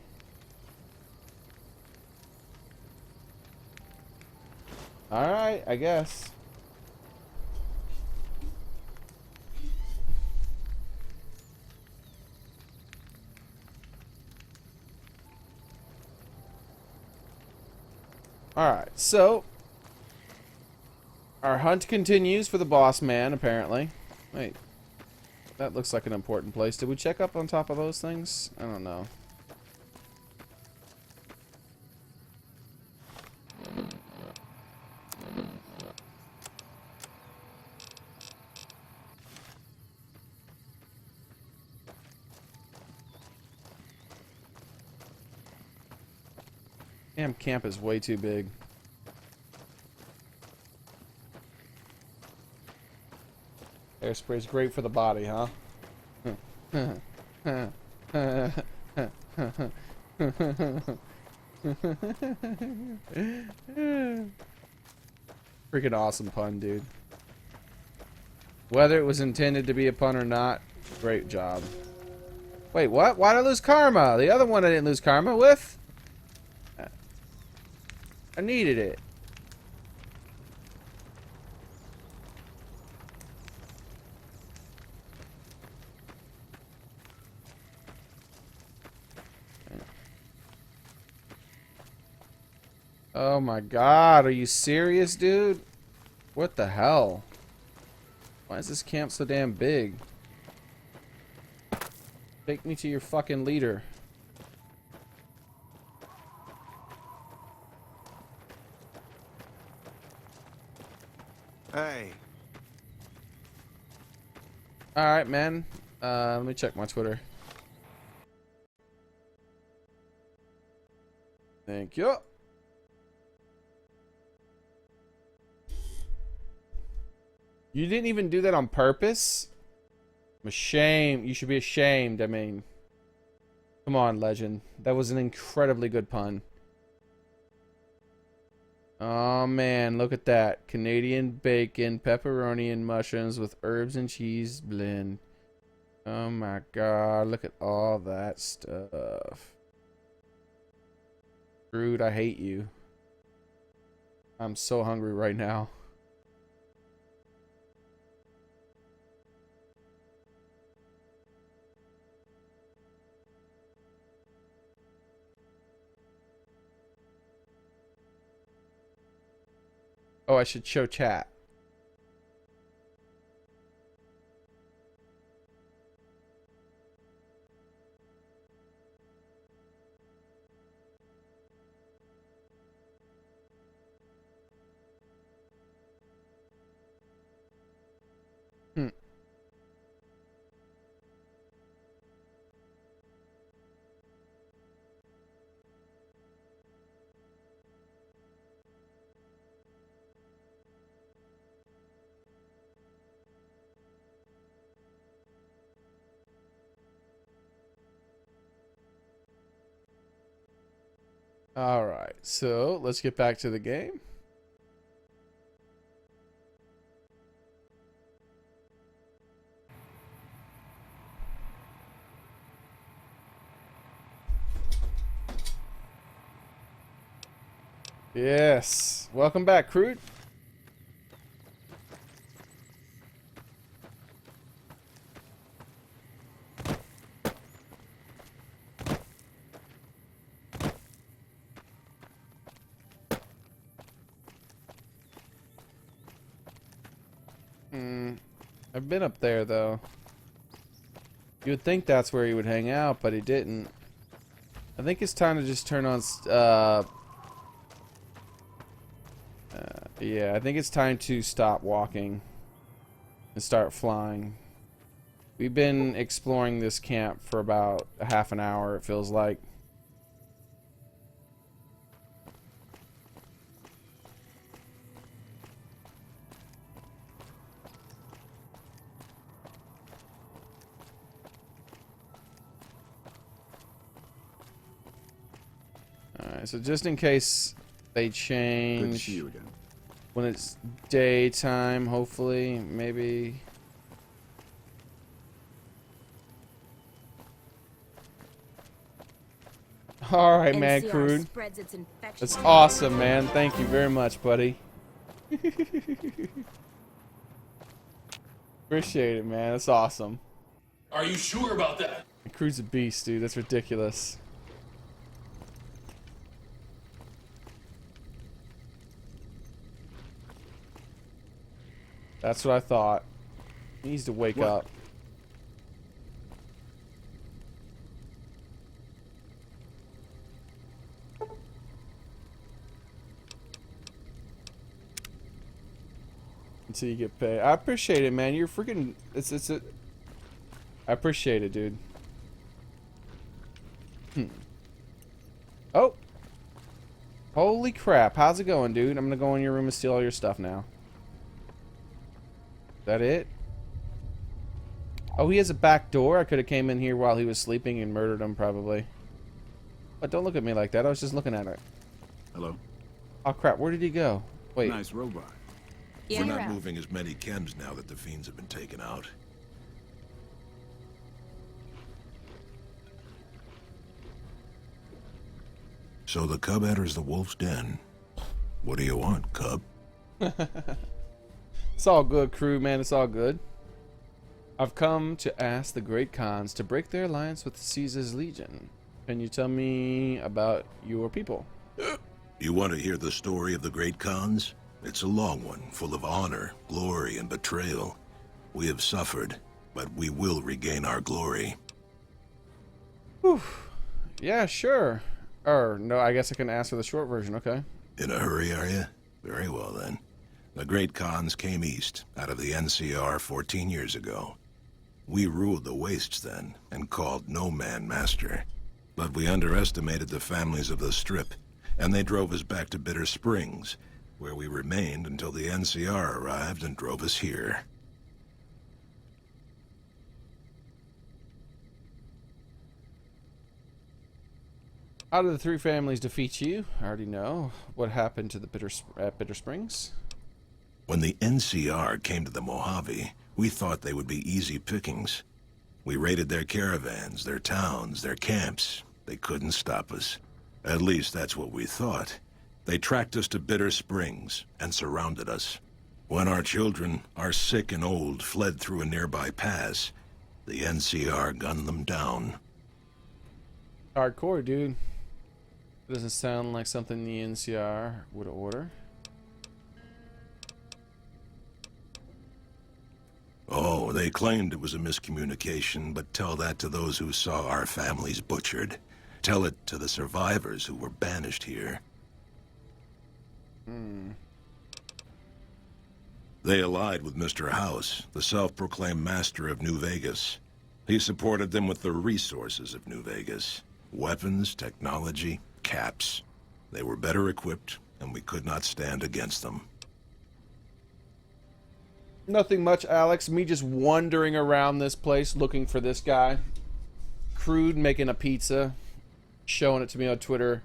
Alright, I guess. Alright, so our hunt continues for the boss man, apparently. Wait, that looks like an important place. Did we check up on top of those things? I don't know. Damn, camp is way too big. Airspray's great for the body, huh? Freaking awesome pun, dude. Whether it was intended to be a pun or not, great job. Wait, what? Why did I lose karma? The other one I didn't lose karma with? I needed it. Oh my god, are you serious, dude? What the hell? Why is this camp so damn big? Take me to your fucking leader. Hey. Alright, man. Let me check my Twitter. Thank you. You didn't even do that on purpose? I'm ashamed. You should be ashamed, I mean. Come on, legend. That was an incredibly good pun. Oh man, look at that. Canadian bacon, pepperoni, and mushrooms with herbs and cheese blend. Oh my god, look at all that stuff. Rude, I hate you. I'm so hungry right now. Oh, I should show chat. All right, so let's get back to the game. Yes. Welcome back, Crude. I've been up there, though. You would think that's where he would hang out, but he didn't. I think it's time to just turn on... yeah, I think it's time to stop walking and start flying. We've been exploring this camp for about a half an hour, it feels like. Alright, so just in case they change... Good to see you again. When it's daytime, hopefully, maybe... Alright, man, Crude. That's awesome, man. Thank you very much, buddy. Appreciate it, man. That's awesome. Are you sure about that? Crude's a beast, dude. That's ridiculous. That's what I thought. He needs to wake up. Until you get paid. I appreciate it, man. You're freaking... I appreciate it, dude. Oh! Holy crap. How's it going, dude? I'm gonna go in your room and steal all your stuff now. That it? Oh, he has a back door. I could have came in here while he was sleeping and murdered him, probably. But don't look at me like that. I was just looking at it. Hello. Oh, crap. Where did he go? Wait. Nice robot. We're not moving as many chems now that the fiends have been taken out. So the cub enters the wolf's den. What do you want, cub? It's all good, crew, man. It's all good. I've come to ask the Great Khans to break their alliance with Caesar's Legion. Can you tell me about your people? You want to hear the story of the Great Khans? It's a long one, full of honor, glory, and betrayal. We have suffered, but we will regain our glory. Whew. Yeah, sure. Or, no, I guess I can ask for the short version, okay. In a hurry, are you? Very well, then. The Great Khans came east, out of the NCR 14 years ago. We ruled the wastes then, and called no man master. But we underestimated the families of the Strip, and they drove us back to Bitter Springs, where we remained until the NCR arrived and drove us here. How did the three families defeat you? I already know. What happened to the Bitter Springs? When the NCR came to the Mojave, we thought they would be easy pickings. We raided their caravans, their towns, their camps. They couldn't stop us. At least that's what we thought. They tracked us to Bitter Springs and surrounded us. When our children, our sick and old, fled through a nearby pass, the NCR gunned them down. Hardcore, dude. Doesn't sound like something the NCR would order. Oh, they claimed it was a miscommunication, but tell that to those who saw our families butchered. Tell it to the survivors who were banished here. They allied with Mr. House, the self-proclaimed master of New Vegas. He supported them with the resources of New Vegas. Weapons, technology, caps. They were better equipped, and we could not stand against them. Nothing much, Alex. Me just wandering around this place looking for this guy. Crude making a pizza, showing it to me on Twitter.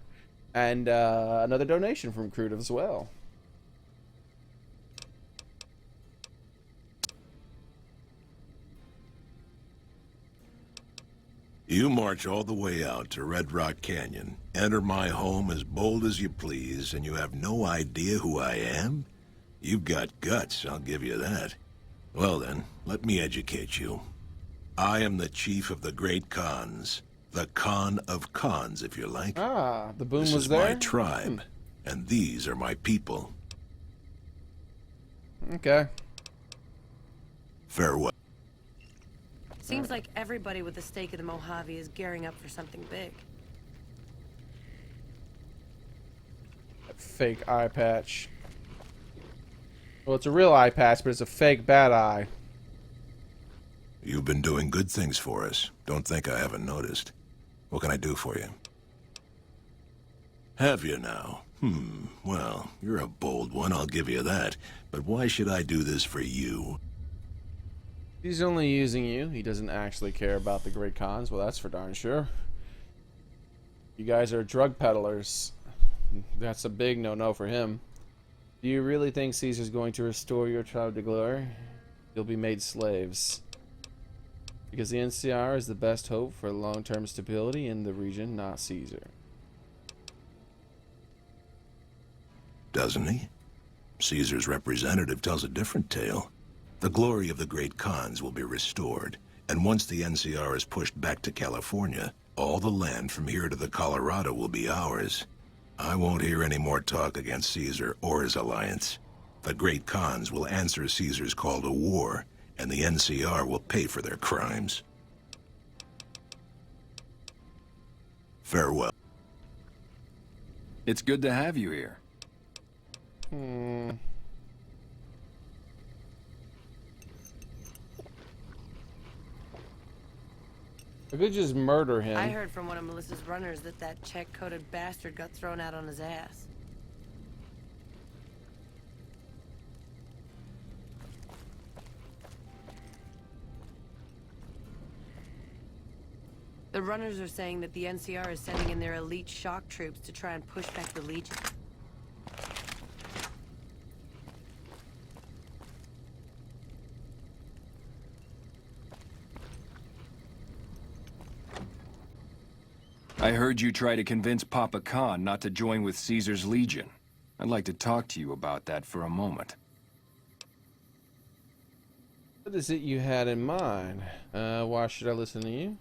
And another donation from Crude as well. You march all the way out to Red Rock Canyon, enter my home as bold as you please, and you have no idea who I am? You've got guts, I'll give you that. Well then, let me educate you. I am the chief of the Great Khans. The Khan of Khans, if you like. Ah, the boom this was is there? my tribe, and these are my people. Okay. Farewell. Seems like everybody with a stake in the Mojave is gearing up for something big. That fake eye patch. Well, it's a real eye patch, but it's a fake bad eye. You've been doing good things for us. Don't think I haven't noticed. What can I do for you? Have you now? Well, you're a bold one, I'll give you that. But why should I do this for you? He's only using you. He doesn't actually care about the Great Khans. Well, that's for darn sure. You guys are drug peddlers. That's a big no-no for him. Do you really think Caesar's going to restore your tribe to glory? You'll be made slaves. Because the NCR is the best hope for long-term stability in the region, not Caesar. Doesn't he? Caesar's representative tells a different tale. The glory of the Great Khans will be restored, and once the NCR is pushed back to California, all the land from here to the Colorado will be ours. I won't hear any more talk against Caesar or his alliance. The Great Khans will answer Caesar's call to war, and the NCR will pay for their crimes. Farewell. It's good to have you here. I could just murder him. I heard from one of Melissa's runners that that check-coded bastard got thrown out on his ass. The runners are saying that the NCR is sending in their elite shock troops to try and push back the Legion. I heard you try to convince Papa Khan not to join with Caesar's Legion. I'd like to talk to you about that for a moment. What is it you had in mind? Why should I listen to you?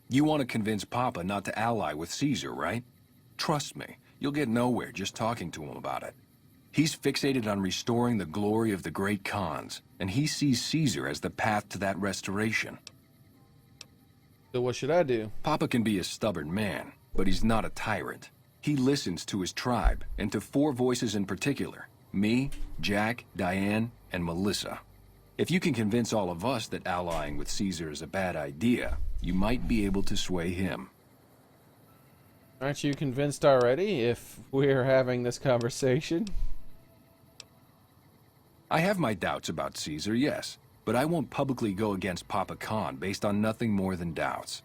You want to convince Papa not to ally with Caesar, right? Trust me, you'll get nowhere just talking to him about it. He's fixated on restoring the glory of the Great Khans, and he sees Caesar as the path to that restoration. So what should I do? Papa can be a stubborn man, but he's not a tyrant. He listens to his tribe, and to 4 voices in particular. Me, Jack, Diane, and Melissa. If you can convince all of us that allying with Caesar is a bad idea, you might be able to sway him. Aren't you convinced already if we're having this conversation? I have my doubts about Caesar, yes, but I won't publicly go against Papa Khan based on nothing more than doubts.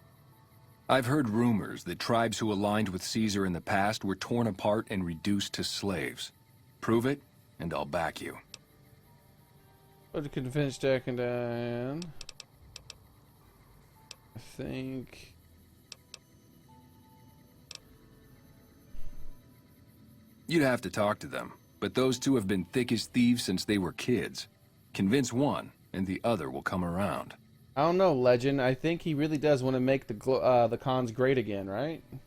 I've heard rumors that tribes who aligned with Caesar in the past were torn apart and reduced to slaves. Prove it, and I'll back you. But to convince Jack and Diane, I think... You'd have to talk to them, but those 2 have been thick as thieves since they were kids. Convince one, and the other will come around. I don't know, Legend. I think he really does want to make the Khans great again, right? I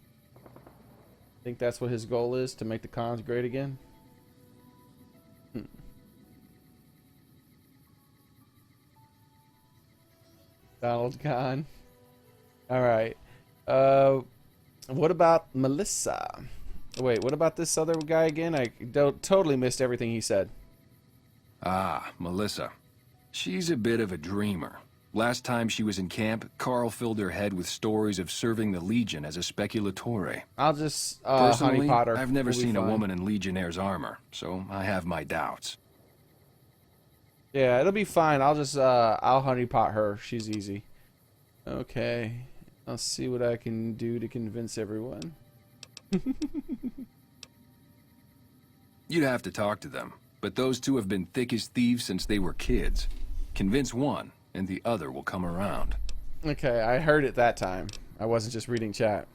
think that's what his goal is, to make the Khans great again. Donald Khan. Alright. What about Melissa? Wait, what about this other guy again? I totally missed everything he said. Ah, Melissa. She's a bit of a dreamer. Last time she was in camp, Carl filled her head with stories of serving the Legion as a speculatore. I'll just Personally, honey pot her. I've never We'll be seen a fine. woman in Legionnaire's armor, so I have my doubts. Yeah, it'll be fine. I'll just I'll honey pot her. She's easy. Okay. I'll see what I can do to convince everyone. You'd have to talk to them, but those two have been thick as thieves since they were kids. Convince one, and the other will come around. Okay, I heard it that time. I wasn't just reading chat.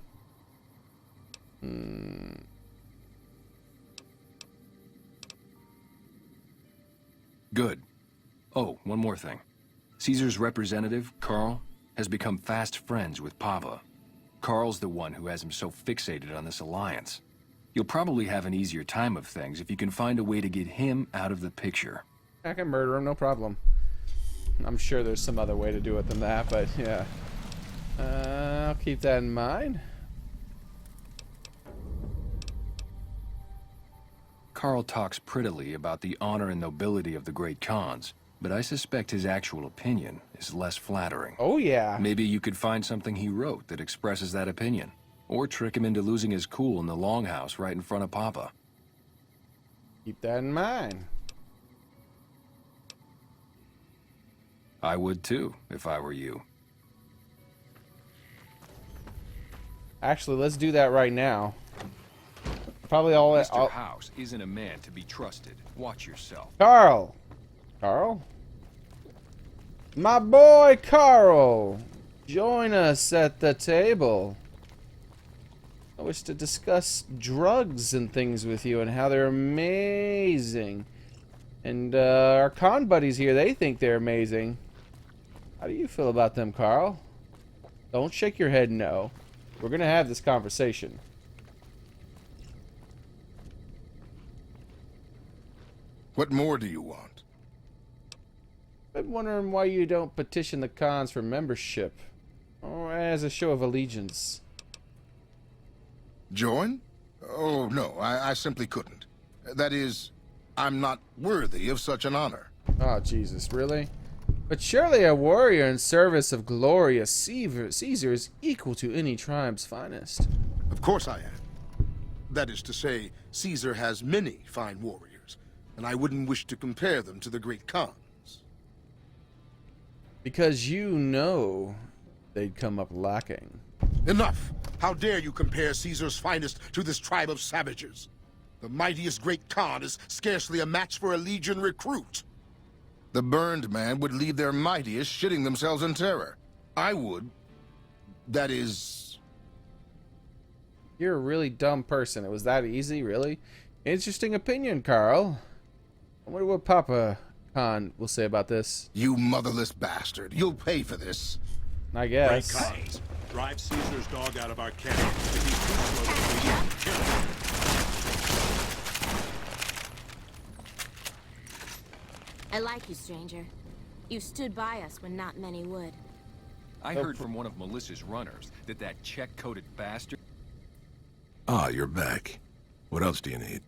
Good. Oh, one more thing. Caesar's representative, Carl, has become fast friends with Papa. Carl's the one who has him so fixated on this alliance. You'll probably have an easier time of things if you can find a way to get him out of the picture. I can murder him, no problem. I'm sure there's some other way to do it than that, but yeah. I'll keep that in mind. Carl talks prettily about the honor and nobility of the great Khans, but I suspect his actual opinion is less flattering. Oh, yeah. Maybe you could find something he wrote that expresses that opinion, or trick him into losing his cool in the longhouse right in front of Papa. Keep that in mind. I would too, if I were you. Actually, let's do that right now. Probably all that. Mr. House isn't a man to be trusted. Watch yourself. Carl! Carl? My boy Carl! Join us at the table. I wish to discuss drugs and things with you and how they're amazing. And our con buddies here, they think they're amazing. How do you feel about them, Carl? Don't shake your head no. We're gonna have this conversation. What more do you want? I'm wondering why you don't petition the cons for membership, or as a show of allegiance. Join? Oh, no, I simply couldn't. That is, I'm not worthy of such an honor. Oh, Jesus, really? But surely a warrior in service of glorious Caesar is equal to any tribe's finest. Of course I am. That is to say, Caesar has many fine warriors, and I wouldn't wish to compare them to the great Khans. Because you know they'd come up lacking. Enough! How dare you compare Caesar's finest to this tribe of savages? The mightiest great Khan is scarcely a match for a legion recruit. The burned man would leave their mightiest shitting themselves in terror. I would. That is... You're a really dumb person. It was that easy, really? Interesting opinion, Carl. I wonder what Papa Khan will say about this. You motherless bastard. You'll pay for this. I guess. Great Khans, drive Caesar's dog out of our camp. If he's too slow to flee, kill him. I like you, stranger. You stood by us when not many would. I heard from one of Melissa's runners that check-coded bastard... Ah, you're back. What else do you need?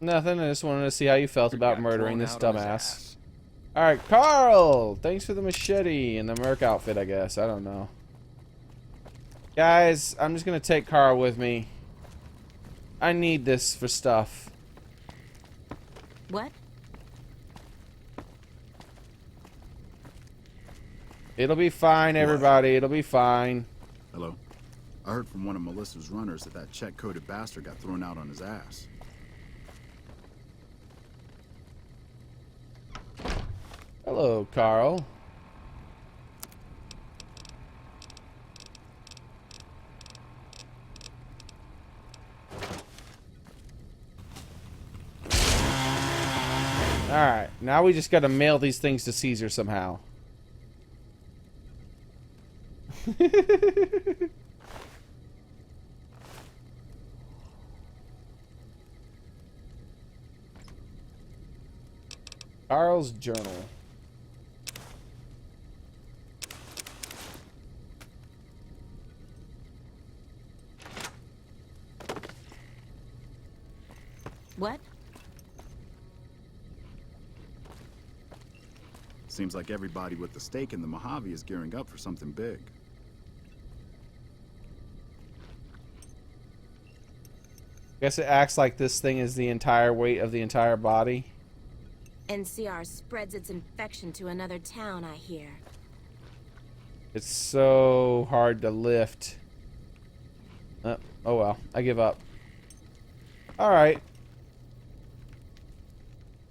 Nothing. I just wanted to see how you felt about murdering this dumbass. Alright, Carl! Thanks for the machete and the merc outfit, I guess. I don't know. Guys, I'm just gonna take Carl with me. I need this for stuff. What? It'll be fine, everybody. It'll be fine. Hello? I heard from one of Melissa's runners that check-coded bastard got thrown out on his ass. Hello, Carl. Alright, now we just gotta mail these things to Caesar somehow. Carl's journal. What? Seems like everybody with the stake in the Mojave is gearing up for something big. Guess it acts like this thing is the entire weight of the entire body. NCR spreads its infection to another town, I hear. It's so hard to lift. Oh well, I give up. Alright.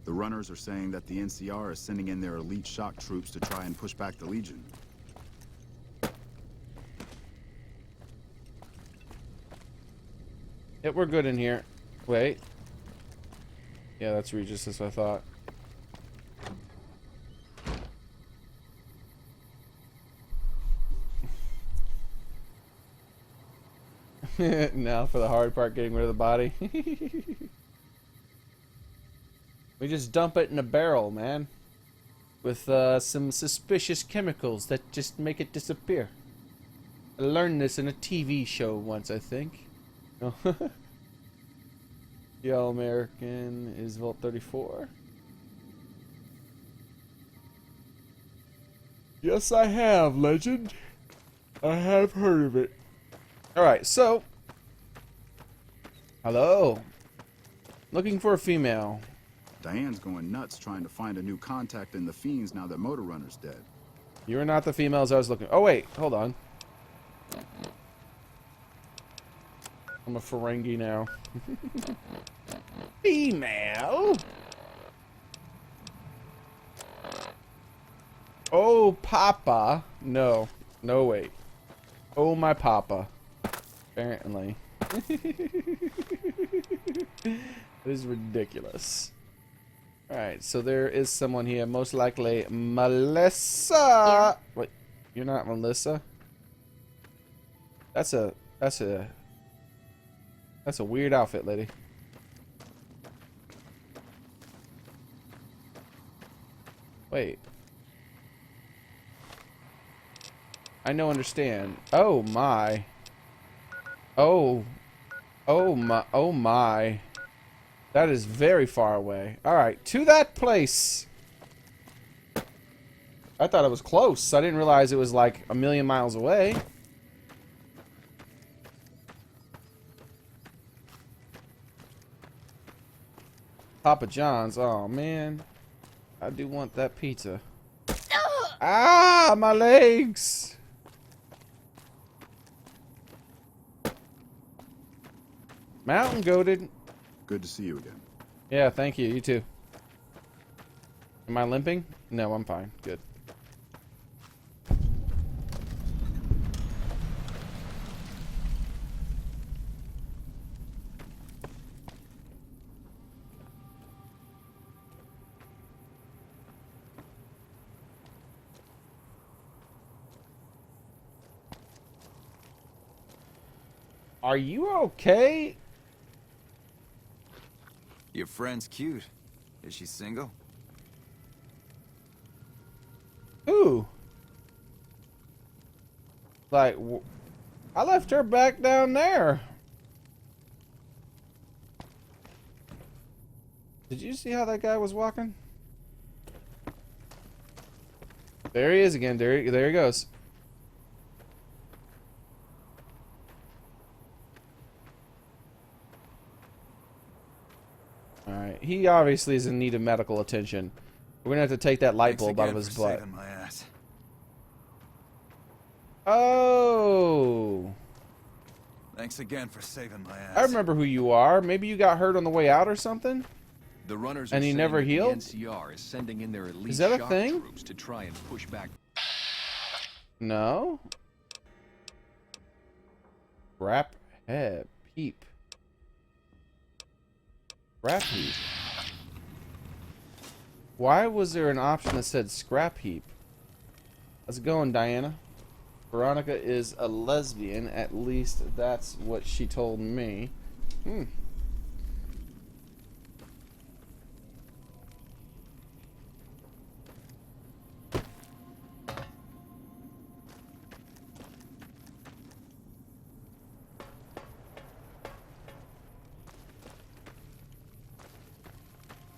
The runners are saying that the NCR is sending in their elite shock troops to try and push back the Legion. Yep, we're good in here. Wait. Yeah, that's Regis, that's what I thought. Now for the hard part, getting rid of the body. We just dump it in a barrel, man. With some suspicious chemicals that just make it disappear. I learned this in a TV show once, I think. The All-American is Vault 34. Yes, I have, legend. I have heard of it. Alright, so. Hello. Looking for a female. Diane's going nuts trying to find a new contact in the Fiends now that Motor Runner's dead. You're not the females I was looking. Oh, wait. Hold on. I'm a Ferengi now. Female? Oh, Papa. No. No, wait. Oh, my Papa. Apparently. It is ridiculous. Alright, so there is someone here. Most likely Melissa. Yeah. Wait, you're not Melissa? That's a weird outfit, lady. Wait. I no understand. Oh my. Oh my. Oh my. That is very far away. Alright, to that place. I thought it was close. I didn't realize it was like a million miles away. Papa John's. Oh, man. I do want that pizza. Ah, my legs. Mountain goated. Good to see you again. Yeah, thank you. You too. Am I limping? No, I'm fine. Good. Are you okay? Your friend's cute. Is she single? Who? Like, I left her back down there. Did you see how that guy was walking? There he is again. There he goes. Alright, he obviously is in need of medical attention. We're gonna have to take that light bulb out of his butt. Saving my ass. Oh! Thanks again for saving my ass. I remember who you are. Maybe you got hurt on the way out or something? The runners and are he never saying that healed? The NCR is sending in their elite Is that a shock thing? troops to try and push back. No? Scrap head. Heap. Scrap heap. Why was there an option that said scrap heap? How's it going, Diana? Veronica is a lesbian. At least that's what she told me.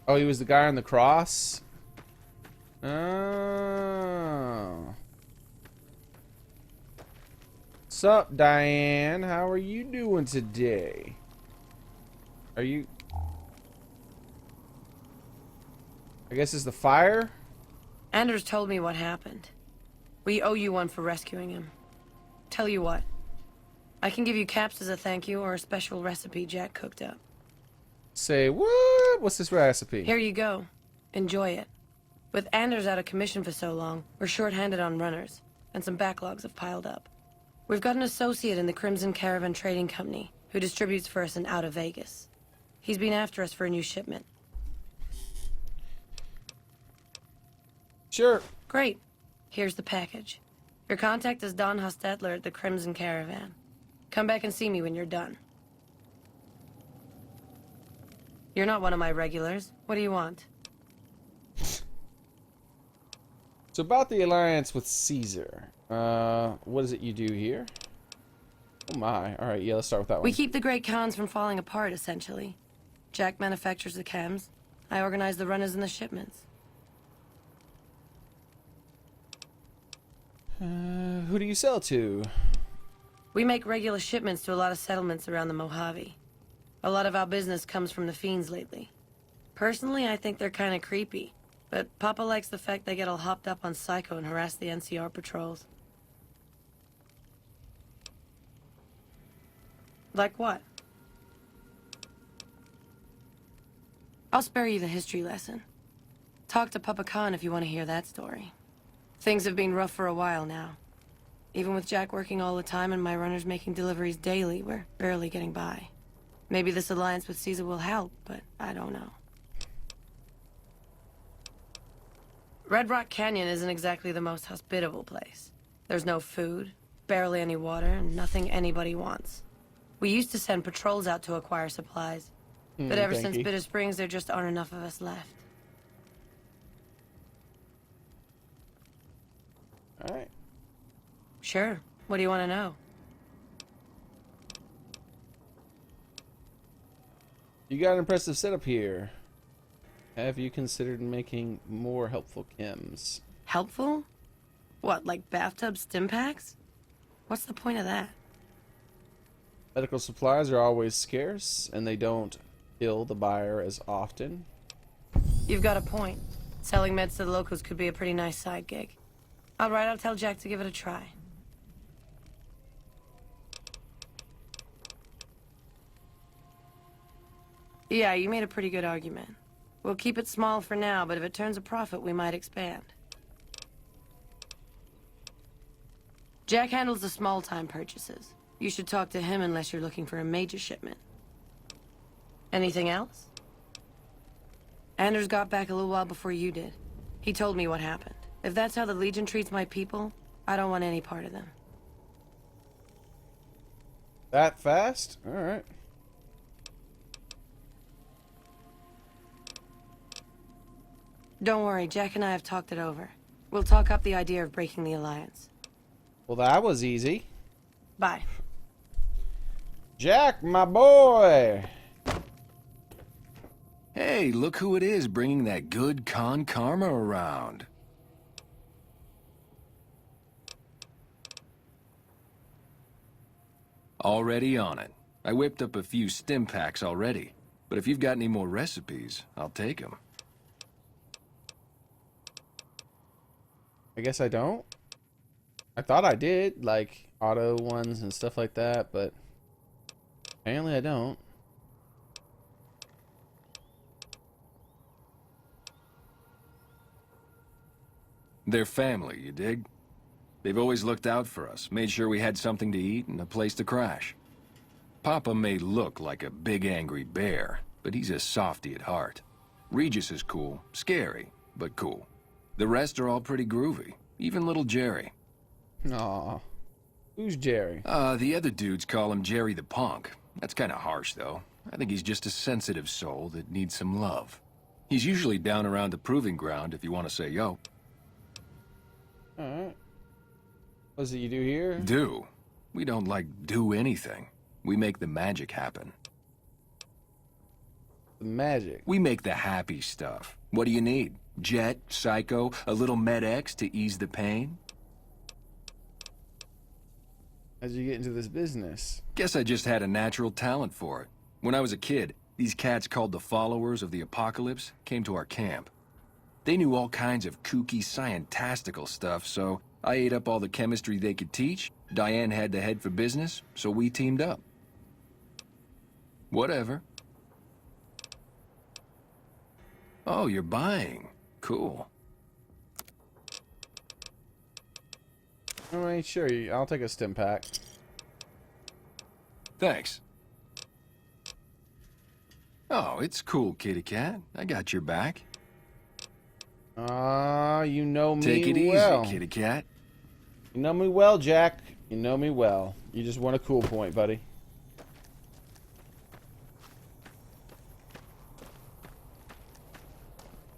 Oh, he was the guy on the cross? Oh. Sup, Diane? How are you doing today? Are you... I guess it's the fire? Anders told me what happened. We owe you one for rescuing him. Tell you what. I can give you caps as a thank you or a special recipe Jack cooked up. Say what? What's this recipe? Here you go. Enjoy it. With Anders out of commission for so long, we're short-handed on runners, and some backlogs have piled up. We've got an associate in the Crimson Caravan Trading Company who distributes for us in out of Vegas. He's been after us for a new shipment. Sure. Great. Here's the package. Your contact is Don Hostetler at the Crimson Caravan. Come back and see me when you're done. You're not one of my regulars. What do you want? So about the alliance with Caesar. What is it you do here? Oh my. Alright, yeah, let's start with that one. We keep the Great Khans from falling apart, essentially. Jack manufactures the chems. I organize the runners and the shipments. Who do you sell to? We make regular shipments to a lot of settlements around the Mojave. A lot of our business comes from the fiends lately. Personally, I think they're kind of creepy. But Papa likes the fact they get all hopped up on Psycho and harass the NCR patrols. Like what? I'll spare you the history lesson. Talk to Papa Khan if you want to hear that story. Things have been rough for a while now. Even with Jack working all the time and my runners making deliveries daily, we're barely getting by. Maybe this alliance with Caesar will help, but I don't know. Red Rock Canyon isn't exactly the most hospitable place. There's no food, barely any water, and nothing anybody wants. We used to send patrols out to acquire supplies, but ever since Bitter Springs, there just aren't enough of us left. Alright. Sure. What do you want to know? You got an impressive setup here. Have you considered making more helpful chems? Helpful? What, like bathtub stim packs? What's the point of that? Medical supplies are always scarce, and they don't kill the buyer as often. You've got a point. Selling meds to the locals could be a pretty nice side gig. Alright, I'll tell Jack to give it a try. Yeah, you made a pretty good argument. We'll keep it small for now, but if it turns a profit, we might expand. Jack handles the small-time purchases. You should talk to him unless you're looking for a major shipment. Anything else? Anders got back a little while before you did. He told me what happened. If that's how the Legion treats my people, I don't want any part of them. That fast? Alright. Don't worry, Jack and I have talked it over. We'll talk up the idea of breaking the alliance. Well, that was easy. Bye. Jack, my boy! Hey, look who it is bringing that good con karma around. Already on it. I whipped up a few stim packs already. But if you've got any more recipes, I'll take them. I guess I don't. I thought I did, like auto ones and stuff like that, but apparently I don't. They're family, you dig? They've always looked out for us, made sure we had something to eat and a place to crash. Papa may look like a big angry bear, but he's a softy at heart. Regis is cool, scary, but cool. The rest are all pretty groovy, even little Jerry. Aw. Who's Jerry? The other dudes call him Jerry the Punk. That's kind of harsh, though. I think he's just a sensitive soul that needs some love. He's usually down around the proving ground if you want to say yo. Alright. What is it you do here? Do? We don't, like, do anything. We make the magic happen. The magic? We make the happy stuff. What do you need? Jet, Psycho, a little Med-X to ease the pain? How'd you get into this business? Guess I just had a natural talent for it. When I was a kid, these cats called the Followers of the Apocalypse came to our camp. They knew all kinds of kooky, scientistical stuff, so I ate up all the chemistry they could teach. Diane had to head for business, so we teamed up. Whatever. Oh, you're buying. Cool. All right, sure. I'll take a stim pack. Thanks. Oh, it's cool, kitty cat. I got your back. You know me Take it well. easy, kitty cat. You know me well, Jack. You know me well. You just want a cool point, buddy.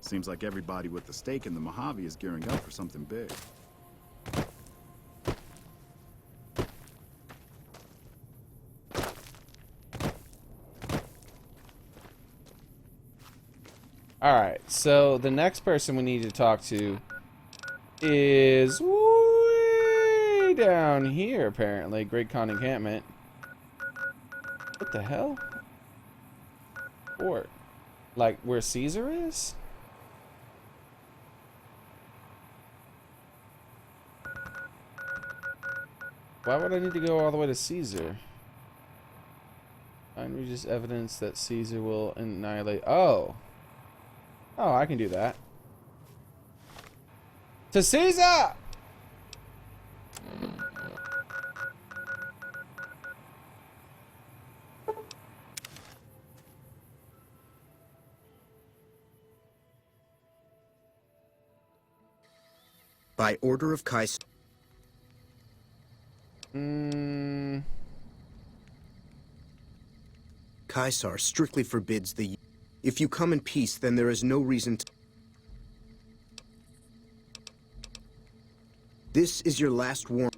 Seems like everybody with a stake in the Mojave is gearing up for something big. Alright, so the next person we need to talk to is way down here, apparently. Great Khan encampment. What the hell? Fort. Like, where Caesar is? Why would I need to go all the way to Caesar? Find Regis evidence that Caesar will annihilate... Oh! Oh, I can do that. To Caesar! By order of Kais. Caesar strictly forbids the... If you come in peace, then there is no reason to... This is your last warning.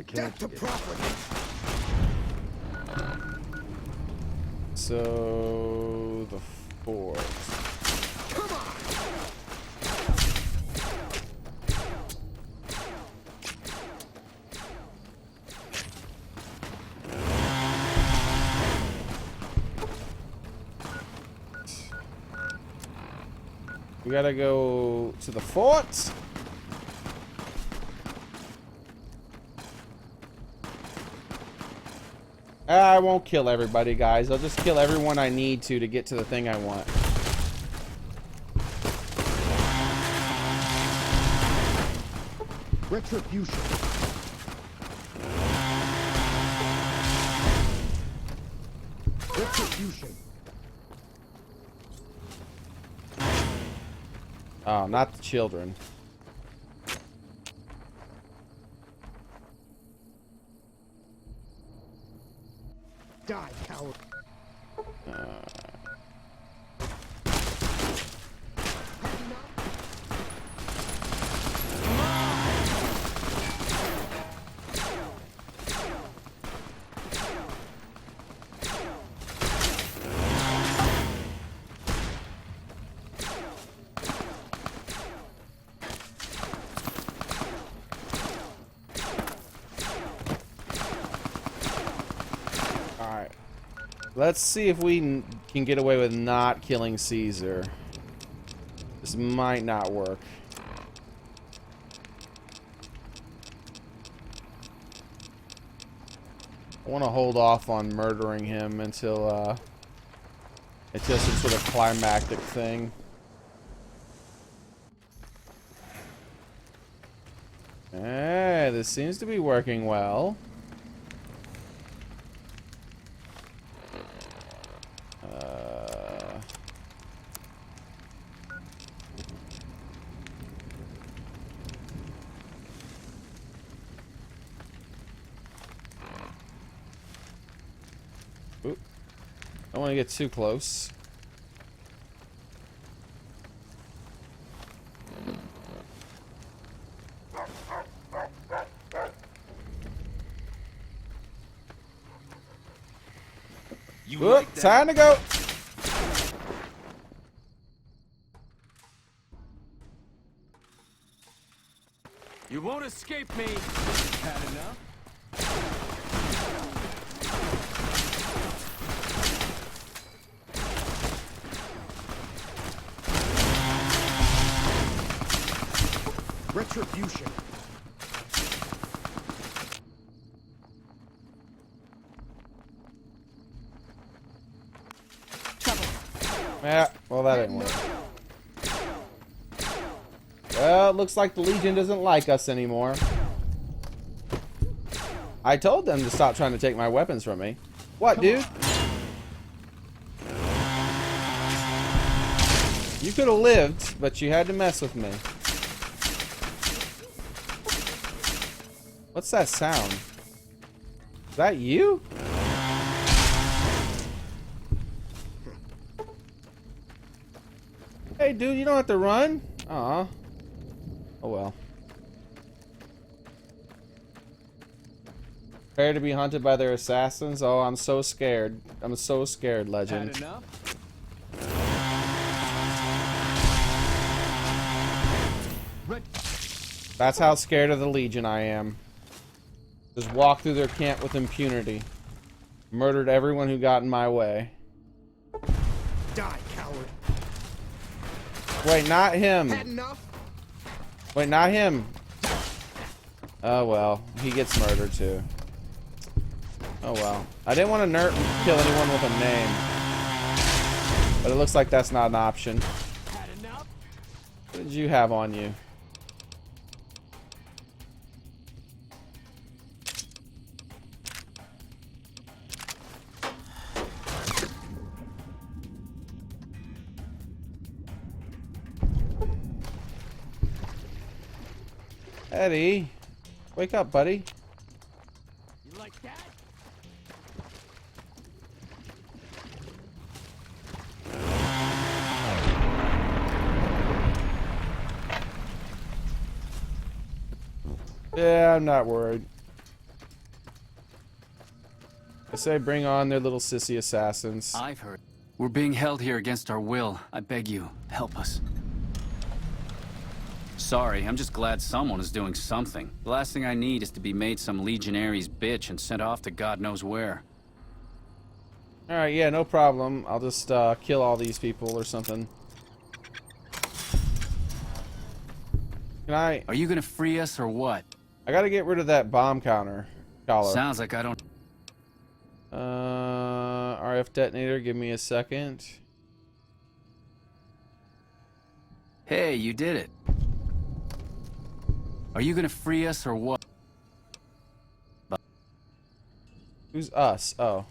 Death to property. So... the fourth. We gotta go to the fort. I won't kill everybody, guys. I'll just kill everyone I need to get to the thing I want. Retribution. Retribution. Oh, not the children. Die, coward. Let's see if we can get away with not killing Caesar. This might not work. I want to hold off on murdering him until it's just some sort of climactic thing. Hey, this seems to be working well. Oop. Don't want to get too close. Oop, time to go. You won't escape me. Had enough? Retribution. Yeah, well, that didn't work. Well, it looks like the Legion doesn't like us anymore. I told them to stop trying to take my weapons from me. What, dude? You could have lived, but you had to mess with me. What's that sound? Is that you? Hey, dude, you don't have to run. Aw. Oh, well. Prepare to be hunted by their assassins? Oh, I'm so scared. I'm so scared, Legend. Had enough? That's how scared of the Legion I am. Just walk through their camp with impunity. Murdered everyone who got in my way. Die, coward. Wait, not him. Had enough? Wait, not him. Oh, well. He gets murdered, too. Oh, well. I didn't want to kill anyone with a name. But it looks like that's not an option. What did you have on you? Eddie, wake up, buddy. You like that? Yeah, I'm not worried. I say bring on their little sissy assassins. I've heard. We're being held here against our will. I beg you, help us. Sorry, I'm just glad someone is doing something. The last thing I need is to be made some legionary's bitch and sent off to God knows where. Alright, yeah, no problem. I'll just kill all these people or something. Can I... Are you gonna free us or what? I gotta get rid of that bomb collar. Sounds like I don't... RF detonator, give me a second. Hey, you did it. Are you gonna free us or what? Who's us? Oh.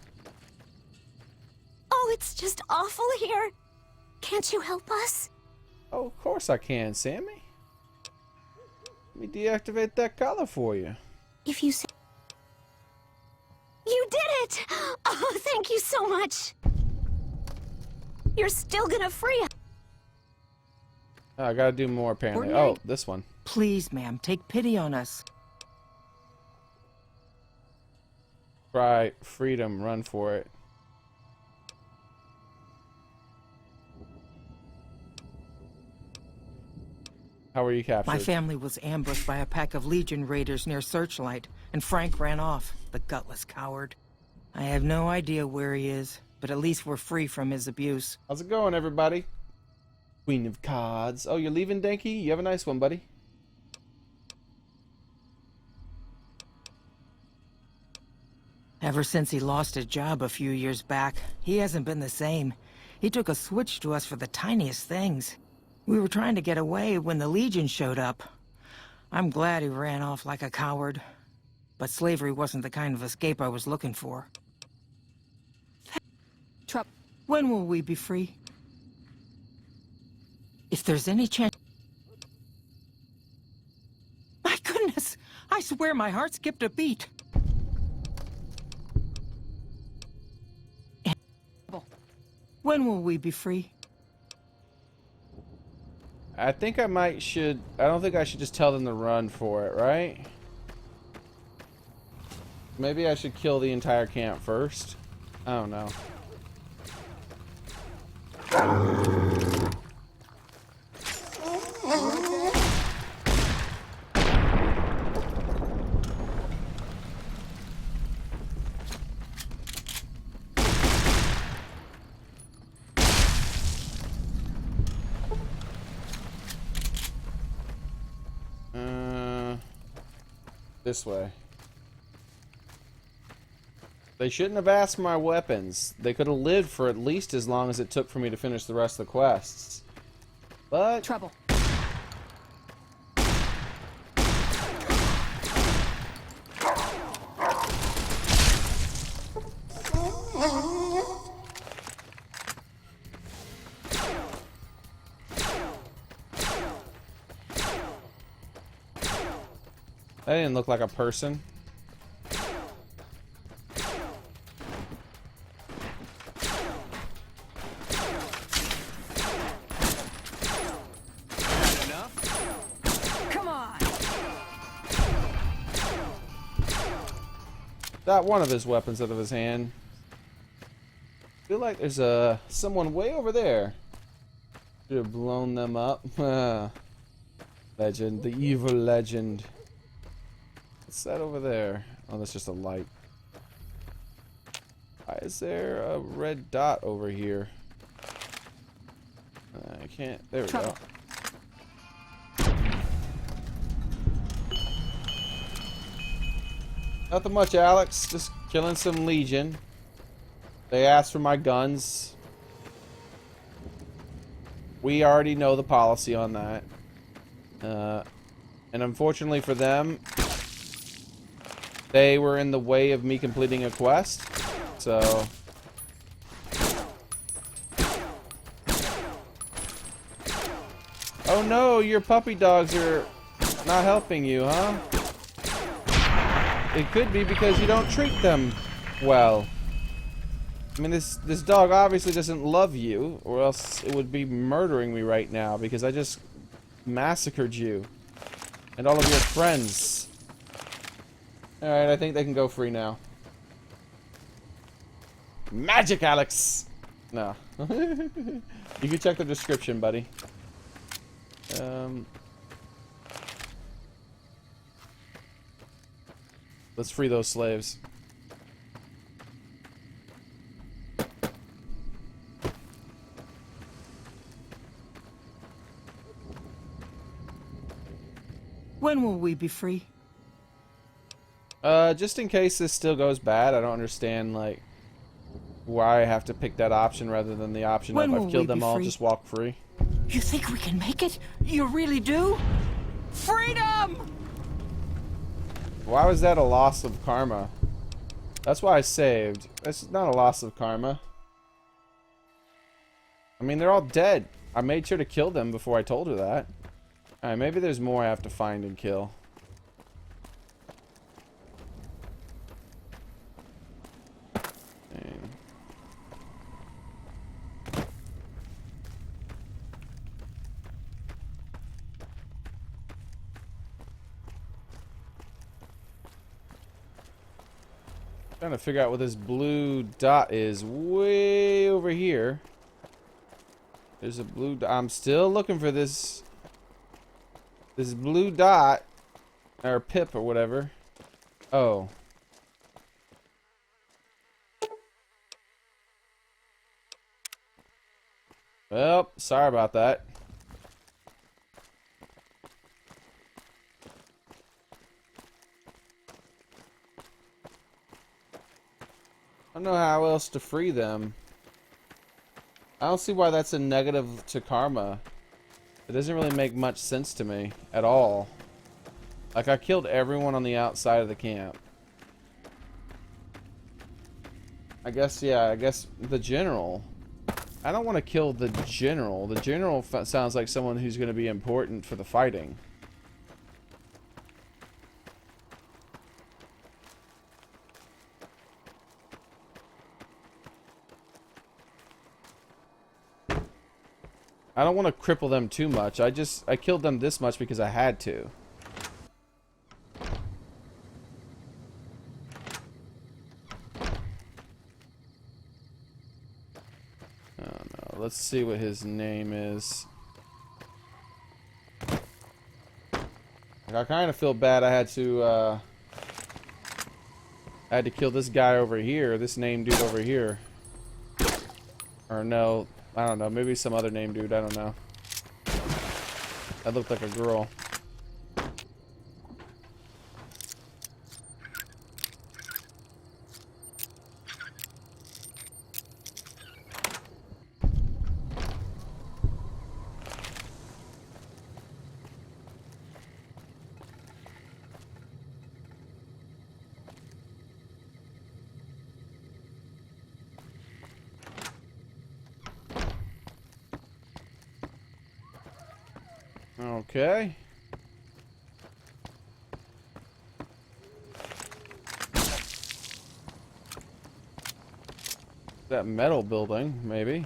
Oh, it's just awful here. Can't you help us? Oh, of course I can, Sammy. Let me deactivate that collar for you. If you say... You did it! Oh, thank you so much. You're still gonna free us. Oh, I gotta do more apparently. Ordinary? Oh, this one. Please, ma'am, take pity on us. Try freedom, run for it. How were you captured? My family was ambushed by a pack of Legion raiders near Searchlight, and Frank ran off, the gutless coward. I have no idea where he is, but at least we're free from his abuse. How's it going, everybody? Queen of Cards. Oh, you're leaving, Danky? You have a nice one, buddy. Ever since he lost his job a few years back, he hasn't been the same. He took a switch to us for the tiniest things. We were trying to get away when the Legion showed up. I'm glad he ran off like a coward. But slavery wasn't the kind of escape I was looking for. When will we be free? If there's any chance... My goodness! I swear my heart skipped a beat. When will we be free? I think I don't think I should just tell them to run for it, right? Maybe I should kill the entire camp first. I don't know. This way. They shouldn't have asked for my weapons. They could have lived for at least as long as it took for me to finish the rest of the quests. But... Trouble. That didn't look like a person. Come on. Got one of his weapons out of his hand. I feel like there's someone way over there. Should have blown them up. Legend, the evil legend. What's that over there? Oh, that's just a light. Why is there a red dot over here? I can't. There we go. Nothing much, Alex. Just killing some Legion. They asked for my guns. We already know the policy on that. And unfortunately for them, they were in the way of me completing a quest. So... Oh no, your puppy dogs are not helping you, huh? It could be because you don't treat them well. I mean, this dog obviously doesn't love you, or else it would be murdering me right now because I just massacred you and all of your friends. Alright, I think they can go free now. Magic, Alex! No. You can check the description, buddy. Let's free those slaves. When will we be free? Just in case this still goes bad, I don't understand, like, why I have to pick that option rather than the option of I've killed them all, just walk free. You think we can make it? You really do? Freedom! Why was that a loss of karma? That's why I saved. That's not a loss of karma. I mean, they're all dead. I made sure to kill them before I told her that. Alright, maybe there's more I have to find and kill. Trying to figure out what this blue dot is way over here. There's a blue dot. I'm still looking for this blue dot or pip or whatever. Oh. Well, sorry about that. I don't know how else to free them. I don't see why that's a negative to karma. It doesn't really make much sense to me at all. Like, I killed everyone on the outside of the camp. I guess, yeah, I guess the general. I don't want to kill the general. The general sounds like someone who's going to be important for the fighting. I don't want to cripple them too much. I killed them this much because I had to. Oh no, let's see what his name is. I kind of feel bad I had to kill this guy over here, this name dude over here. Or no, I don't know, maybe some other name dude, I don't know. That looked like a girl. Okay. That metal building, maybe.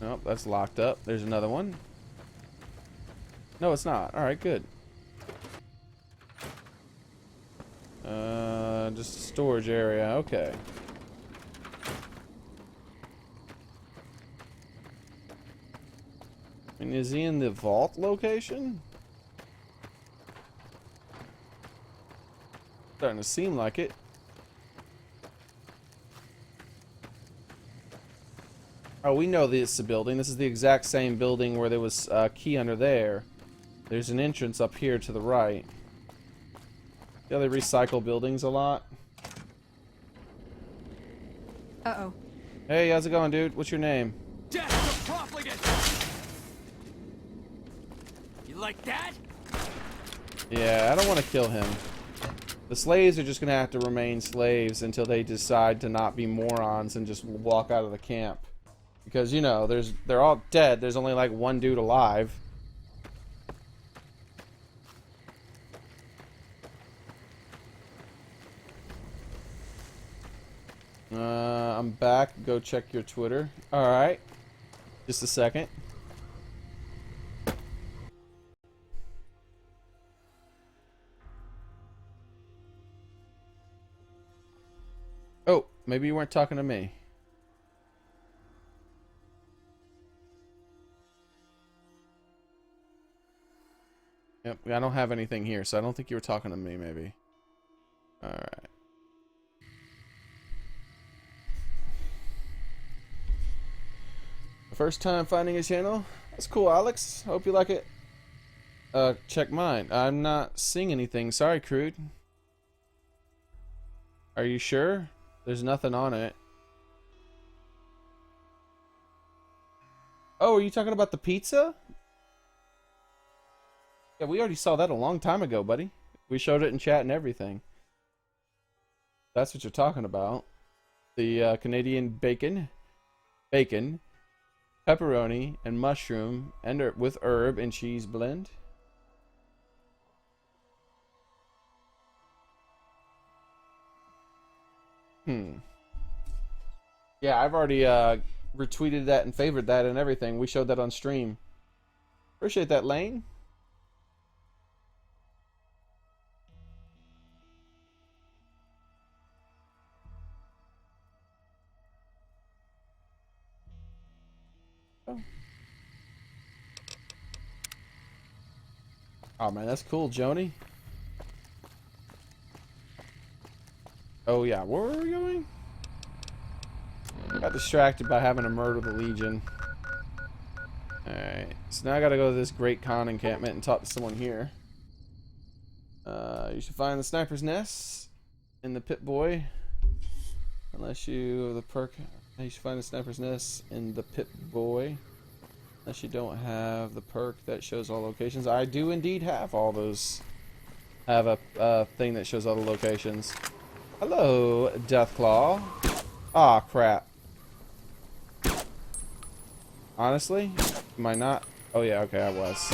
Nope, that's locked up. There's another one. No, it's not. Alright, good. Just a storage area. Okay. And is he in the vault location? Starting to seem like it. Oh, we know this is a building. This is the exact same building where there was a key under there. There's an entrance up here to the right. Yeah, they recycle buildings a lot. Uh-oh. Hey, how's it going, dude? What's your name? Death to profligate! You like that? Yeah, I don't want to kill him. The slaves are just going to have to remain slaves until they decide to not be morons and just walk out of the camp. Because, you know, they're all dead. There's only like one dude alive. I'm back. Go check your Twitter. Alright. Just a second. Oh, maybe you weren't talking to me. Yep, I don't have anything here, so I don't think you were talking to me, maybe. Alright. First time finding his channel? That's cool, Alex. Hope you like it. Check mine. I'm not seeing anything. Sorry, Crude. Are you sure? There's nothing on it. Oh, are you talking about the pizza? Yeah, we already saw that a long time ago, buddy. We showed it in chat and everything. That's what you're talking about. The Canadian bacon, pepperoni, and mushroom, and with herb and cheese blend. Yeah, I've already retweeted that and favored that and everything. We showed that on stream. Appreciate that, Lane. Oh man, that's cool, Joni. Oh yeah, where were we going? Got distracted by having to murder the Legion. Alright, so now I gotta go to this Great Khan encampment and talk to someone here. You should find the sniper's nest in the Pip-Boy. Unless you have the perk. You should find the sniper's nest in the Pip-Boy. Unless you don't have the perk that shows all locations. I do indeed have all those. I have a thing that shows all the locations. Hello, Deathclaw. Aw, crap. Honestly? Am I not? Oh yeah, okay, I was.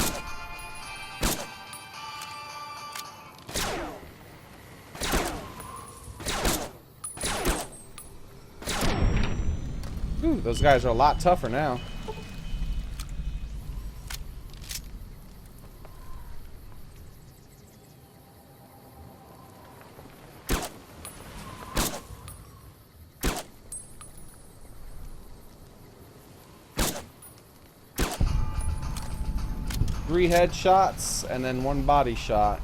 Ooh, those guys are a lot tougher now. Three headshots and then one body shot.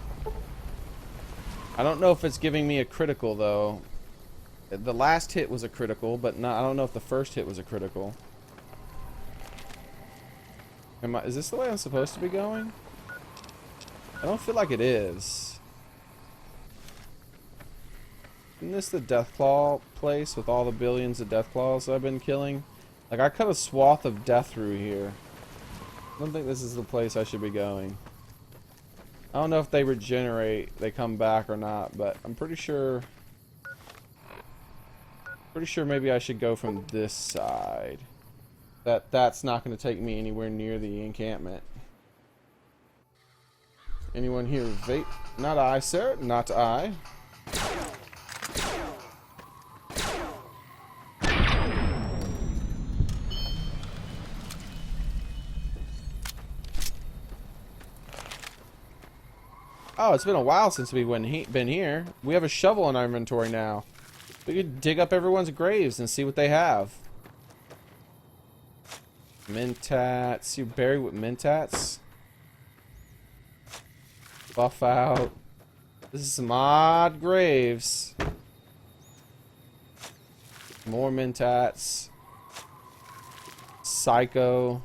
I don't know if it's giving me a critical though. The last hit was a critical, but not, I don't know if the first hit was a critical. Is this the way I'm supposed to be going? I don't feel like it is. Isn't this the Deathclaw place with all the billions of Deathclaws I've been killing? Like, I cut a swath of death through here. I don't think this is the place I should be going. I don't know if they regenerate, they come back or not, but I'm pretty sure maybe I should go from this side. that's not going to take me anywhere near the encampment. Anyone here vape? Not I, sir. Not I. Oh, it's been a while since we've been here. We have a shovel in our inventory now. We could dig up everyone's graves and see what they have. Mentats. You buried with mentats? Buff out. This is some odd graves. More mentats. Psycho.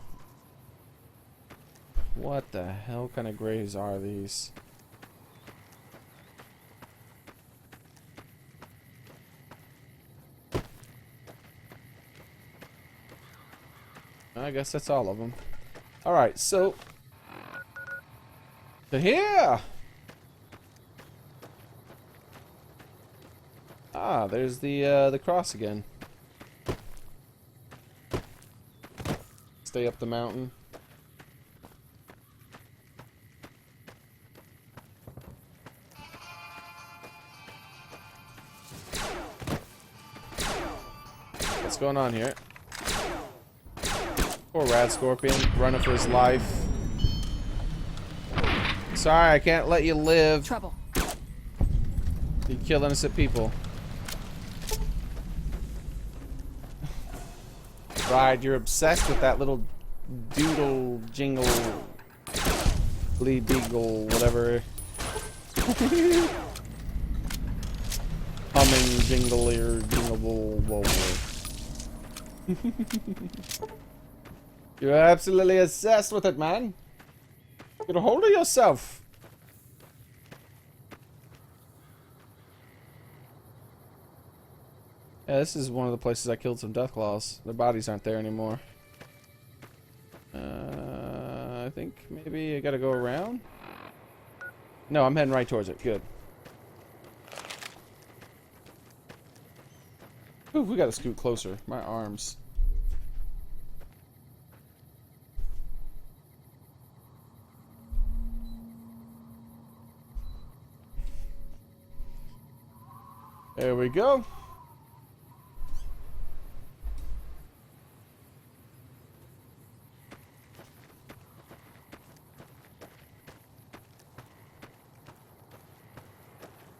What the hell kind of graves are these? I guess that's all of them. Alright, so... here! Ah, there's the cross again. Stay up the mountain. What's going on here? Poor Rad Scorpion, running for his life. Sorry, I can't let you live. Trouble. You kill innocent people. Right, you're obsessed with that little doodle jingle, lead beagle, whatever. Humming jingle ear jingle. You're absolutely obsessed with it, man. Get a hold of yourself. Yeah, this is one of the places I killed some Deathclaws. Their bodies aren't there anymore. I think maybe I gotta go around. No, I'm heading right towards it. Good. Ooh, we gotta scoot closer. My arms. There we go.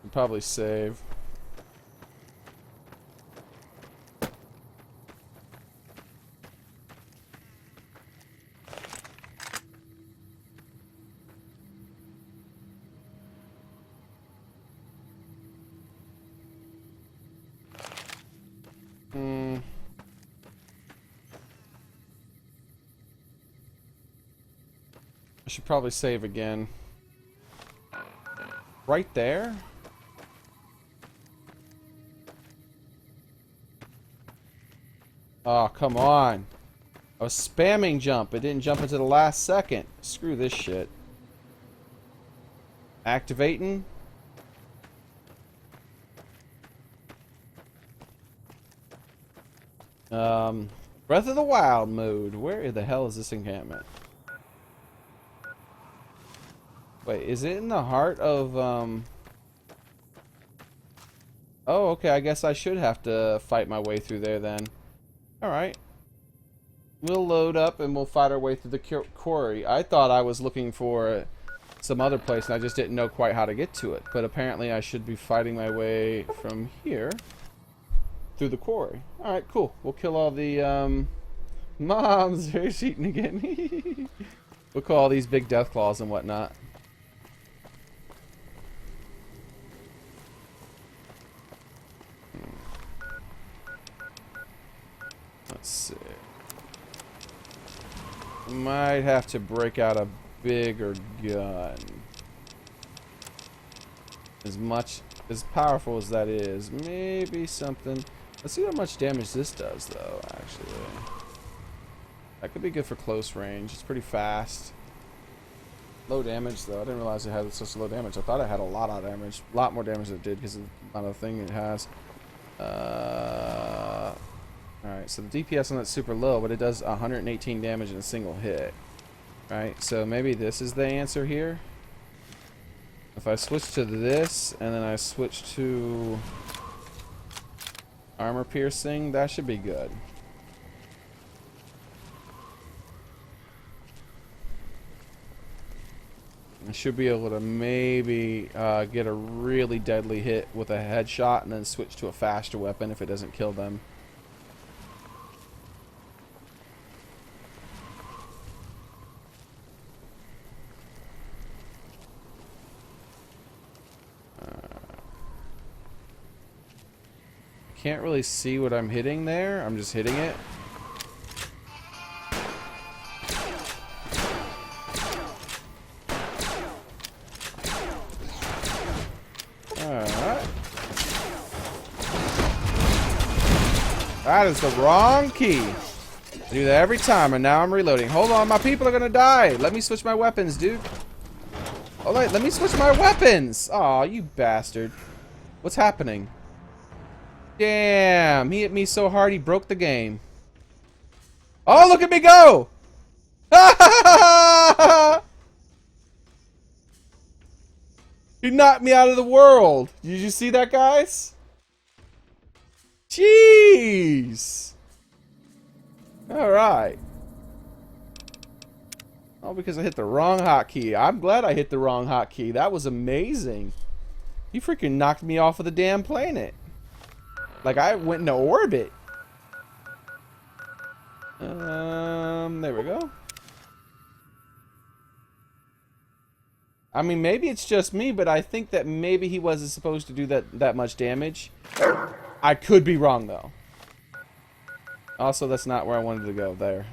I'll probably save. I should probably save again. Right there? Oh, come on. I was spamming jump. It didn't jump into the last second. Screw this shit. Activating. Breath of the Wild mode. Where the hell is this encampment? Wait, is it in the heart of, Oh, okay, I guess I should have to fight my way through there then. Alright. We'll load up and we'll fight our way through the quarry. I thought I was looking for some other place and I just didn't know quite how to get to it. But apparently I should be fighting my way from here through the quarry. Alright, cool. We'll kill all the, moms. There's eating again. We'll call all these big Deathclaws and whatnot. Let's see. Might have to break out a bigger gun. As powerful as that is, maybe something. Let's see how much damage this does, though. Actually, that could be good for close range. It's pretty fast. Low damage, though. I didn't realize it had such low damage. I thought it had a lot of damage, a lot more damage than it did because of the amount of thing it has. Alright, so the DPS on that's super low, but it does 118 damage in a single hit. Right, so maybe this is the answer here. If I switch to this, and then I switch to armor piercing, that should be good. I should be able to maybe get a really deadly hit with a headshot and then switch to a faster weapon if it doesn't kill them. Can't really see what I'm hitting there. I'm just hitting it. Alright. That is the wrong key. I do that every time, and now I'm reloading. Hold on, my people are gonna die. Let me switch my weapons, dude. Oh, wait, let me switch my weapons. Aw, you bastard. What's happening? Damn, he hit me so hard he broke the game. Oh, look at me go! He knocked me out of the world. Did you see that, guys? Jeez. Alright. Oh, because I hit the wrong hotkey. I'm glad I hit the wrong hotkey. That was amazing. He freaking knocked me off of the damn planet. Like I went into orbit. There we go. I mean, maybe it's just me, but I think that maybe he wasn't supposed to do that much damage. I could be wrong, though. Also, that's not where I wanted to go. There.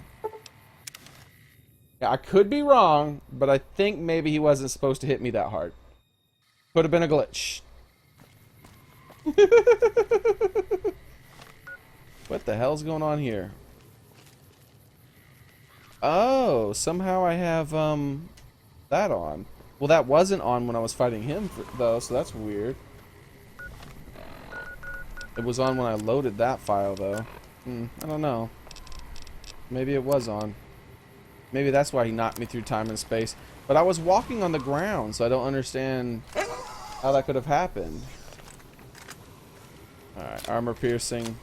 Yeah, I could be wrong, but I think maybe he wasn't supposed to hit me that hard. Could have been a glitch. What the hell's going on here? Oh, somehow I have that on. Well, that wasn't on when I was fighting him, though, so that's weird. It was on when I loaded that file, though. I don't know. Maybe it was on. Maybe that's why he knocked me through time and space. But I was walking on the ground, so I don't understand how that could have happened. Alright, armor piercing.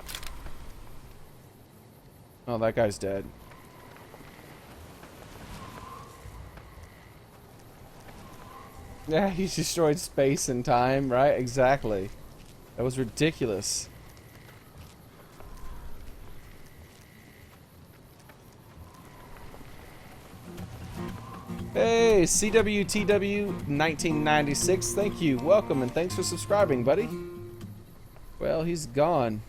Oh, that guy's dead. Yeah, he destroyed space and time, right? Exactly. That was ridiculous. Hey, CWTW1996, thank you, welcome, and thanks for subscribing, buddy. Well, he's gone.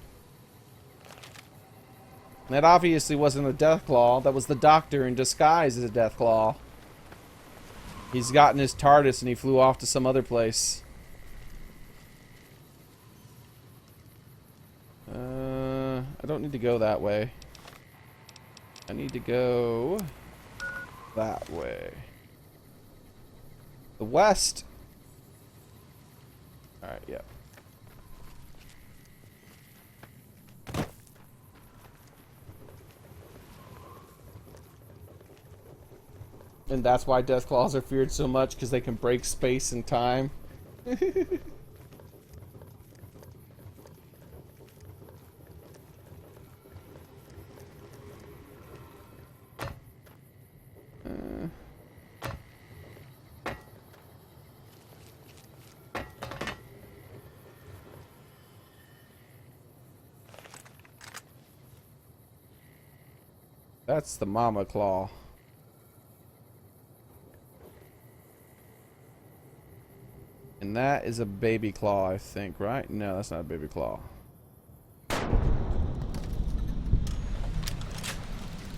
That obviously wasn't a Deathclaw. That was the Doctor in disguise as a Deathclaw. He's gotten his TARDIS and he flew off to some other place. I don't need to go that way. I need to go that way. The west. Alright, yeah. And that's why Deathclaws are feared so much, because they can break space and time. That's the mama claw. And that is a baby claw, I think, right? No, that's not a baby claw.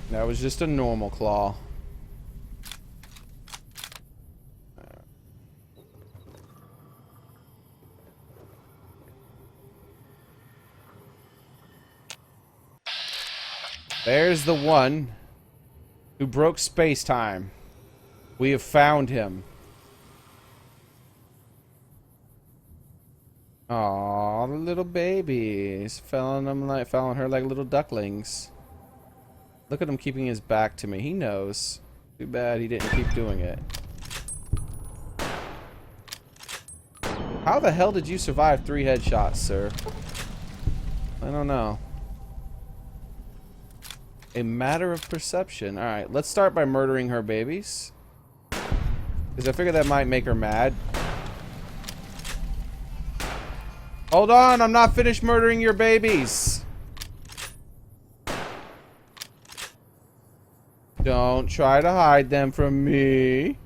That was just a normal claw. There's the one who broke space-time. We have found him. Aw, the little babies. Felling her like little ducklings. Look at him keeping his back to me. He knows. Too bad he didn't keep doing it. How the hell did you survive 3 headshots, sir? I don't know. A matter of perception. Alright, let's start by murdering her babies. Because I figure that might make her mad. Hold on, I'm not finished murdering your babies. Don't try to hide them from me.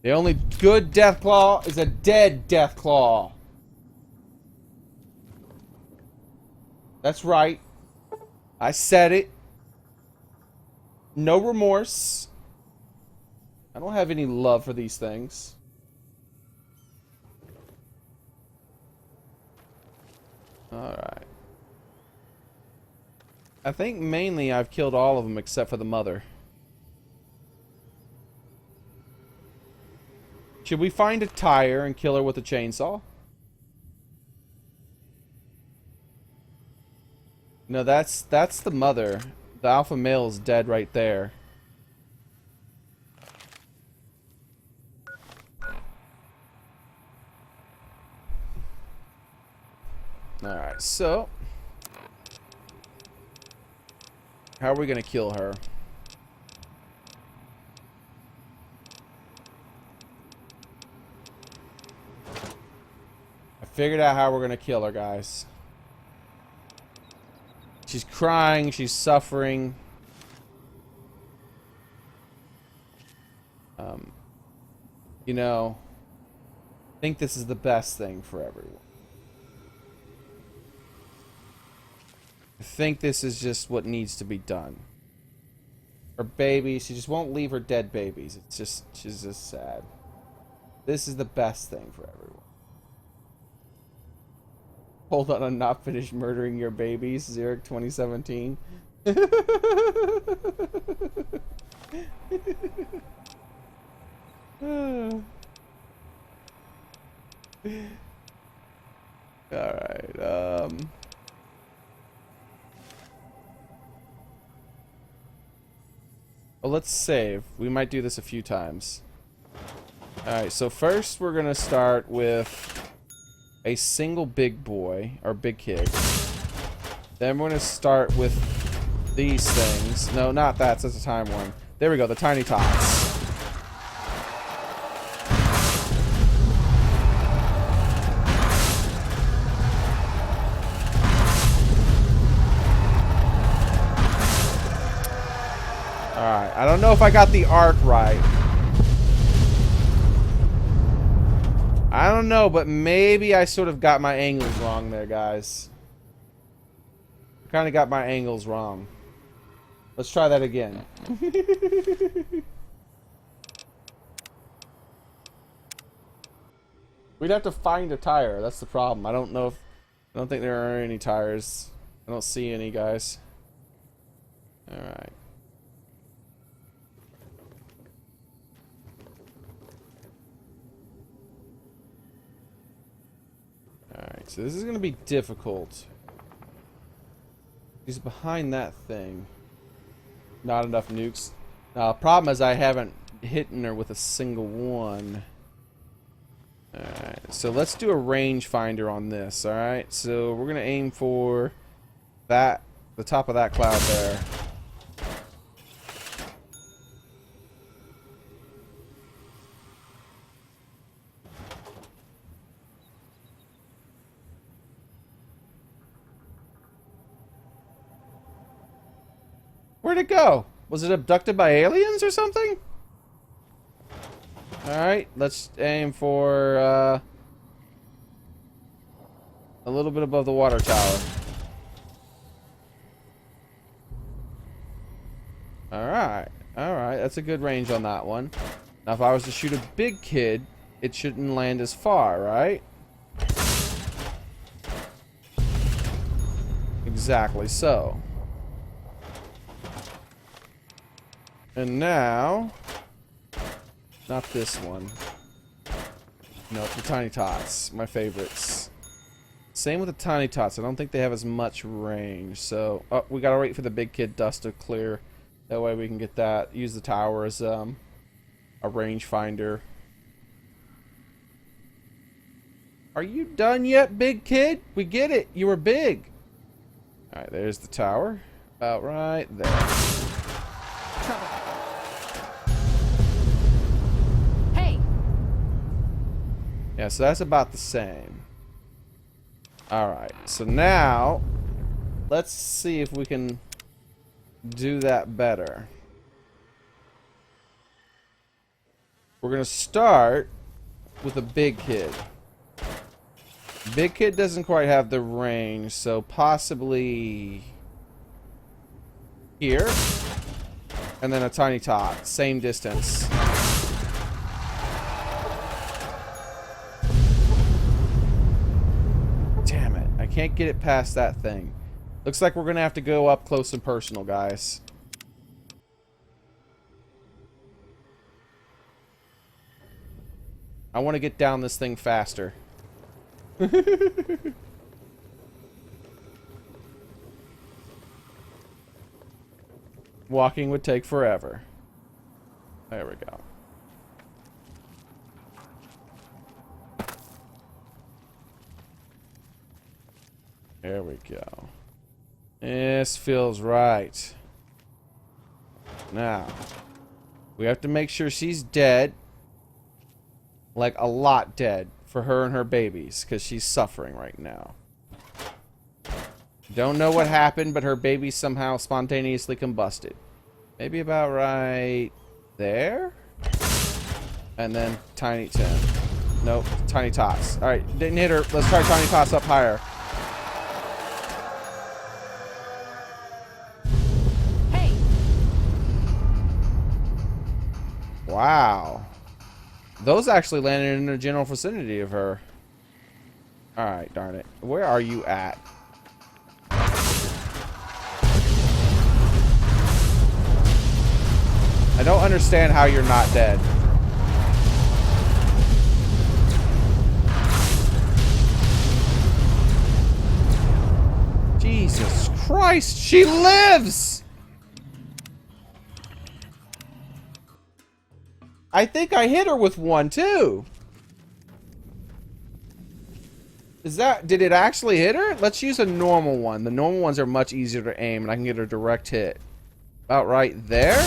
The only good Deathclaw is a dead Deathclaw. That's right. I said it. No remorse. I don't have any love for these things. Alright. I think mainly I've killed all of them except for the mother. Should we find a tire and kill her with a chainsaw? No, that's the mother. The alpha male is dead right there. Alright, so how are we gonna kill her? I figured out how we're gonna kill her, guys. She's crying, she's suffering. You know, I think this is the best thing for everyone. I think this is just what needs to be done. Her baby, she just won't leave her dead babies. It's just, she's just sad. This is the best thing for everyone. Hold on, I'm not finished murdering your babies, Xearrik 2017. Alright, well, let's save. We might do this a few times. Alright, so first we're gonna start with a single big boy, or big kid. Then we're gonna start with these things. No, not that, so that's a time one. There we go, the tiny tots. Alright, I don't know if I got the arc right. I don't know, but maybe I sort of got my angles wrong there, guys. I kind of got my angles wrong. Let's try that again. We'd have to find a tire. That's the problem. I don't know if... I don't think there are any tires. I don't see any, guys. Alright. Alright, so this is going to be difficult. He's behind that thing. Not enough nukes. Now, the problem is I haven't hit her with a single one. Alright, so let's do a rangefinder on this, alright? So we're going to aim for that, the top of that cloud there. Where'd it go? Was it abducted by aliens or something? Alright, let's aim for a little bit above the water tower. Alright, alright, that's a good range on that one. Now if I was to shoot a big kid, it shouldn't land as far, right? Exactly so. And now, not this one. Nope, the tiny tots, my favorites. Same with the tiny tots. I don't think they have as much range. So, oh, we gotta wait for the big kid dust to clear. That way we can get that. Use the tower as a range finder. Are you done yet, big kid? We get it. You were big. All right, there's the tower. About right there. Hey. Yeah, so that's about the same. Alright, so now let's see if we can do that better. We're gonna start with a big kid. Big kid doesn't quite have the range, so possibly here, and then a tiny tot, same distance. I can't get it past that thing. Looks like we're gonna have to go up close and personal, guys. I want to get down this thing faster. Walking would take forever. There we go. There we go. This feels right. Now, we have to make sure she's dead. Like, a lot dead for her and her babies, because she's suffering right now. Don't know what happened, but her baby somehow spontaneously combusted. Maybe about right there? And then tiny Tim. Nope, tiny tots. Alright, didn't hit her. Let's try tiny tots up higher. Wow. Those actually landed in the general vicinity of her. Alright, darn it. Where are you at? I don't understand how you're not dead. Jesus Christ, she lives! I think I hit her with one too. Did it actually hit her? Let's use a normal one. The normal ones are much easier to aim and I can get a direct hit. About right there.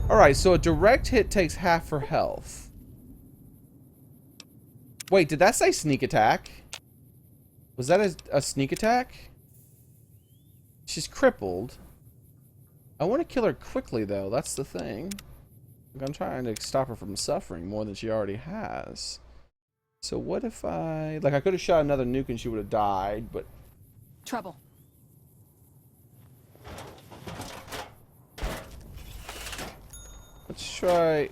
Alright, so a direct hit takes half her health. Wait, did that say sneak attack? Was that a sneak attack? She's crippled. I want to kill her quickly, though. That's the thing. I'm trying to stop her from suffering more than she already has. So what if I... Like, I could have shot another nuke and she would have died, but... Trouble. Let's try...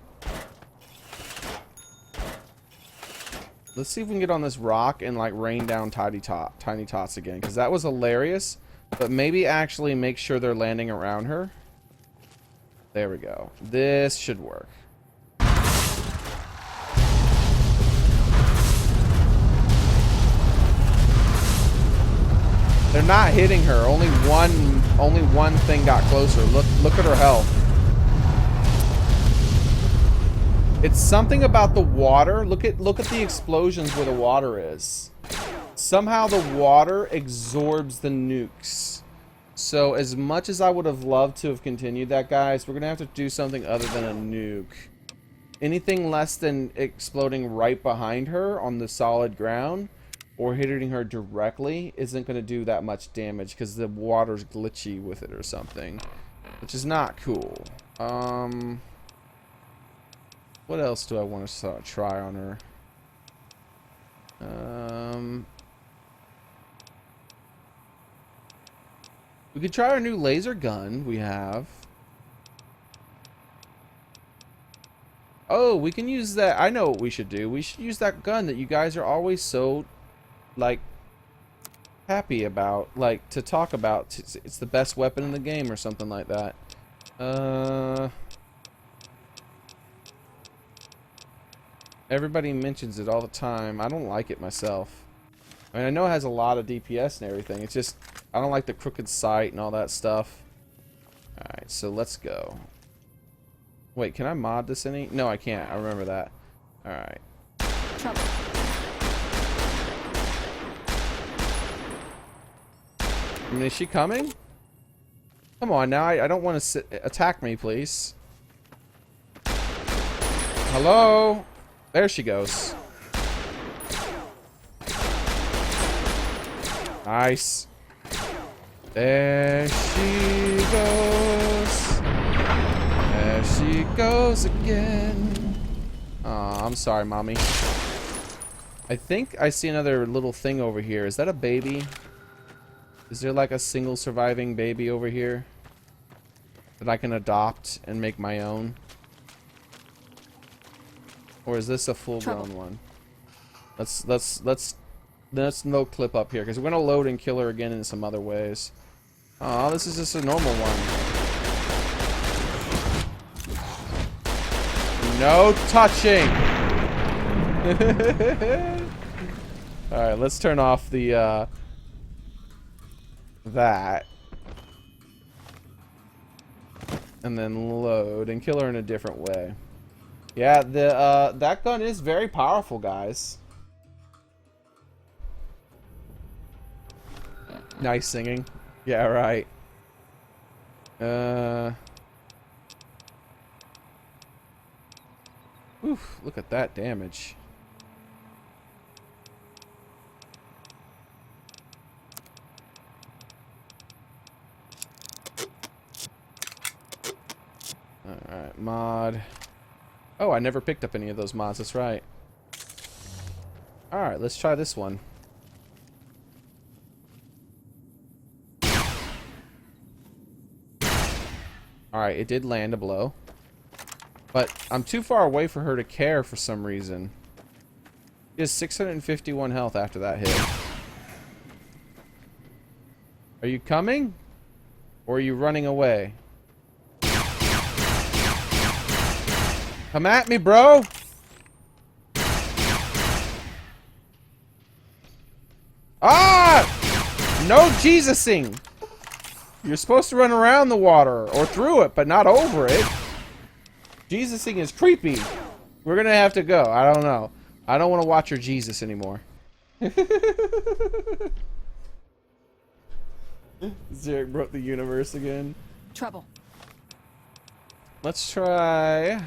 Let's see if we can get on this rock and, like, rain down tiny tots again. Because that was hilarious. But maybe actually make sure they're landing around her. There we go. This should work. They're not hitting her. Only one thing got closer. Look at her health. It's something about the water. Look at the explosions where the water is. Somehow the water absorbs the nukes. So as much as I would have loved to have continued that, guys, we're going to have to do something other than a nuke. Anything less than exploding right behind her on the solid ground or hitting her directly isn't going to do that much damage because the water's glitchy with it or something, which is not cool. What else do I want to try on her? We could try our new laser gun we have. Oh, we can use that. I know what we should do. We should use that gun that you guys are always so, like, happy about. Like, to talk about. It's the best weapon in the game or something like that. Everybody mentions it all the time. I don't like it myself. I mean, I know it has a lot of DPS and everything. It's just, I don't like the crooked sight and all that stuff. Alright, so let's go. Wait, can I mod this any? No, I can't. I remember that. Alright. Trouble. I mean, is she coming? Come on now, I don't want to attack me, please. Hello? There she goes. Nice. There she goes. There she goes again. Aw, I'm sorry, mommy. I think I see another little thing over here. Is that a baby? Is there like a single surviving baby over here that I can adopt and make my own? Or is this a full-grown one? Let's no clip up here because we're gonna load and kill her again in some other ways. Oh, this is just a normal one. No touching. All right, let's turn off the that, and then load and kill her in a different way. Yeah, the that gun is very powerful, guys. Nice singing. Yeah, right. Oof, look at that damage. Alright, mod. Oh, I never picked up any of those mods, that's right. Alright, let's try this one. Alright, it did land a blow. But I'm too far away for her to care for some reason. She has 651 health after that hit. Are you coming? Or are you running away? Come at me, bro! Ah! No Jesusing! You're supposed to run around the water, or through it, but not over it. Jesusing is creepy. We're gonna have to go. I don't know. I don't want to watch her Jesus anymore. Xearrik broke the universe again. Trouble. Let's try...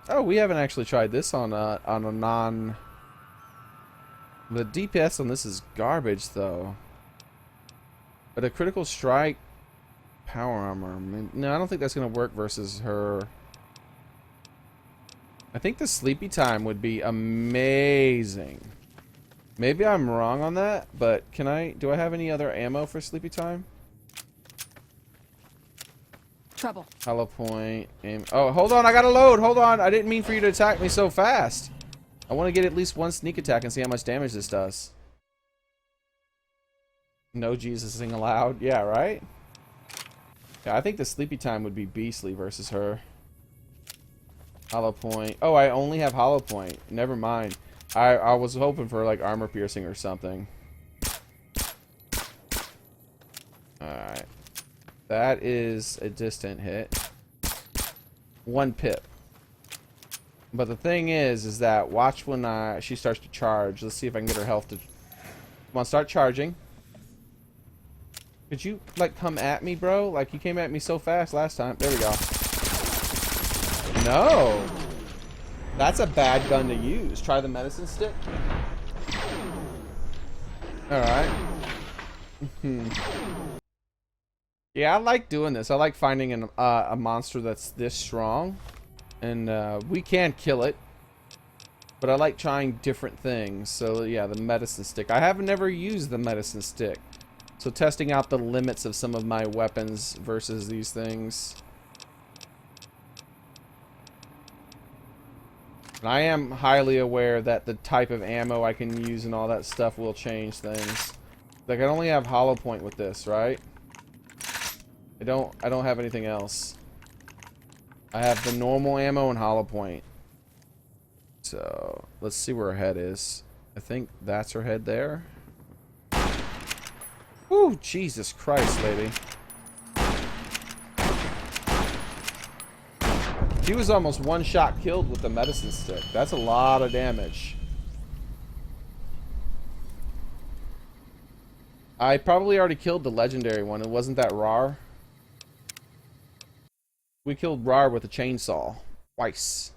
Oh, we haven't actually tried this on a non... The DPS on this is garbage, though. But a critical strike, power armor. No, I don't think that's going to work versus her. I think the sleepy time would be amazing. Maybe I'm wrong on that, but can I... Do I have any other ammo for sleepy time? Trouble. Hollow point. Aim. Oh, hold on. I gotta load. Hold on. I didn't mean for you to attack me so fast. I want to get at least one sneak attack and see how much damage this does. No Jesusing allowed. Yeah, right? Yeah, I think the sleepy time would be beastly versus her. Hollow point. Oh, I only have hollow point. Never mind. I was hoping for like armor piercing or something. Alright. That is a distant hit. 1 pip. But the thing is that watch when she starts to charge. Let's see if I can get her health to... Come on, start charging. Could you, like, come at me, bro? Like, you came at me so fast last time. There we go. No! That's a bad gun to use. Try the medicine stick. Alright. Yeah, I like doing this. I like finding a monster that's this strong. And we can kill it. But I like trying different things. So, yeah, the medicine stick. I have never used the medicine stick. So testing out the limits of some of my weapons versus these things. And I am highly aware that the type of ammo I can use and all that stuff will change things. Like, I only have hollow point with this, right? I don't have anything else. I have the normal ammo and hollow point. So, let's see where her head is. I think that's her head there. Woo, Jesus Christ, lady. She was almost one shot killed with the medicine stick. That's a lot of damage. I probably already killed the legendary one. It wasn't that Rar. We killed Rar with a chainsaw. Twice.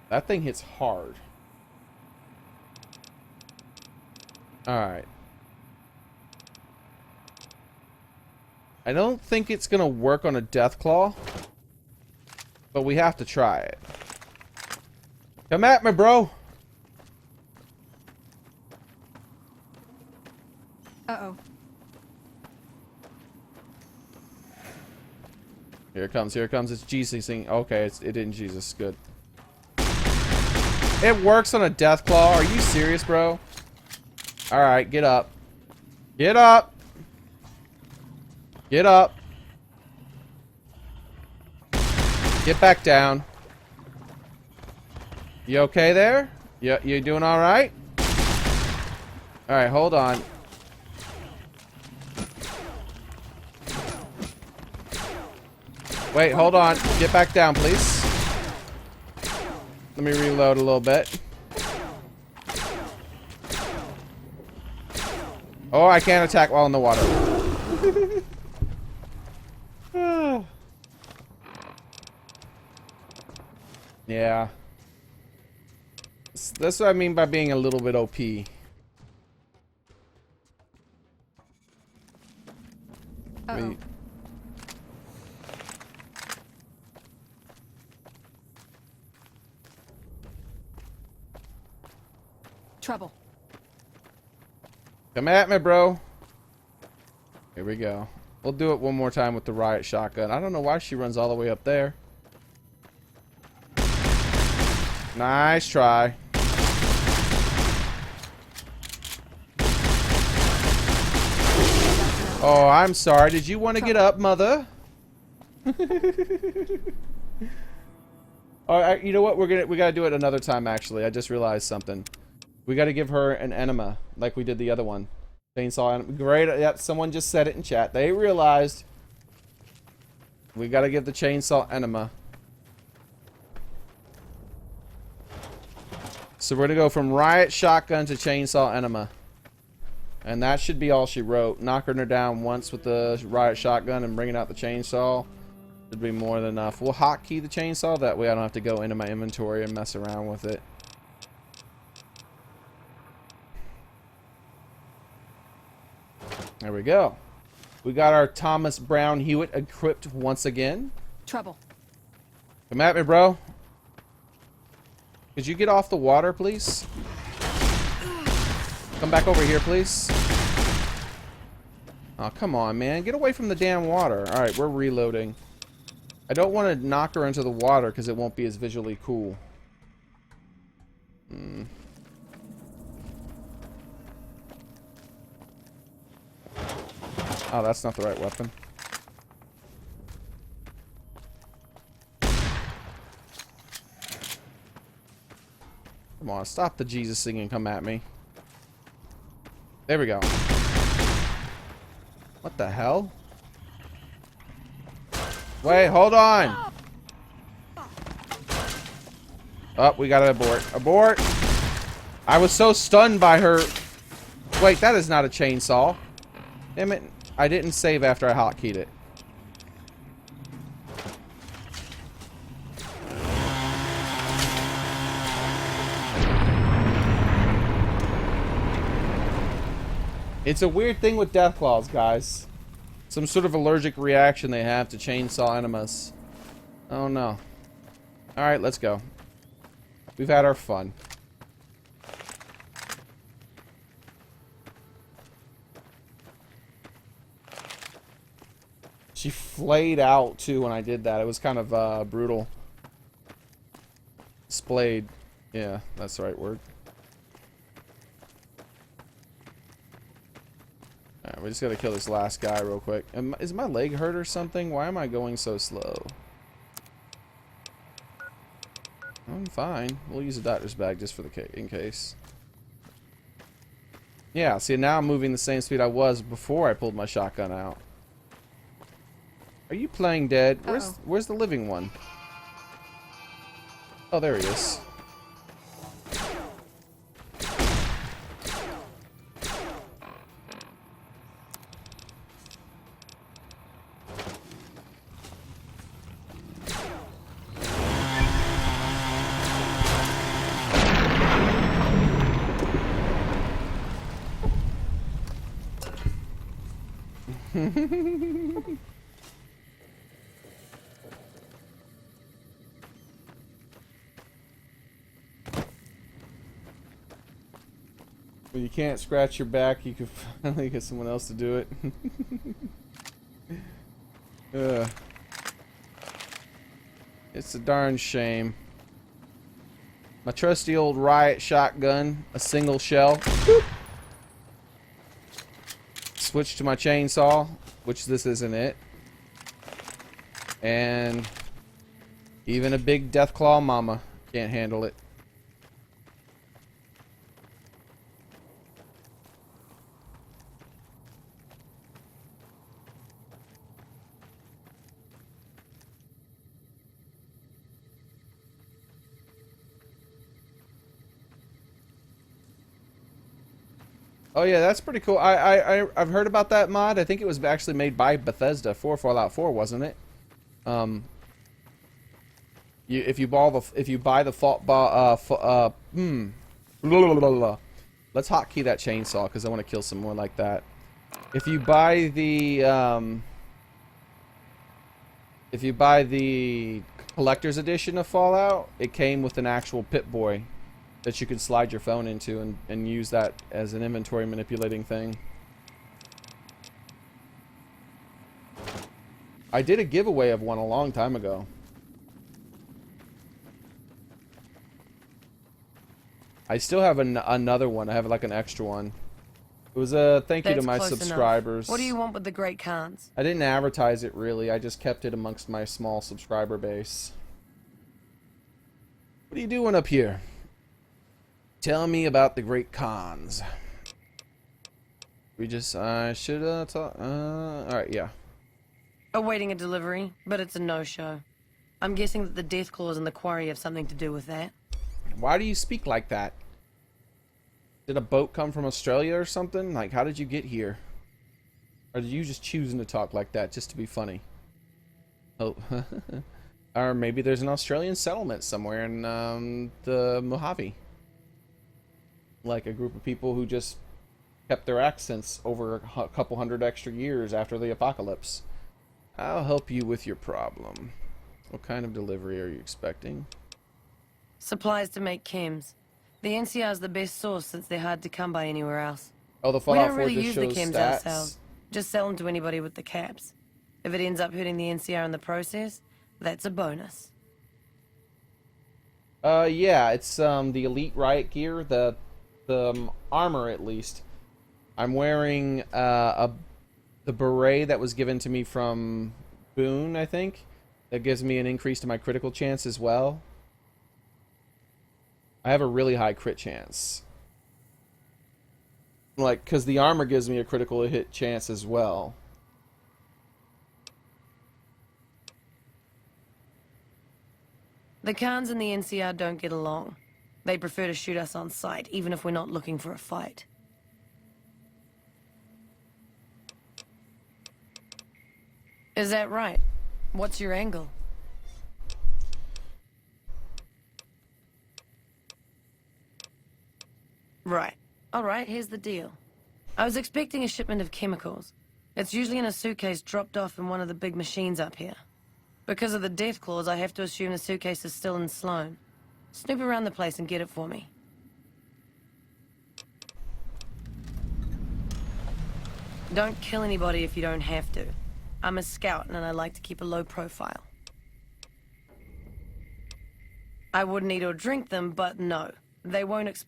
That thing hits hard. Alright. I don't think it's gonna work on a Deathclaw, but we have to try it. Come at me, bro! Uh-oh. Here it comes, here it comes. It's Jesus thing. Okay, it didn't Jesus. Good. It works on a Deathclaw. Are you serious, bro? Alright, get up. Get up! Get up. Get back down. You okay there? You doing alright? Alright, hold on. Wait, hold on. Get back down, please. Let me reload a little bit. Oh, I can't attack while in the water. Yeah. That's what I mean by being a little bit OP. Uh-oh. Trouble. Come at me, bro. Here we go. We'll do it one more time with the riot shotgun. I don't know why she runs all the way up there. Nice try. Oh, I'm sorry. Did you want to get up, mother? All right, you know what? We gotta do it another time. Actually, I just realized something. We gotta give her an enema, like we did the other one. Chainsaw enema. Great. Yep, someone just said it in chat. They realized. We gotta give the chainsaw enema. So we're gonna go from riot shotgun to chainsaw enema. And that should be all she wrote. Knocking her down once with the riot shotgun and bringing out the chainsaw should be more than enough. We'll hotkey the chainsaw. That way I don't have to go into my inventory and mess around with it. There we go. We got our Thomas Brown Hewitt equipped once again. Trouble. Come at me, bro. Could you get off the water, please? Come back over here, please. Oh, come on, man. Get away from the damn water. Alright, we're reloading. I don't want to knock her into the water because it won't be as visually cool. Oh, that's not the right weapon. Come on, stop the Jesus thing and come at me. There we go. What the hell? Wait, hold on. Oh, we gotta abort. Abort! I was so stunned by her. Wait, that is not a chainsaw. Damn it. I didn't save after I hotkeyed it. It's a weird thing with Deathclaws, guys. Some sort of allergic reaction they have to chainsaw enemas. Oh no. Alright, let's go. We've had our fun. She flayed out, too, when I did that. It was kind of, brutal. Splayed. Yeah, that's the right word. Alright, we just gotta kill this last guy real quick. Is my leg hurt or something? Why am I going so slow? I'm fine. We'll use a doctor's bag just for the in case. Yeah, see, now I'm moving the same speed I was before I pulled my shotgun out. Are you playing dead? Where's the living one? Oh, there he is. When you can't scratch your back, you can finally get someone else to do it. It's a darn shame. My trusty old riot shotgun, a single shell. Boop. Switch to my chainsaw, which this isn't it. And even a big Deathclaw mama can't handle it. Oh yeah, that's pretty cool. I've heard about that mod. I think it was actually made by Bethesda for Fallout 4, wasn't it? If you buy the let's hotkey that chainsaw because I want to kill some more like that. If you buy the collector's edition of Fallout, it came with an actual Pip-Boy that you could slide your phone into and use that as an inventory manipulating thing. I did a giveaway of one a long time ago. I still have another one. I have like an extra one. It was a thank you to my subscribers. What do you want with the Great Khans? I didn't advertise it really. I just kept it amongst my small subscriber base. What are you doing up here? Tell me about the Great Khans. We just, should, talk, alright, yeah. Awaiting a delivery, but it's a no-show. I'm guessing that the death claws in the quarry have something to do with that. Why do you speak like that? Did a boat come from Australia or something? Like, how did you get here? Or did you just choosing to talk like that just to be funny? Oh, or maybe there's an Australian settlement somewhere in, the Mojave. Like a group of people who just kept their accents over a couple hundred extra years after the apocalypse. I'll help you with your problem. What kind of delivery are you expecting? Supplies to make chems. The NCR is the best source since they're hard to come by anywhere else. Oh, the we Fallout don't 4 really just use the shows chems stats. ourselves. Just sell them to anybody with the caps. If it ends up hurting the NCR in the process, that's a bonus. Yeah, it's the elite riot gear, the armor at least. I'm wearing the beret that was given to me from Boone, I think. That gives me an increase to my critical chance as well. I have a really high crit chance. Like, because the armor gives me a critical hit chance as well. The Khans and the NCR don't get along. They prefer to shoot us on sight, even if we're not looking for a fight. Is that right? What's your angle? Right. Alright, here's the deal. I was expecting a shipment of chemicals. It's usually in a suitcase dropped off in one of the big machines up here. Because of the death clause, I have to assume the suitcase is still in Sloan. Snoop around the place and get it for me. Don't kill anybody if you don't have to. I'm a scout and I like to keep a low profile. I wouldn't eat or drink them, but no. They won't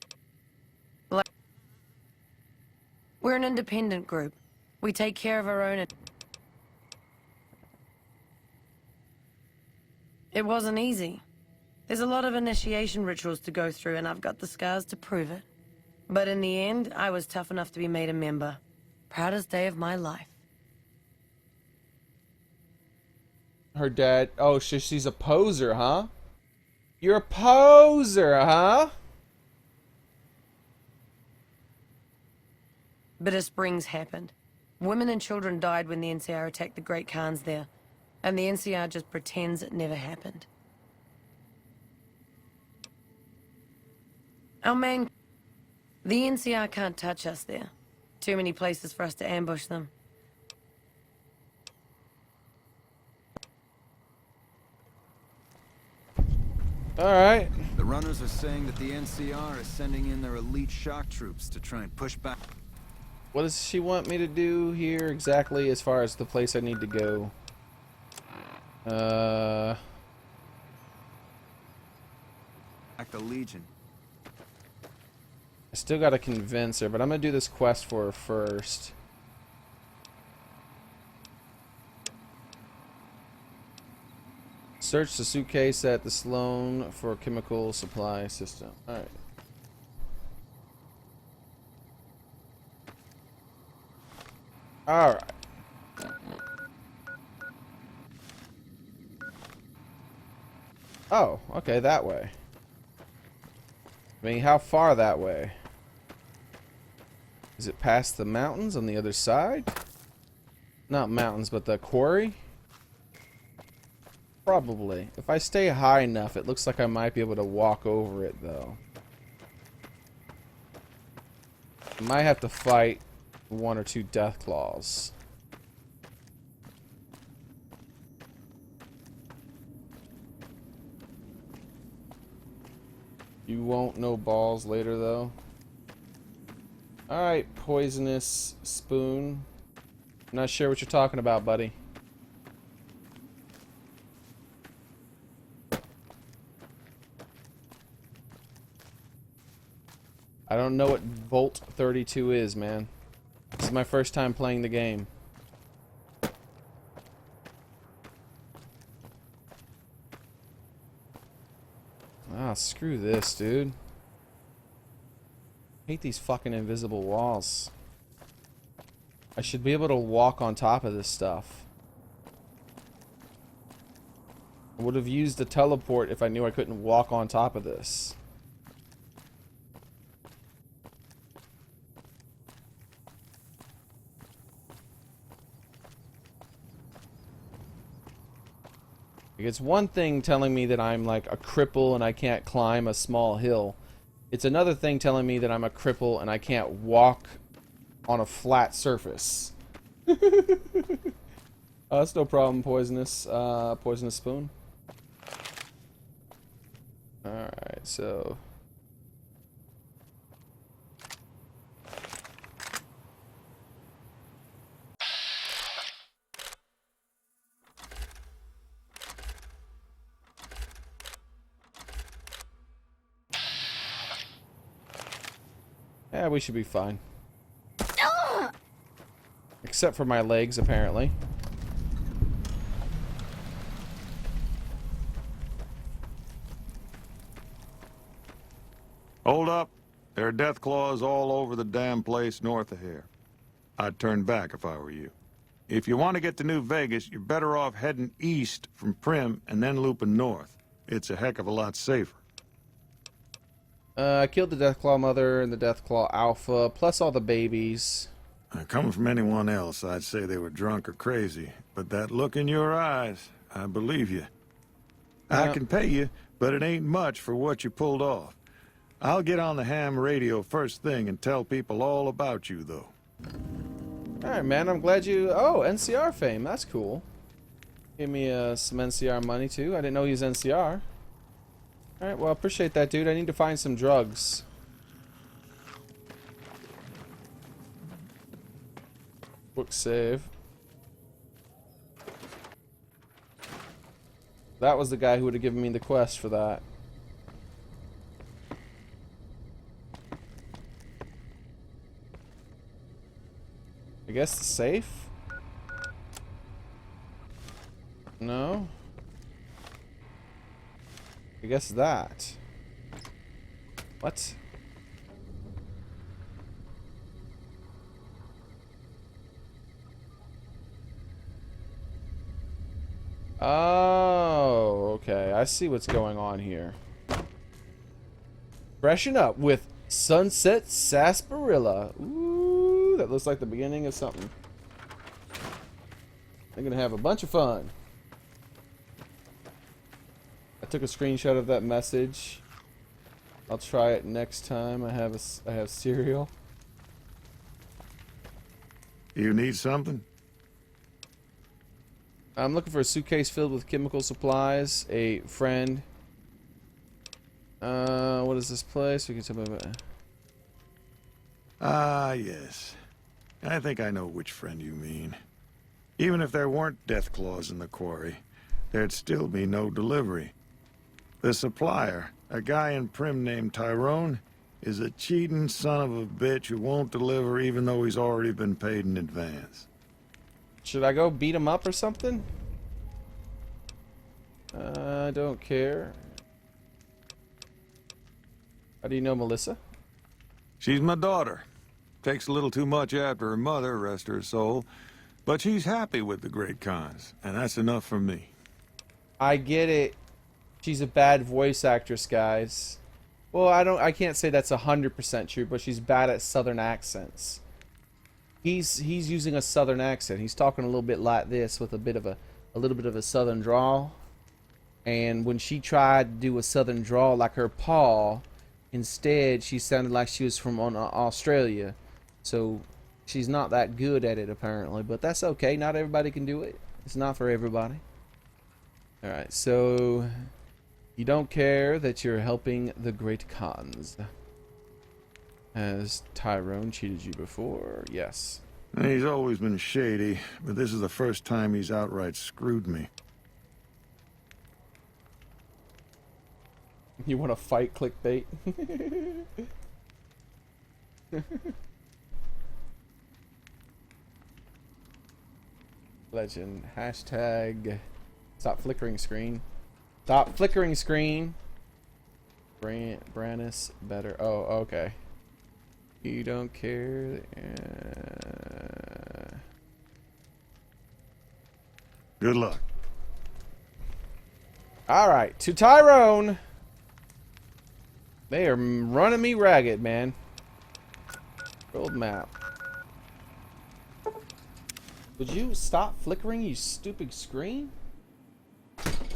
We're an independent group. We take care of our own. It wasn't easy. There's a lot of initiation rituals to go through, and I've got the scars to prove it. But in the end, I was tough enough to be made a member. Proudest day of my life. Her dad... Oh, she's a poser, huh? You're a poser, huh? Bitter Springs happened. Women and children died when the NCR attacked the Great Khans there. And the NCR just pretends it never happened. Our main... The NCR can't touch us there. Too many places for us to ambush them. Alright. The runners are saying that the NCR is sending in their elite shock troops to try and push back. What does she want me to do here exactly as far as the place I need to go? Back the Legion. I still gotta convince her, but I'm gonna do this quest for her first. Search the suitcase at the Sloan for a chemical supply system. Alright. Alright. Oh, okay, that way. I mean, how far that way? Is it past the mountains on the other side? Not mountains, but the quarry? Probably. If I stay high enough, it looks like I might be able to walk over it, though. I might have to fight one or two death claws. You won't know balls later, though. Alright, poisonous spoon. I'm not sure what you're talking about, buddy. I don't know what Volt 32 is, man. This is my first time playing the game. Ah, screw this, dude. I hate these fucking invisible walls. I should be able to walk on top of this stuff. I would have used the teleport if I knew I couldn't walk on top of this. It's one thing telling me that I'm like a cripple and I can't climb a small hill. It's another thing telling me that I'm a cripple and I can't walk on a flat surface. That's no problem, poisonous spoon. Alright, so... Yeah, we should be fine. Except for my legs, apparently. Hold up. There are death claws all over the damn place north of here. I'd turn back if I were you. If you want to get to New Vegas, you're better off heading east from Prim and then looping north. It's a heck of a lot safer. I killed the Deathclaw mother and the Deathclaw alpha, plus all the babies. Coming from anyone else, I'd say they were drunk or crazy. But that look in your eyes, I believe you. I can pay you, but it ain't much for what you pulled off. I'll get on the ham radio first thing and tell people all about you, though. Alright, man, I'm glad you... Oh, NCR fame, that's cool. Give me some NCR money, too. I didn't know he was NCR. Alright, well, I appreciate that, dude. I need to find some drugs. Quick save. That was the guy who would have given me the quest for that. I guess the safe? No? I guess that. What? Oh, okay. I see what's going on here. Freshen up with Sunset Sarsaparilla. Ooh, that looks like the beginning of something. I'm gonna have a bunch of fun. I took a screenshot of that message. I'll try it next time. I have cereal. You need something? I'm looking for a suitcase filled with chemical supplies. A friend. What is this place? You can tell me about it. Ah, yes. I think I know which friend you mean. Even if there weren't death claws in the quarry, there'd still be no delivery. The supplier, a guy in Prim named Tyrone, is a cheating son of a bitch who won't deliver even though he's already been paid in advance. Should I go beat him up or something? I don't care. How do you know Melissa? She's my daughter. Takes a little too much after her mother, rest her soul. But she's happy with the Great Khans, and that's enough for me. I get it. She's a bad voice actress, guys. Well, I can't say that's 100% true, but she's bad at southern accents. He's using a southern accent. He's talking a little bit like this with a little bit of a southern drawl. And when she tried to do a southern drawl like her pa, instead she sounded like she was from Australia. So she's not that good at it apparently, but that's okay. Not everybody can do it. It's not for everybody. All right, so you don't care that you're helping the Great Khans. Has Tyrone cheated you before? Yes. He's always been shady, but this is the first time he's outright screwed me. You want to fight clickbait? Legend. Hashtag stop flickering screen. Stop flickering screen. Brannis better. Oh, okay. You don't care. Good luck. Alright, to Tyrone. They are running me ragged, man. Gold map. Would you stop flickering, you stupid screen?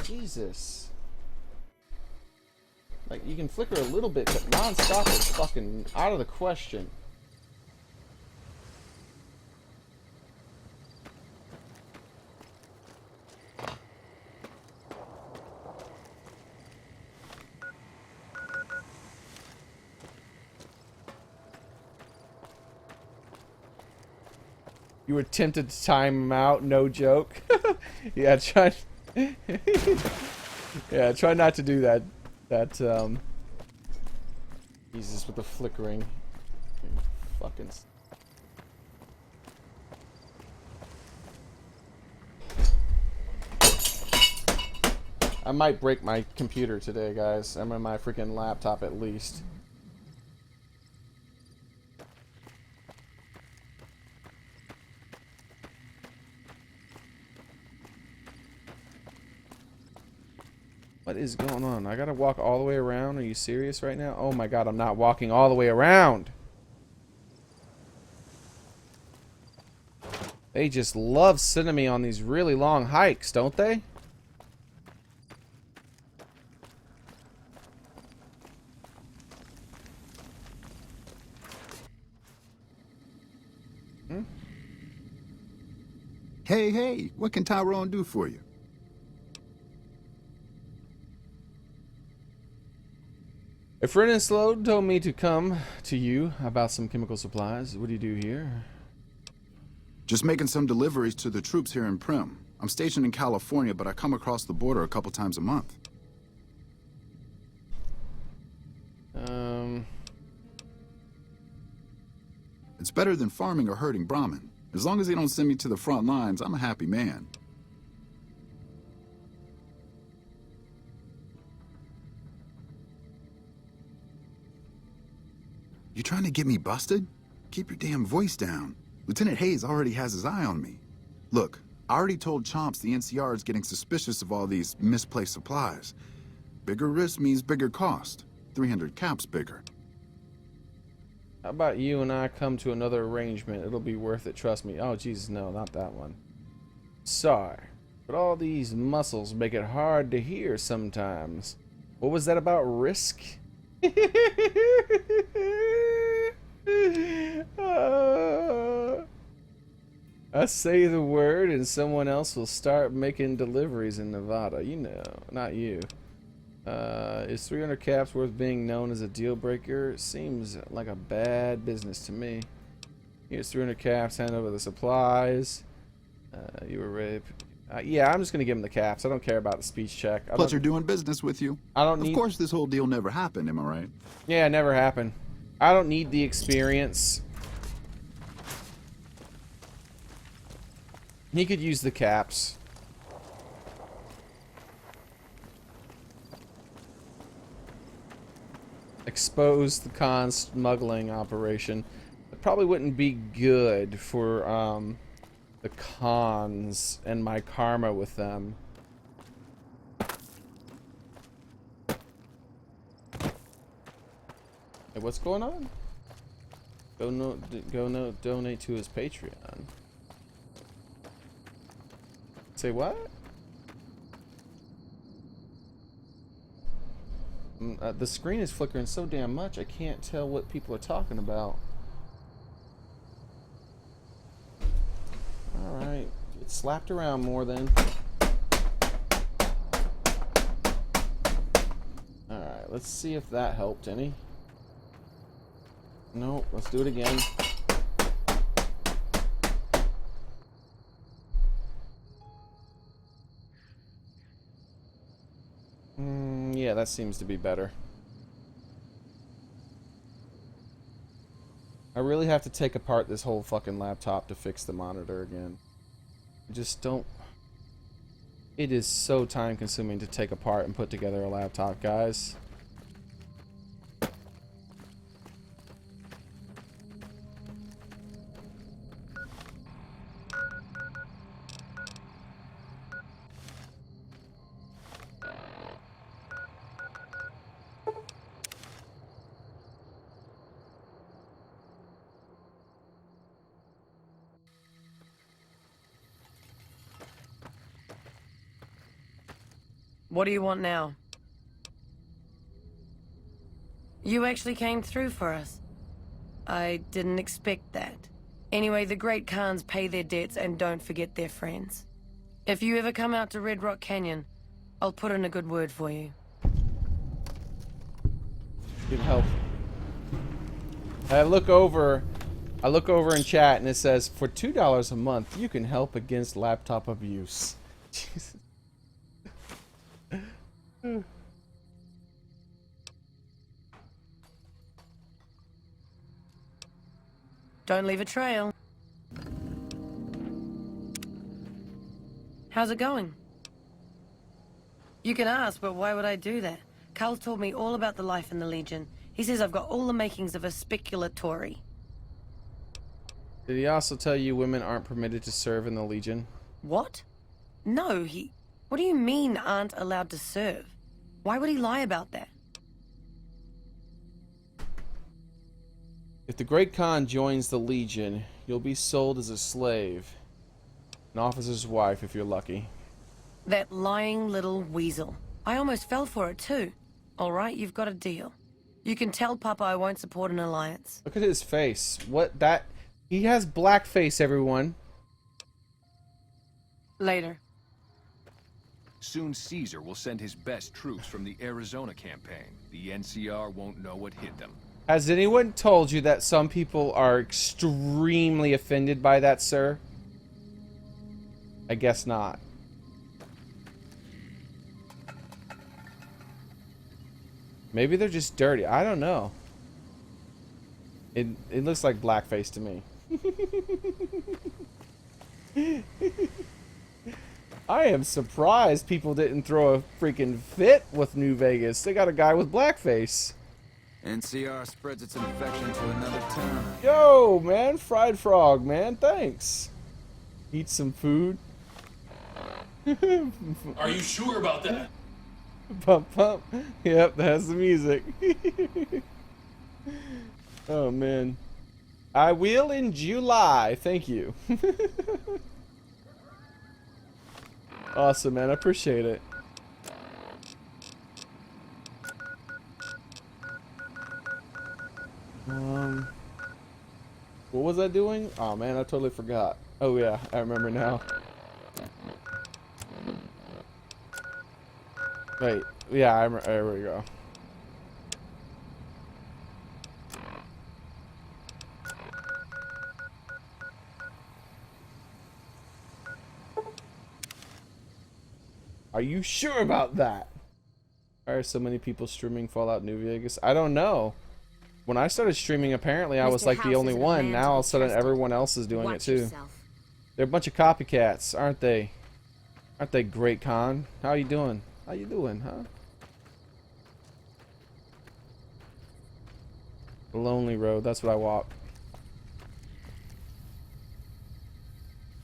Jesus. Like, you can flicker a little bit, but non-stop is fucking out of the question. You were tempted to time him out, no joke. Yeah, try. Yeah, try not to do that. Jesus, with the flickering. Fucking. I might break my computer today, guys. I mean, my freaking laptop at least. What is going on? I gotta walk all the way around? Are you serious right now? Oh my god, I'm not walking all the way around! They just love sending me on these really long hikes, don't they? Hey, what can Tyrone do for you? A friend in Sloan told me to come to you about some chemical supplies. What do you do here? Just making some deliveries to the troops here in Prim. I'm stationed in California, but I come across the border a couple times a month. It's better than farming or herding Brahmin. As long as they don't send me to the front lines, I'm a happy man. You trying to get me busted? Keep your damn voice down. Lieutenant Hayes already has his eye on me. Look, I already told Chomps the NCR is getting suspicious of all these misplaced supplies. Bigger risk means bigger cost. 300 caps bigger. How about you and I come to another arrangement? It'll be worth it, trust me. Oh, Jesus, no, not that one. Sorry, but all these muscles make it hard to hear sometimes. What was that about risk? I say the word and someone else will start making deliveries in Nevada. You know, not you. Is 300 caps worth being known as a deal breaker? Seems like a bad business to me. Here's 300 caps, hand over the supplies. You were raped. Yeah, I'm just gonna give him the caps. I don't care about the speech check. Pleasure doing business with you. I don't need... Of course this whole deal never happened, am I right? Yeah, it never happened. I don't need the experience. He could use the caps. Expose the con smuggling operation. It probably wouldn't be good for the cons and my karma with them. Hey, what's going on? Go donate to his Patreon. Say what? The screen is flickering so damn much I can't tell what people are talking about. Alright, get slapped around more then. Alright, let's see if that helped any. Nope, let's do it again. Yeah, that seems to be better. I really have to take apart this whole fucking laptop to fix the monitor again. I just don't... It is so time consuming to take apart and put together a laptop, guys. What do you want now? You actually came through for us. I didn't expect that. Anyway, the Great Khans pay their debts and don't forget their friends. If you ever come out to Red Rock Canyon, I'll put in a good word for you. Good help. I look over in chat and it says, for $2 a month, you can help against laptop abuse. Jesus. Don't leave a trail. How's it going? You can ask, but why would I do that? Carl's told me all about the life in the Legion. He says I've got all the makings of a speculatory. Did he also tell you women aren't permitted to serve in the Legion? What? No, What do you mean aren't allowed to serve? Why would he lie about that? If the Great Khan joins the Legion, you'll be sold as a slave. An officer's wife if you're lucky. That lying little weasel. I almost fell for it too. Alright, you've got a deal. You can tell Papa I won't support an alliance. Look at his face. What that... He has blackface, everyone. Later. Soon Caesar will send his best troops from the Arizona campaign. The NCR won't know what hit them. Has anyone told you that some people are extremely offended by that, sir? I guess not. Maybe they're just dirty. I don't know. It looks like blackface to me. I am surprised people didn't throw a freaking fit with New Vegas. They got a guy with blackface. NCR spreads its infection to another town. Yo, man, fried frog, man, thanks. Eat some food. Are you sure about that? Pump, pump. Yep, that's the music. Oh, man. I will in July. Thank you. Awesome, man. I appreciate it. What was I doing? Oh, man, I totally forgot. Oh, yeah, I remember now. Wait, yeah, there we go. Are you sure about that? Why are so many people streaming Fallout New Vegas? I don't know. When I started streaming, apparently I was like the only one. Now all of a sudden everyone else is doing it too. They're a bunch of copycats, aren't they? Aren't they, Great Khan? How you doing? How you doing, huh? The Lonely Road, that's what I walk.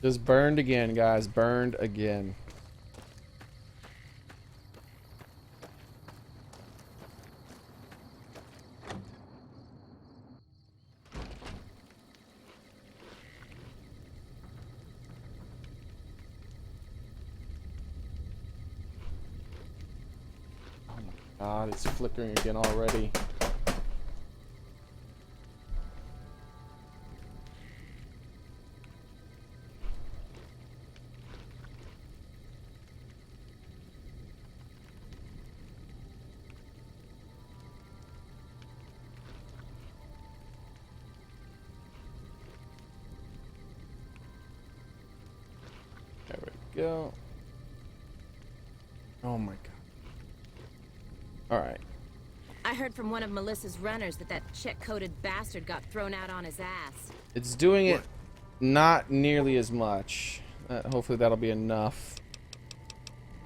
Just burned again, guys. Burned again. God, it's flickering again already. There we go. Oh my God. Alright. I heard from one of Melissa's runners that check-coded bastard got thrown out on his ass. It's doing it not nearly as much. Hopefully that'll be enough.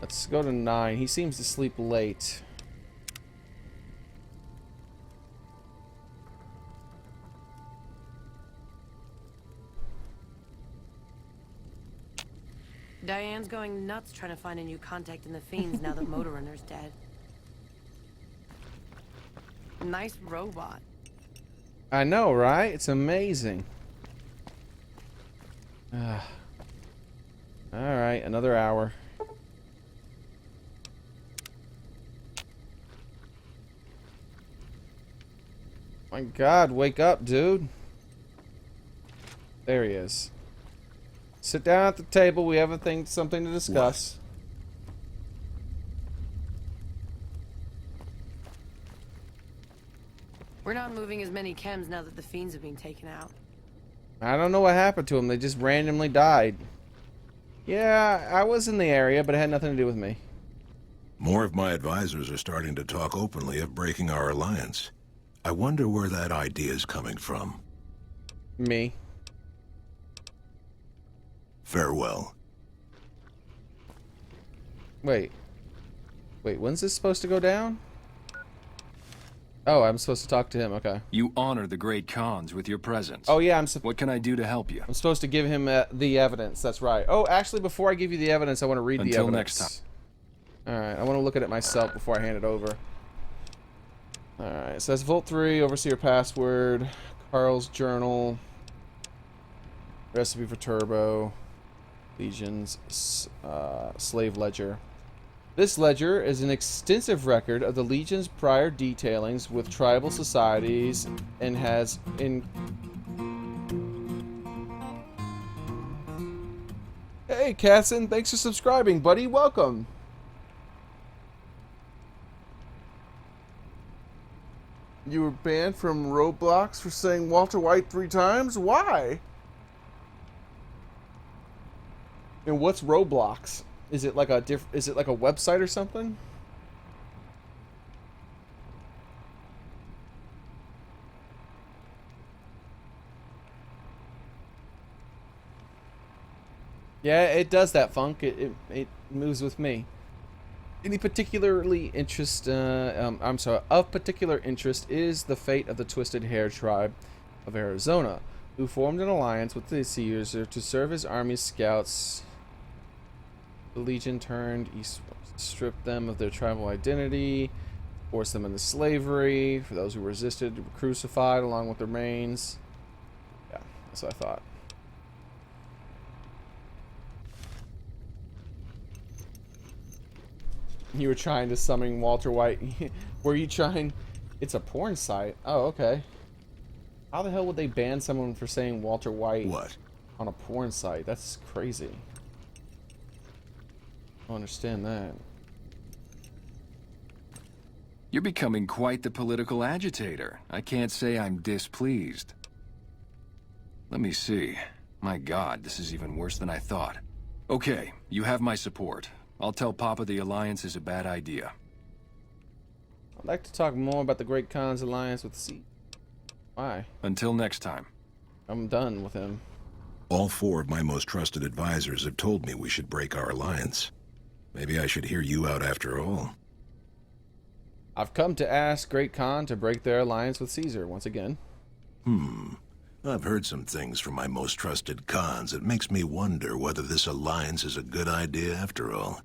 Let's go to 9. He seems to sleep late. Diane's going nuts trying to find a new contact in the Fiends now that Motor Runner's dead. Nice robot. I know, right? It's amazing. Alright, another hour. My God, wake up, dude. There he is. Sit down at the table. We have something to discuss. We're not moving as many chems now that the Fiends have been taken out. I don't know what happened to them. They just randomly died. Yeah, I was in the area, but it had nothing to do with me. More of my advisors are starting to talk openly of breaking our alliance. I wonder where that idea is coming from. Me. Farewell. Wait, when's this supposed to go down? Oh, I'm supposed to talk to him, okay. You honor the Great Khans with your presence. Oh yeah, What can I do to help you? I'm supposed to give him the evidence, that's right. Oh, actually, before I give you the evidence, I want to read the evidence. Until next time. Alright, I want to look at it myself before I hand it over. Alright, it says Vault 3, Overseer Password, Carl's Journal, Recipe for Turbo, Legions, Slave Ledger. This ledger is an extensive record of the Legion's prior detailings with tribal societies and has Hey, Casson, thanks for subscribing, buddy. Welcome. You were banned from Roblox for saying Walter White 3 times? Why? And what's Roblox? Is it like a website or something? Yeah, it does that, Funk. It moves with me. Any particularly interest, I'm sorry, of particular interest is the fate of the Twisted Hair tribe of Arizona, who formed an alliance with the Xearrik to serve as army scouts. The Legion turned east, stripped them of their tribal identity, forced them into slavery. For those who resisted, were crucified along with their remains. Yeah, that's what I thought. You were trying to summon Walter White. Were you trying? It's a porn site. Oh, okay. How the hell would they ban someone for saying Walter White on a porn site? That's crazy. I don't understand that. You're becoming quite the political agitator. I can't say I'm displeased. Let me see. My God, this is even worse than I thought. Okay, you have my support. I'll tell Papa the alliance is a bad idea. I'd like to talk more about the Great Khan's alliance with C. Why? Until next time. I'm done with him. All 4 of my most trusted advisors have told me we should break our alliance. Maybe I should hear you out after all. I've come to ask Great Khan to break their alliance with Caesar once again. I've heard some things from my most trusted Khans that makes me wonder whether this alliance is a good idea after all.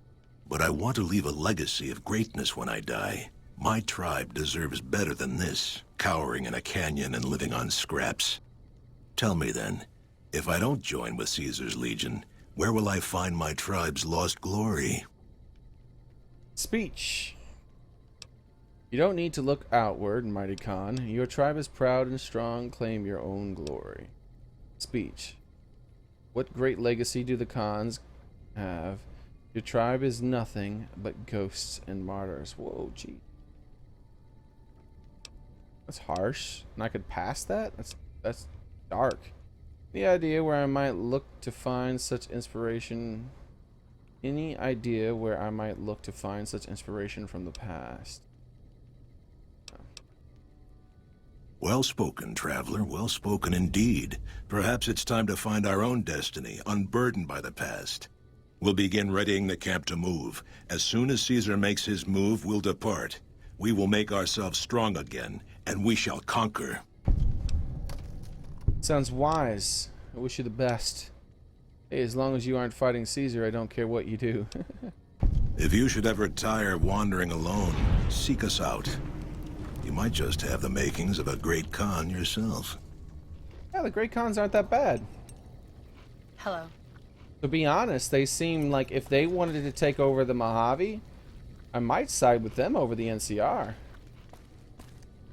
But I want to leave a legacy of greatness when I die. My tribe deserves better than this, cowering in a canyon and living on scraps. Tell me then, if I don't join with Caesar's Legion, where will I find my tribe's lost glory? Speech. You don't need to look outward, mighty Khan. Your tribe is proud and strong. Claim your own glory. Speech. What great legacy do the Khans have? Your tribe is nothing but ghosts and martyrs. Whoa, gee. That's harsh. And I could pass that? That's dark. The idea where I might look to find such inspiration. Any idea where I might look to find such inspiration from the past? Well spoken, traveler. Well spoken indeed. Perhaps it's time to find our own destiny, unburdened by the past. We'll begin readying the camp to move. As soon as Caesar makes his move, we'll depart. We will make ourselves strong again, and we shall conquer. Sounds wise. I wish you the best. Hey, as long as you aren't fighting Caesar, I don't care what you do. If you should ever tire wandering alone, seek us out. You might just have the makings of a great Khan yourself. Yeah, the Great Khans aren't that bad. Hello. To be honest, they seem like if they wanted to take over the Mojave, I might side with them over the NCR.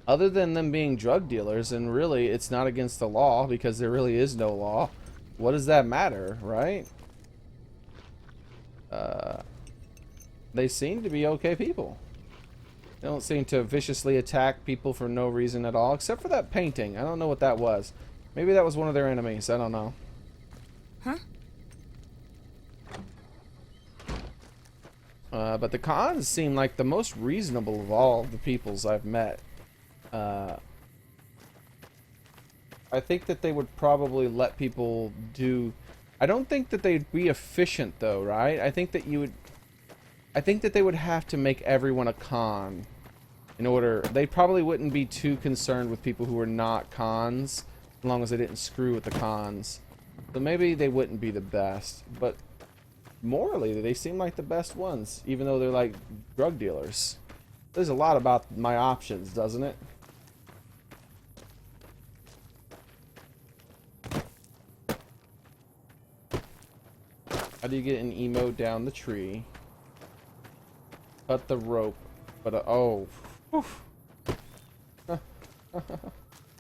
Other than them being drug dealers, and really it's not against the law because there really is no law. What does that matter, right? They seem to be okay people. They don't seem to viciously attack people for no reason at all, except for that painting. I don't know what that was. Maybe that was one of their enemies. I don't know. Huh? But the Khans seem like the most reasonable of all the peoples I've met. I think that they would probably let people do... I don't think that they'd be efficient, though, right? I think that they would have to make everyone a Khan in order... They probably wouldn't be too concerned with people who are not Khans, as long as they didn't screw with the Khans. So maybe they wouldn't be the best, but morally, they seem like the best ones, even though they're like drug dealers. There's a lot about my options, doesn't it? How do you get an emote down the tree? Cut the rope, but oh, oof.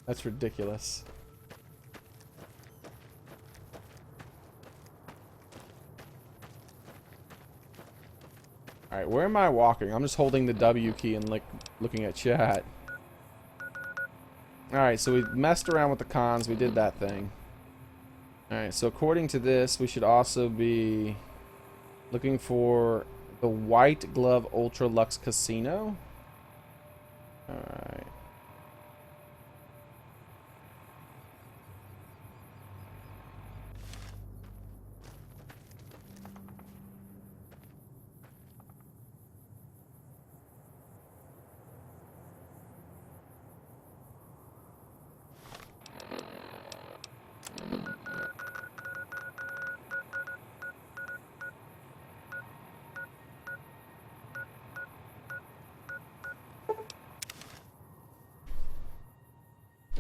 That's ridiculous. All right, where am I walking? I'm just holding the W key and like looking at chat. All right, so we messed around with the cons. We did that thing. All right, so according to this, we should also be looking for the White Glove Ultra Lux Casino. All right.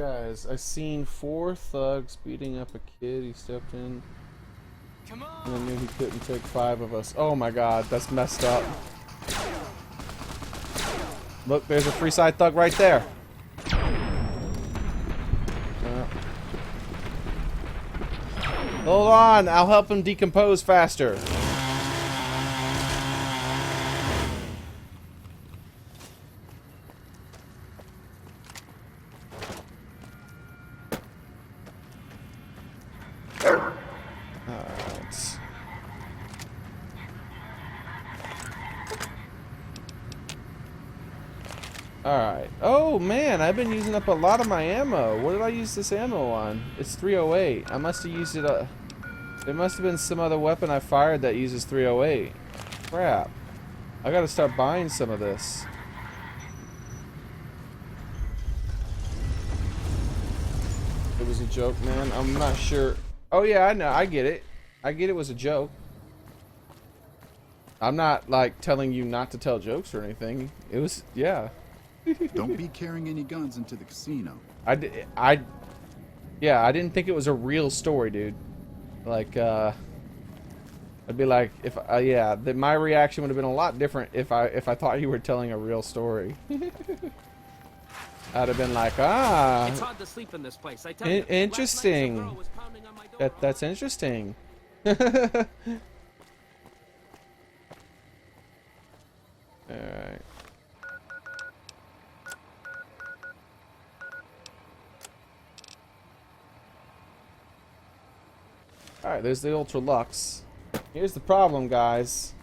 Guys, I seen 4 thugs beating up a kid. He stepped in. Come on. And I knew he couldn't take 5 of us. Oh my god, that's messed up. Look, there's a free side thug right there. Hold on, I'll help him decompose faster. Alright. Oh man, I've been using up a lot of my ammo. What did I use this ammo on? It's 308. I must have used it. There must have been some other weapon I fired that uses 308. Crap. I gotta start buying some of this. It was a joke, man. I'm not sure. Oh yeah, I know. I get it. I get it was a joke. I'm not like telling you not to tell jokes or anything. It was, yeah. Don't be carrying any guns into the casino. Yeah, I didn't think it was a real story, dude. Like, I'd be like, if, yeah, my reaction would have been a lot different if I thought you were telling a real story. I'd have been like, ah, It's hard to sleep in this place. I tell you. Interesting. That's interesting. Alright. Alright, there's the Ultra Lux. Here's the problem, guys.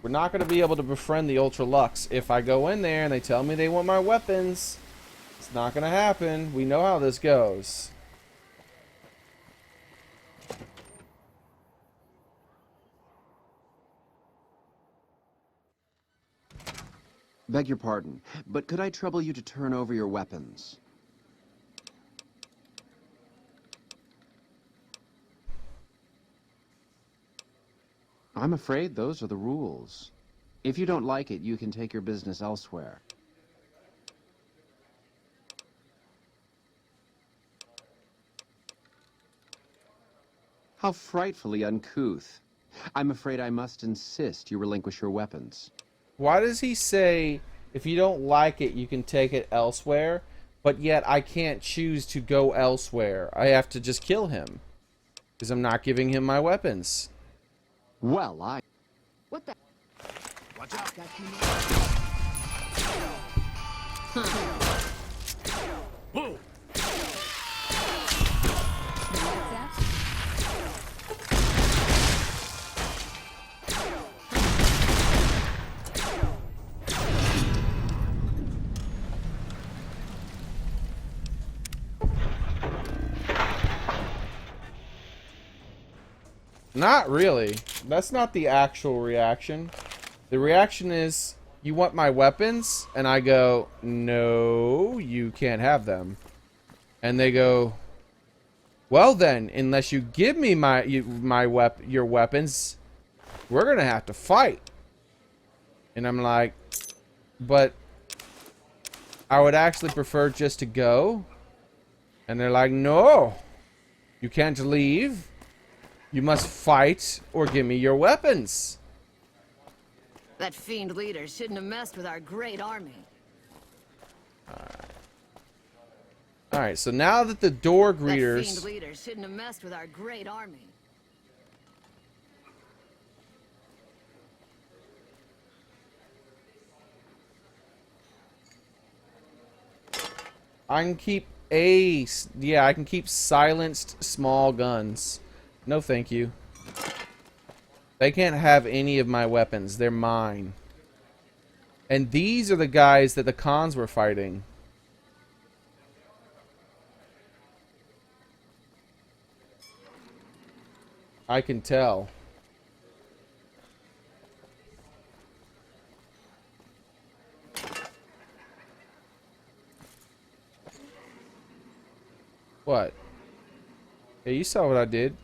We're not going to be able to befriend the Ultra Lux. If I go in there and they tell me they want my weapons, it's not going to happen. We know how this goes. Beg your pardon, but could I trouble you to turn over your weapons? I'm afraid those are the rules. If you don't like it, you can take your business elsewhere. How frightfully uncouth. I'm afraid I must insist you relinquish your weapons. Why does he say, if you don't like it, you can take it elsewhere, but yet I can't choose to go elsewhere? I have to just kill him, because I'm not giving him my weapons. Well, What the? Watch out. Whoa! Not really. That's not the actual reaction. The reaction is, you want my weapons? And I go, no, you can't have them. And they go, well then, unless you give me your weapons, we're gonna have to fight. And I'm like, but I would actually prefer just to go. And they're like, no, you can't leave. You must fight or give me your weapons. That fiend leader shouldn't have messed with our great army. Alright, so now that the door That greeters... fiend leader shouldn't have messed with our great army. I can keep I can keep silenced small guns. No thank you. They can't have any of my weapons. They're mine. And these are the guys that the cons were fighting. I can tell. What? Hey, you saw what I did.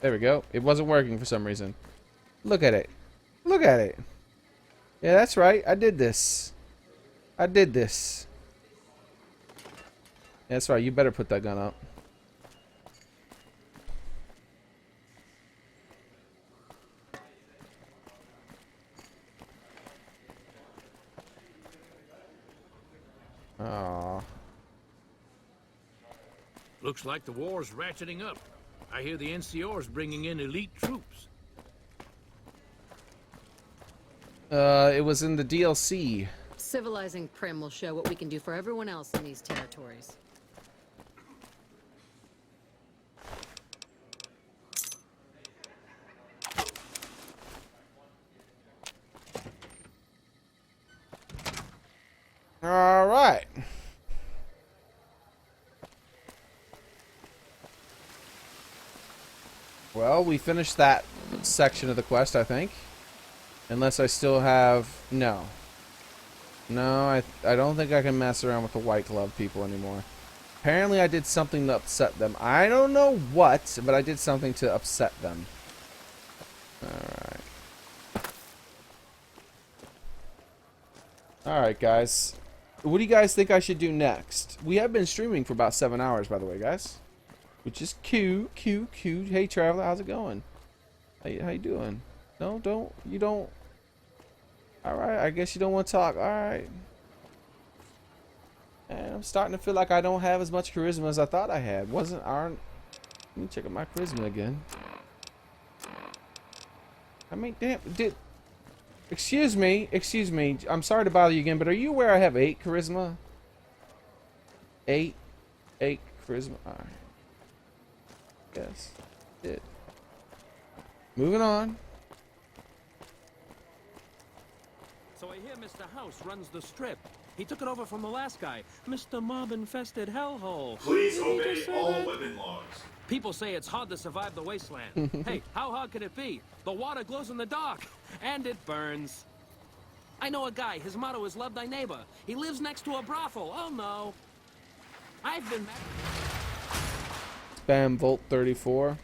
There we go. It wasn't working for some reason. Look at it. Look at it. Yeah, that's right. I did this. I did this. Yeah, that's right. You better put that gun up. Aww. Looks like the war's ratcheting up. I hear the NCR's bringing in elite troops. It was in the DLC. Civilizing Prim will show what we can do for everyone else in these territories. All right. Well, we finished that section of the quest, I think. Unless I still have... No. No, I don't think I can mess around with the white glove people anymore. Apparently I did something to upset them. I don't know what, but I did something to upset them. Alright. Alright, guys. What do you guys think I should do next? We have been streaming for about 7 hours, by the way, guys. Which is cute. Hey, Traveler, how's it going? How you doing? No, you don't. Alright, I guess you don't want to talk. Alright. And I'm starting to feel like I don't have as much charisma as I thought I had. Let me check out my charisma again. I mean, damn, excuse me. I'm sorry to bother you again, but are you aware I have 8 charisma? 8 charisma. Alright. Yes. Did. Moving on. So I hear Mr. House runs the strip. He took it over from the last guy, Mr. Mob-infested hellhole. Please Did he obey just say all that? weapon laws. People say it's hard to survive the wasteland. Hey, how hard can it be? The water glows in the dark, and it burns. I know a guy, his motto is love thy neighbor. He lives next to a brothel. Oh no. I've been... Spam Volt 34.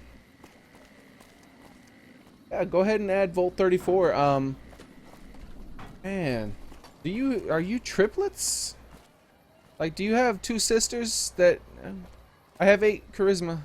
Yeah, go ahead and add Volt 34. Man, are you triplets? Like, do you have 2 sisters that... I have 8 charisma.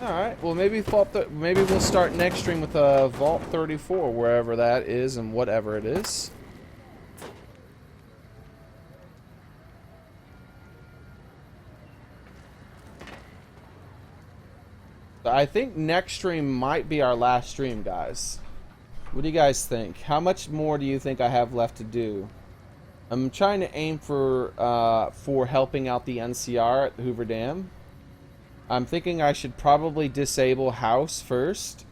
Alright, well maybe we'll start next stream with Vault 34, wherever that is and whatever it is. I think next stream might be our last stream, guys. What do you guys think? How much more do you think I have left to do? I'm trying to aim for helping out the NCR at the Hoover Dam. I'm thinking I should probably disable House first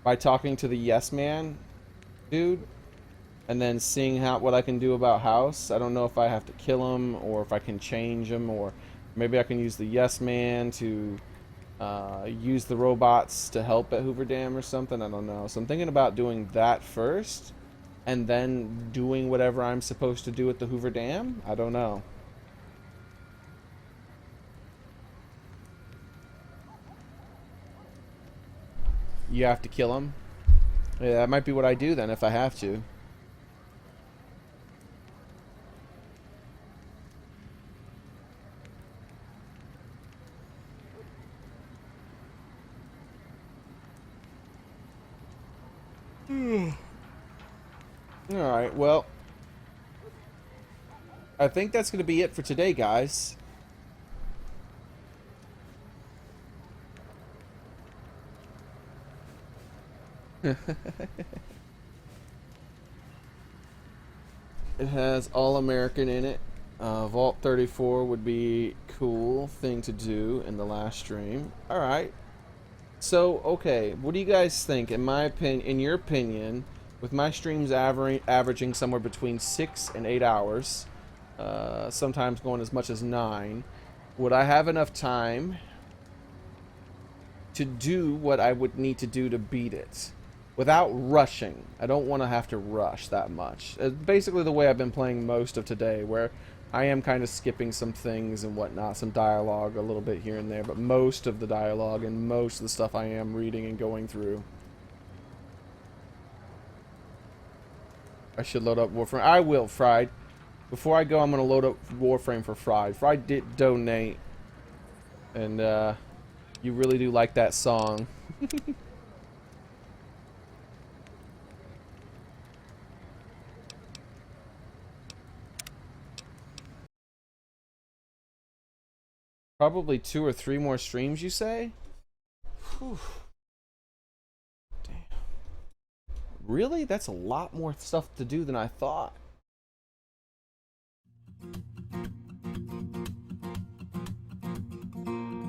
by talking to the Yes Man dude, and then seeing what I can do about House. I don't know if I have to kill him or if I can change him, or maybe I can use the Yes Man to use the robots to help at Hoover Dam or something. I don't know. So I'm thinking about doing that first and then doing whatever I'm supposed to do at the Hoover Dam. I don't know. You have to kill him? Yeah, that might be what I do then if I have to. Alright, well, I think that's going to be it for today, guys. It has All American in it. Vault 34 would be cool thing to do in the last stream. Alright. So, okay, what do you guys think? In your opinion, with my streams averaging somewhere between 6 and 8 hours, sometimes going as much as 9, would I have enough time to do what I would need to do to beat it without rushing? I don't want to have to rush that much. Basically the way I've been playing most of today, where I am kind of skipping some things and whatnot, some dialogue a little bit here and there, but most of the dialogue and most of the stuff I am reading and going through. I should load up Warframe. I will, Fried. Before I go, I'm going to load up Warframe for Fried. Fried did donate, and you really do like that song. Probably 2 or 3 more streams, you say? Whew. Damn. Really? That's a lot more stuff to do than I thought.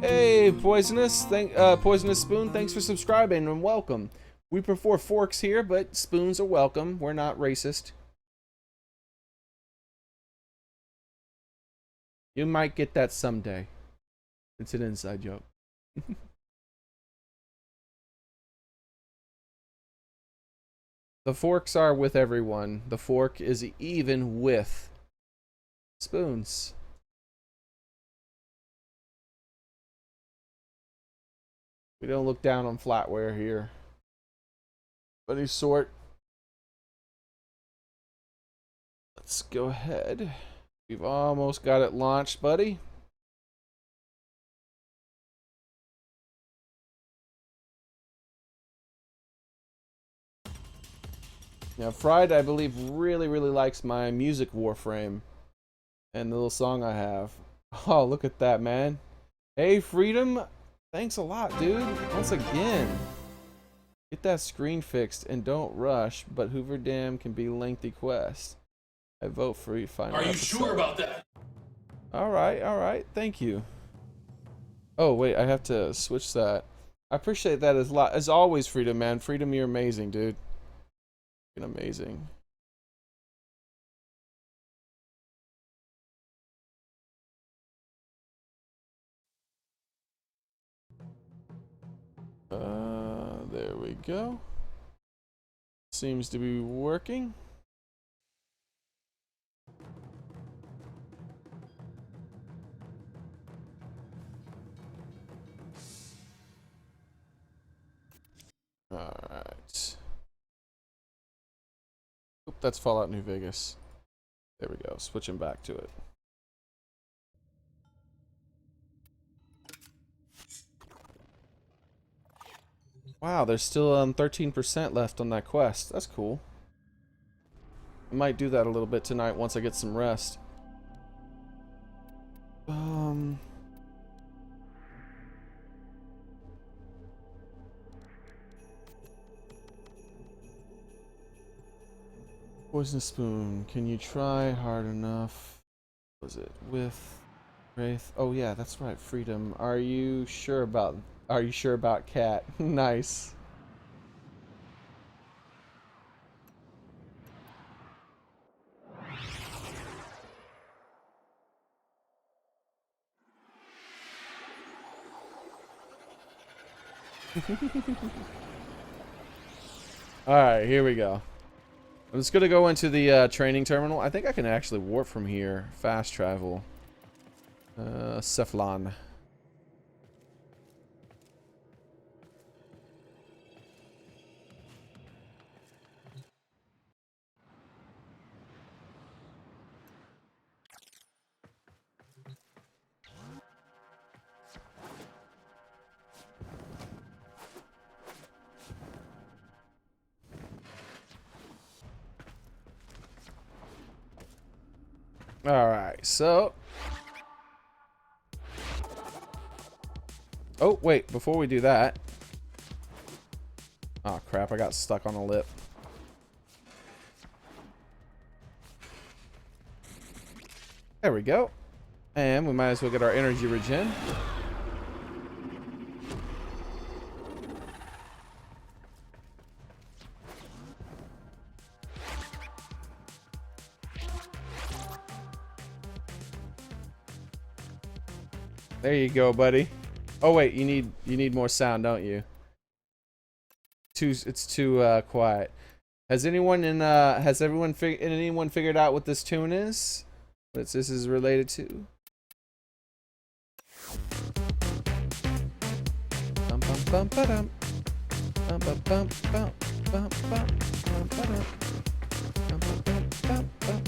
Hey, Poisonous. Poisonous Spoon, thanks for subscribing and welcome. We prefer forks here, but spoons are welcome. We're not racist. You might get that someday. It's an inside joke. The forks are with everyone. The fork is even with spoons. We don't look down on flatware here. Of any sort. Let's go ahead. We've almost got it launched, buddy. Now, Fried, I believe, really likes my music Warframe and the little song I have. Oh, look at that, man. Hey, Freedom. Thanks a lot, dude. Once again. Get that screen fixed and don't rush, but Hoover Dam can be lengthy quest. I vote for you. Final Are you episode. sure about that? All right. Thank you. Oh, wait, I have to switch that. I appreciate that as always, Freedom, man. Freedom, you're amazing, dude. Amazing. There we go. Seems to be working. All right. Oop, that's Fallout New Vegas. There we go. Switching back to it. Wow, there's still 13% left on that quest. That's cool. I might do that a little bit tonight once I get some rest. Poisonous Spoon, can you try hard enough? Was it with Wraith? Oh yeah, that's right, Freedom. Are you sure about Cat? Nice. Alright, here we go. I'm just gonna go into the training terminal. I think I can actually warp from here. Fast travel. Cephalon. Alright, so... Oh, wait, before we do that... Oh, crap, I got stuck on a lip. There we go. And we might as well get our energy regen. There you go, buddy. Oh wait, you need more sound, don't you? It's too quiet. Has anyone figured out what this tune is? What this is related to? Bum bum bum ba-dum. Bum bum bum bum bum bum bum ba-dum. Bum bum bum bum bum.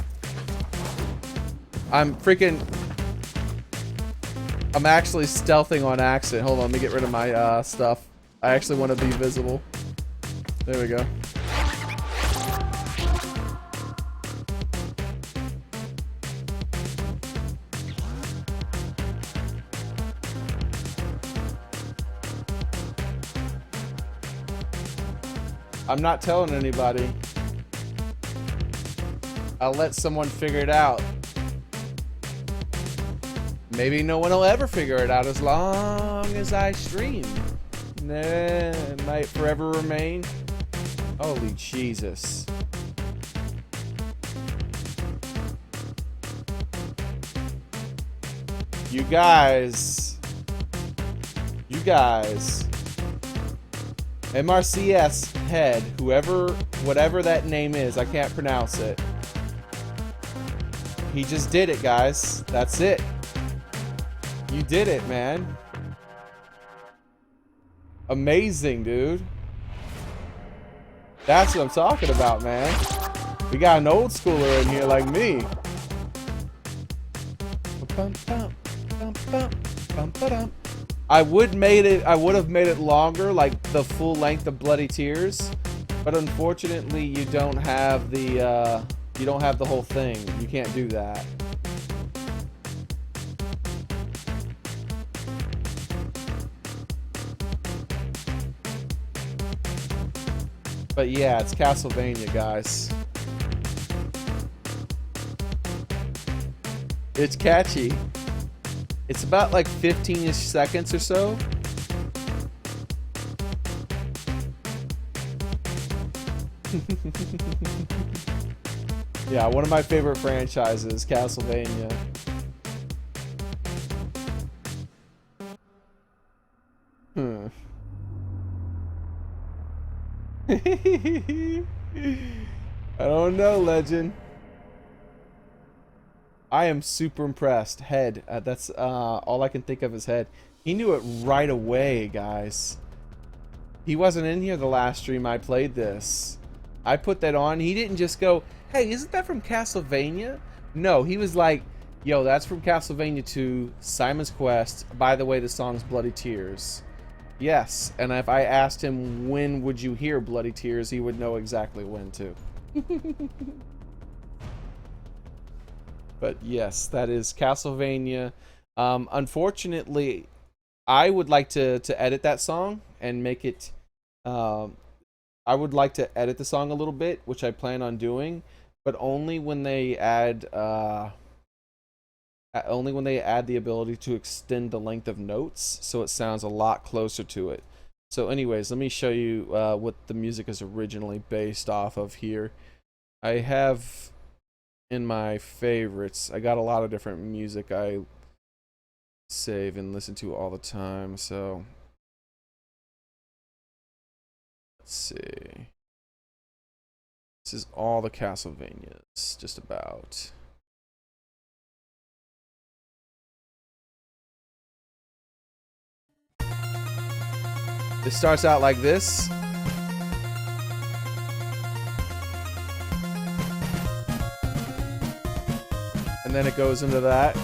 I'm actually stealthing on accident. Hold on, let me get rid of my stuff. I actually want to be visible. There we go. I'm not telling anybody. I'll let someone figure it out. Maybe no one will ever figure it out as long as I stream. Nah, it might forever remain. Holy Jesus. You guys. MRCS head, whatever that name is, I can't pronounce it. He just did it, guys. That's it. You did it, man. Amazing, dude. That's what I'm talking about, man. We got an old schooler in here like me. I would have made it longer, like the full length of Bloody Tears, but unfortunately you don't have the whole thing. You can't do that. But yeah, it's Castlevania, guys. It's catchy. It's about like 15-ish seconds or so. Yeah, one of my favorite franchises, Castlevania. I don't know, Legend. I am super impressed. Head. That's all I can think of is Head. He knew it right away, guys. He wasn't in here the last stream I played this. I put that on. He didn't just go, hey, isn't that from Castlevania? No, he was like, yo, that's from Castlevania 2, Simon's Quest. By the way, the song's Bloody Tears. Yes, and if I asked him when would you hear Bloody Tears, he would know exactly when too. But yes, that is Castlevania. Unfortunately, I would like to edit that song and make it. I would like to edit the song a little bit, which I plan on doing, but only when they add. Only when they add the ability to extend the length of notes, so it sounds a lot closer to it. So, anyways, let me show you what the music is originally based off of here. I have in my favorites. I got a lot of different music I save and listen to all the time. So let's see. This is all the Castlevanias, just about. It starts out like this. And then it goes into that.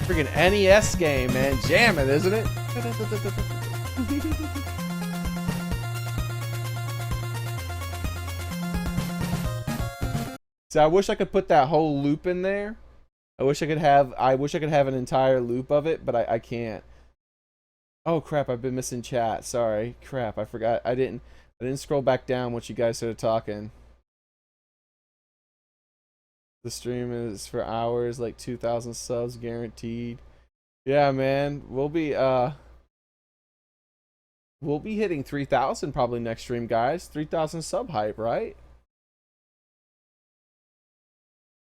Freaking NES game, man. Jamming, isn't it? So I wish I could put that whole loop in there. I wish I could have an entire loop of it, but I can't. Oh crap, I've been missing chat. Sorry. Crap, I forgot. I didn't scroll back down once you guys started talking. The stream is for hours, like 2,000 subs guaranteed. Yeah, man. We'll be hitting 3,000 probably next stream, guys. 3,000 sub hype, right?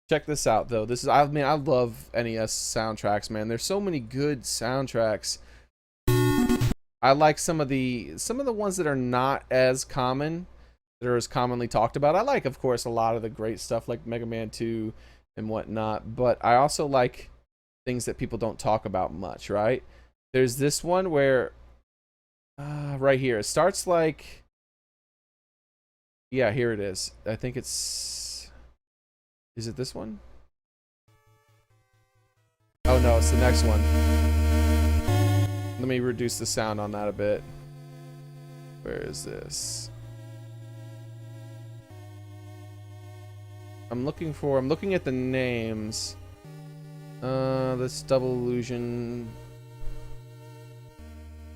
Check this out though. This is I love NES soundtracks, man. There's so many good soundtracks. I like some of the ones that are not as common, that are as commonly talked about. I like, of course, a lot of the great stuff like Mega Man 2 and whatnot, but I also like things that people don't talk about much, right? There's this one where right here, it starts like, yeah, here it is. I think it's, is it this one? Oh no, it's the next one. Let me reduce the sound on that a bit. Where is this? I'm looking at the names. This double illusion.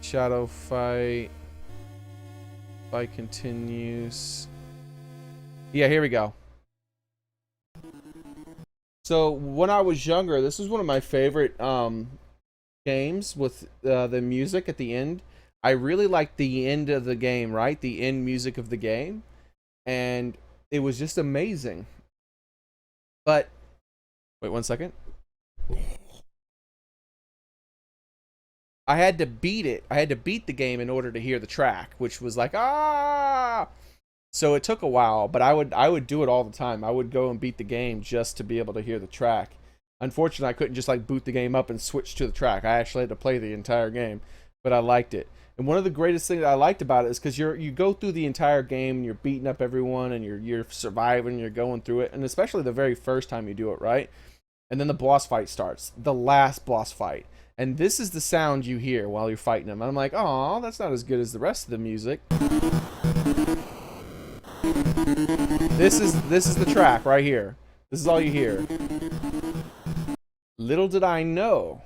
Shadow fight. Fight continues. Yeah, here we go. So when I was younger, this was one of my favorite games with the music at the end. I really liked the end of the game, right? The end music of the game. And it was just amazing. But, wait 1 second. I had to beat it. I had to beat the game in order to hear the track, which was like, ah! So it took a while, but I would do it all the time. I would go and beat the game just to be able to hear the track. Unfortunately, I couldn't just like boot the game up and switch to the track. I actually had to play the entire game, but I liked it. And one of the greatest things I liked about it is because you go through the entire game and you're beating up everyone and you're surviving, you're going through it, and especially the very first time you do it, right? And then the boss fight starts, the last boss fight, and this is the sound you hear while you're fighting them. And I'm like, oh, that's not as good as the rest of the music. This is the track right here. This is all you hear. Little did I know,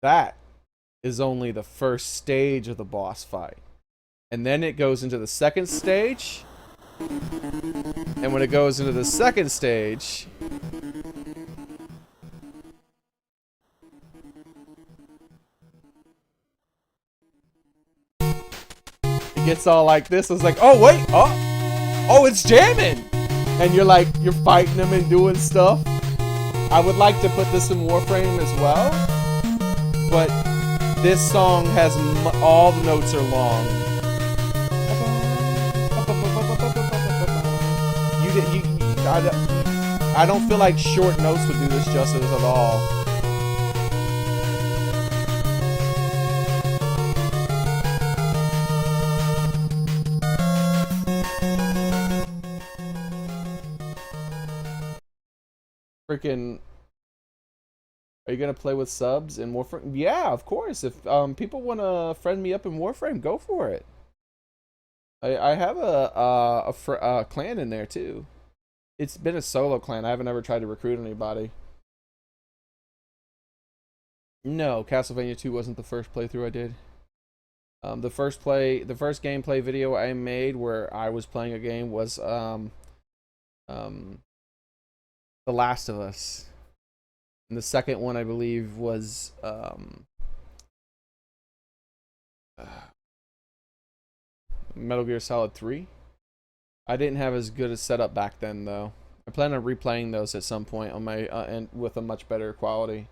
that is only the first stage of the boss fight. And then it goes into the second stage. And when it goes into the second stage, it gets all like this. It's like, oh wait, oh, it's jamming. And you're like, you're fighting them and doing stuff. I would like to put this in Warframe as well, but this song has all the notes are long. I don't feel like short notes would do this justice at all. Freaking, are you gonna play with subs in Warframe? Yeah, of course. If people want to friend me up in Warframe, go for it. I have a clan in there too. It's been a solo clan. I haven't ever tried to recruit anybody. No, Castlevania 2 wasn't the first playthrough I did. The first gameplay video I made where I was playing a game was The Last of Us. And the second one, I believe, was Metal Gear Solid 3. I didn't have as good a setup back then, though. I plan on replaying those at some point on my and with a much better quality.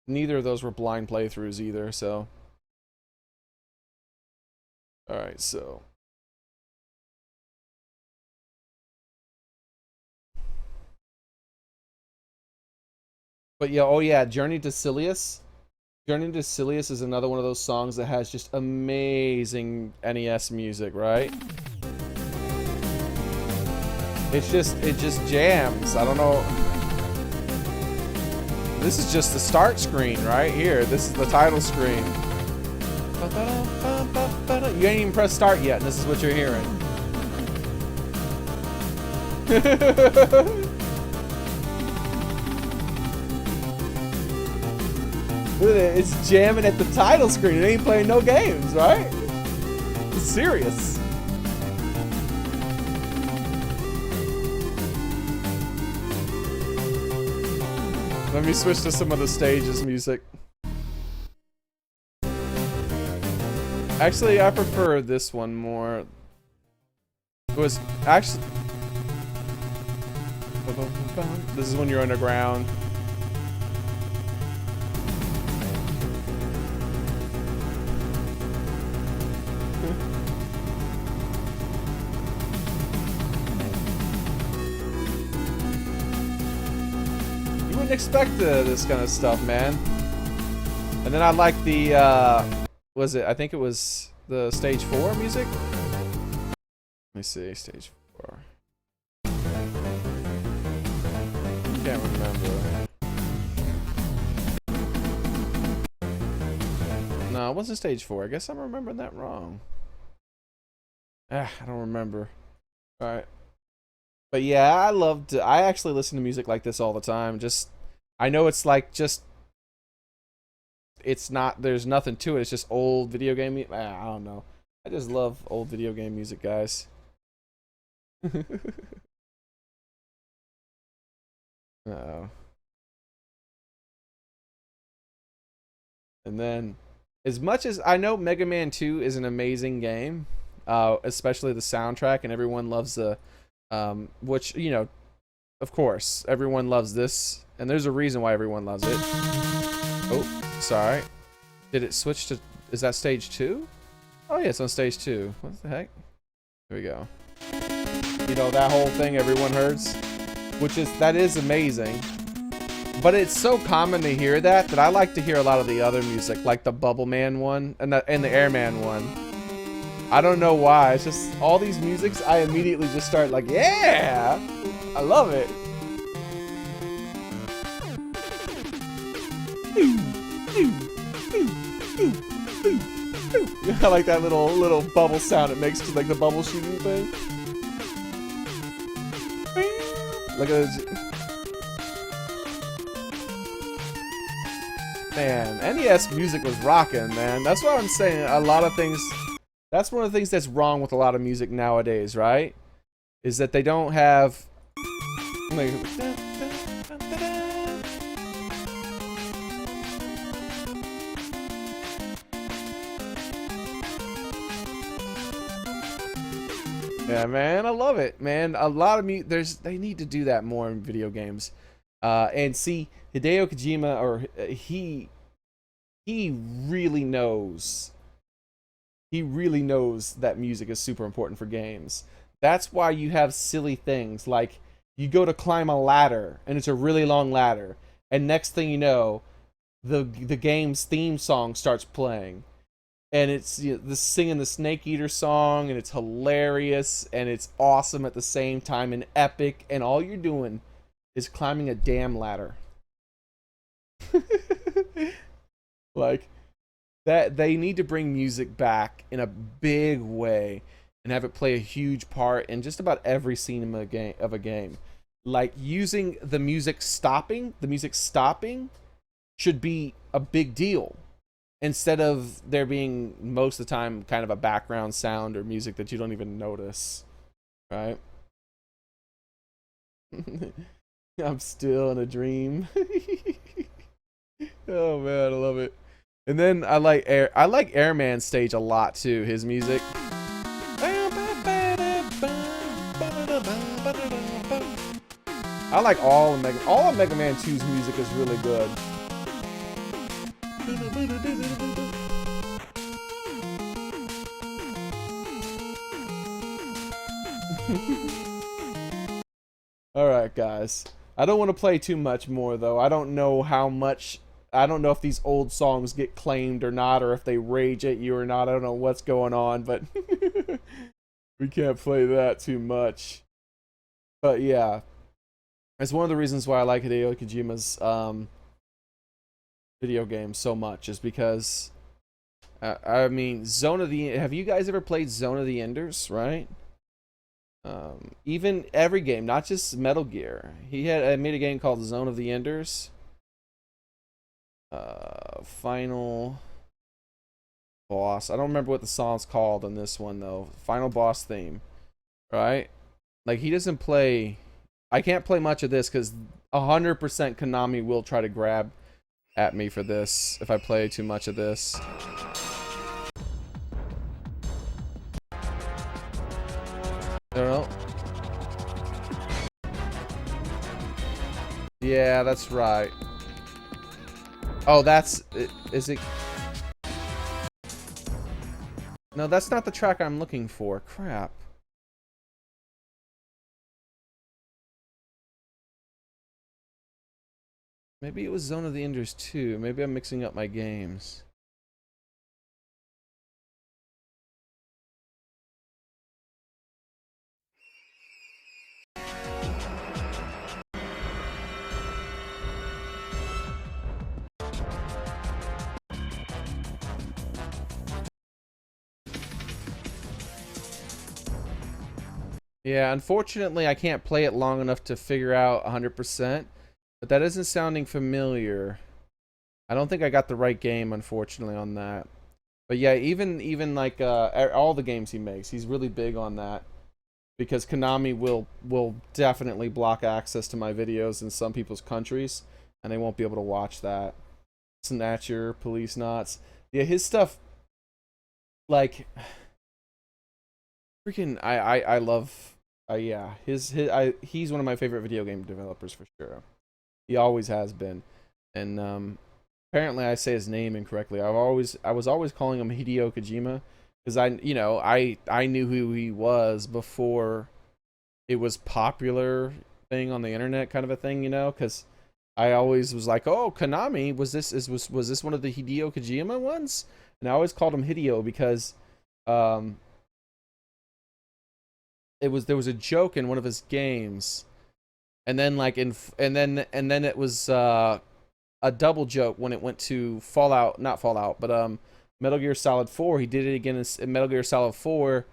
Neither of those were blind playthroughs either, so. All right, so. But yeah, oh yeah, Journey to Silius. Journey to Silius is another one of those songs that has just amazing NES music, right? It just jams. I don't know. This is just the start screen right here. This is the title screen. You ain't even pressed start yet, and this is what you're hearing. Look at it, it's jamming at the title screen. It ain't playing no games, right? It's serious. Let me switch to some of the stages music. Actually, I prefer this one more. It was actually... This is when you're underground. You wouldn't expect this kind of stuff, man. And then I like the, was it, I think it was the stage 4 music? Let me see, stage 4. Can't remember. No, it wasn't stage 4. I guess I'm remembering that wrong. I don't remember. Alright. But yeah, I actually listen to music like this all the time. Just, I know it's like just, it's not, there's nothing to it. It's just old video game music. I don't know. I just love old video game music, guys. Uh-oh. And then, as much as I know Mega Man 2 is an amazing game, especially the soundtrack, and everyone loves the, which, you know, of course, everyone loves this, and there's a reason why everyone loves it. Oh, sorry. Did it switch to, is that stage 2? Oh yeah, it's on stage 2. What the heck? Here we go. You know, that whole thing everyone hears? Which is, that is amazing. But it's so common to hear that I like to hear a lot of the other music, like the Bubble Man one and the Airman one. I don't know why. It's just all these musics, I immediately just start like, yeah! I love it. I like that little bubble sound it makes to like the bubble shooting thing. Look at this. Man, NES music was rocking, man. That's what I'm saying. A lot of things. That's one of the things that's wrong with a lot of music nowadays, right? Is that they don't have. Yeah, man, I love it, man. A lot of they need to do that more in video games. And see, Hideo Kojima, or he really knows. He really knows that music is super important for games. That's why you have silly things like you go to climb a ladder and it's a really long ladder, and next thing you know, the game's theme song starts playing. And it's, you know, singing the Snake Eater song, and it's hilarious, and it's awesome at the same time, and epic, and all you're doing is climbing a damn ladder. Like, that they need to bring music back in a big way and have it play a huge part in just about every scene of a game. Like, using the music stopping should be a big deal. Instead of there being, most of the time, kind of a background sound or music that you don't even notice. Right? I'm still in a dream. Oh man, I love it. And then I like Airman's stage a lot too, his music. I like all of Mega Man 2's music is really good. Alright guys, I don't want to play too much more though. I don't know if these old songs get claimed or not, or if they rage at you or not. I don't know what's going on, but we can't play that too much. But yeah, it's one of the reasons why I like Hideo Kojima's video games so much, is because I mean, have you guys ever played Zone of the Enders, right? Even every game, not just Metal Gear. He made a game called Zone of the Enders. Final boss. I don't remember what the song's called on this one though. Final boss theme, right? Like, he doesn't play. I can't play much of this because 100% Konami will try to grab at me for this if I play too much of this. I don't know. Yeah, that's right. Oh, is it? No, that's not the track I'm looking for. Crap. Maybe it was Zone of the Enders 2. Maybe I'm mixing up my games. Yeah, unfortunately, I can't play it long enough to figure out 100%, but that isn't sounding familiar. I don't think I got the right game, unfortunately, on that. But yeah, even like all the games he makes, he's really big on that, because Konami will definitely block access to my videos in some people's countries, and they won't be able to watch that. Snatcher, Police Knots, yeah, his stuff, like, freaking, I love. Yeah, he's one of my favorite video game developers for sure. He always has been, and apparently I say his name incorrectly. I was always calling him Hideo Kojima, because I knew who he was before it was popular thing on the internet, kind of a thing, because I always was like, oh, Konami, was this one of the Hideo Kojima ones? And I always called him Hideo because there was a joke in one of his games, and then and then it was a double joke when it went to not Fallout, but Metal Gear Solid 4. He did it again in Metal Gear Solid 4.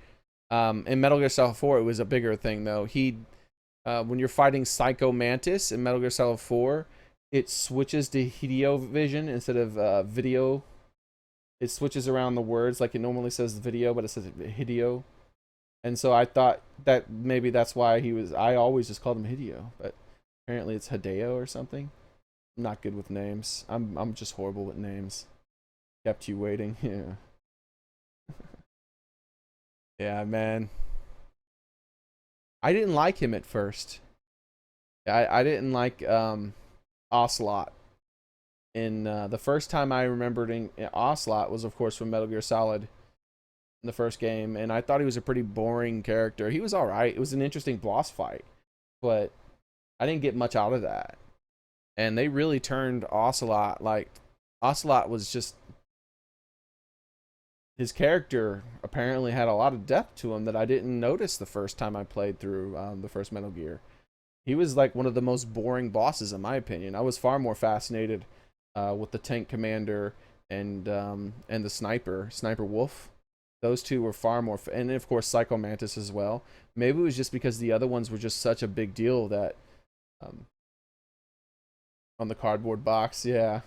In Metal Gear Solid 4, it was a bigger thing though. When you're fighting Psycho Mantis in Metal Gear Solid 4, it switches to Hideo vision instead of video. It switches around the words, like it normally says video, but it says Hideo. And so I thought that maybe that's why I always just called him Hideo, but apparently it's Hideo or something. I'm not good with names. I'm just horrible with names. Kept you waiting. Yeah. Yeah, man. I didn't like him at first. I didn't like Ocelot. In the first time I remembered in Ocelot was, of course, from Metal Gear Solid in the first game, and I thought he was a pretty boring character. He was alright. It was an interesting boss fight, but I didn't get much out of that. And they really turned Ocelot, Ocelot was just, his character apparently had a lot of depth to him that I didn't notice the first time I played through the first Metal Gear. He was like one of the most boring bosses in my opinion. I was far more fascinated with the tank commander and the sniper Wolf. Those two were far more, and of course Psycho Mantis as well. Maybe it was just because the other ones were just such a big deal that on the cardboard box, yeah.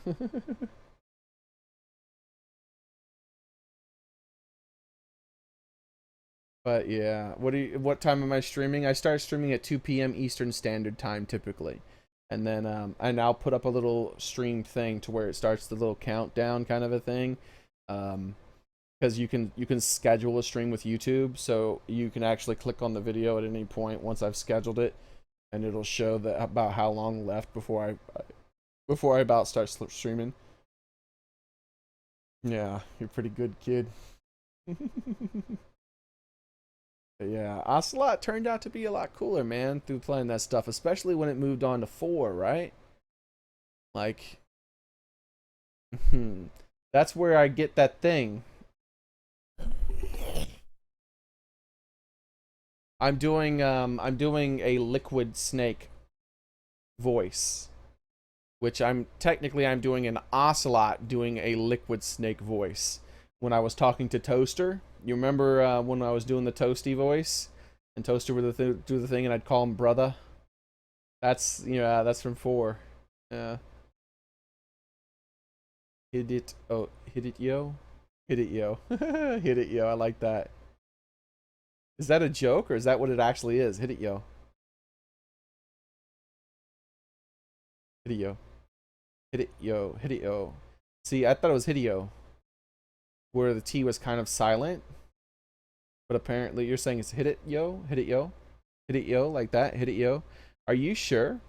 But yeah, what time am I streaming? I start streaming at 2 p.m. Eastern Standard Time typically. And then and I'll put up a little stream thing to where it starts the little countdown kind of a thing. Because you can schedule a stream with YouTube, so you can actually click on the video at any point once I've scheduled it, and it'll show about how long left before I about start streaming. Yeah, you're pretty good, kid. But yeah, Ocelot turned out to be a lot cooler, man, through playing that stuff, especially when it moved on to 4, right? Like, that's where I get that thing. I'm doing a Liquid Snake voice, which I'm doing an Ocelot doing a Liquid Snake voice. When I was talking to Toaster, you remember when I was doing the Toasty voice, and Toaster would do the thing, and I'd call him brother. That's that's from 4. Yeah. Hit it yo, hit it yo, hit it yo. I like that. Is that a joke or is that what it actually is? Hit it yo. Hideo. Hideo. Hideo. See, I thought it was Hideo, where the T was kind of silent. But apparently you're saying it's Hideo? Hideo? Hideo, like that? Hideo? Are you sure?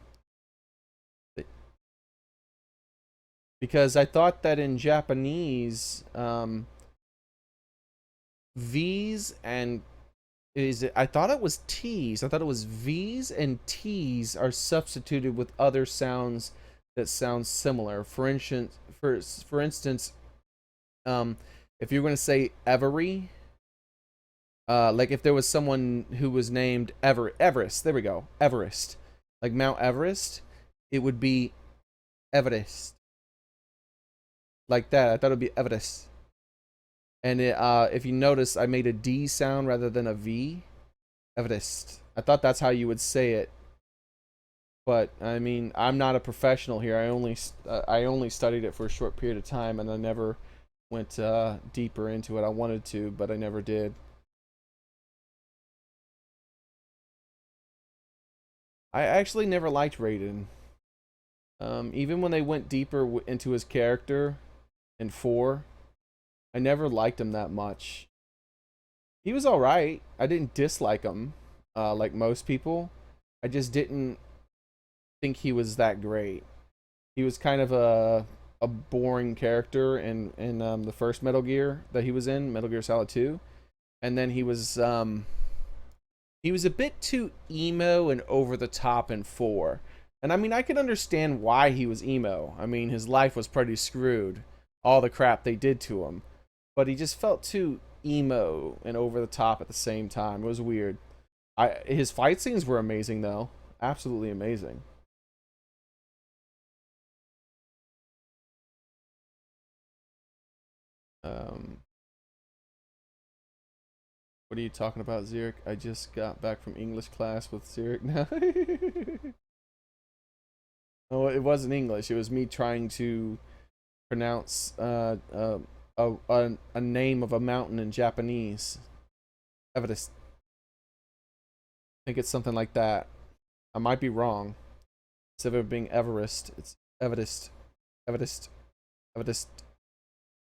Because I thought that in Japanese, V's and I thought it was T's. I thought it was V's and T's are substituted with other sounds that sound similar. For instance, if you're going to say Every, like if there was someone who was named Everest, there we go, Everest, like Mount Everest, it would be Everest. Like that. I thought it would be Everest. And if you notice, I made a D sound rather than a V. Everest. I thought that's how you would say it. But I mean, I'm not a professional here. I only studied it for a short period of time, and I never went deeper into it. I wanted to, but I never did. I actually never liked Raiden. Even when they went deeper into his character in 4, I never liked him that much. He was alright. I didn't dislike him like most people. I just didn't think he was that great. He was kind of a boring character in the first Metal Gear that he was in, Metal Gear Solid 2. And then he was a bit too emo and over the top in 4. And I mean, I can understand why he was emo. I mean, his life was pretty screwed. All the crap they did to him. But he just felt too emo and over the top at the same time. It was weird. His fight scenes were amazing, though. Absolutely amazing. What are you talking about, Xearrik? I just got back from English class with Xearrik now. Oh, it wasn't English. It was me trying to pronounce a name of a mountain in Japanese. Everest. I think it's something like that. I might be wrong. Instead of it being Everest, it's Everest. Everest. Everest.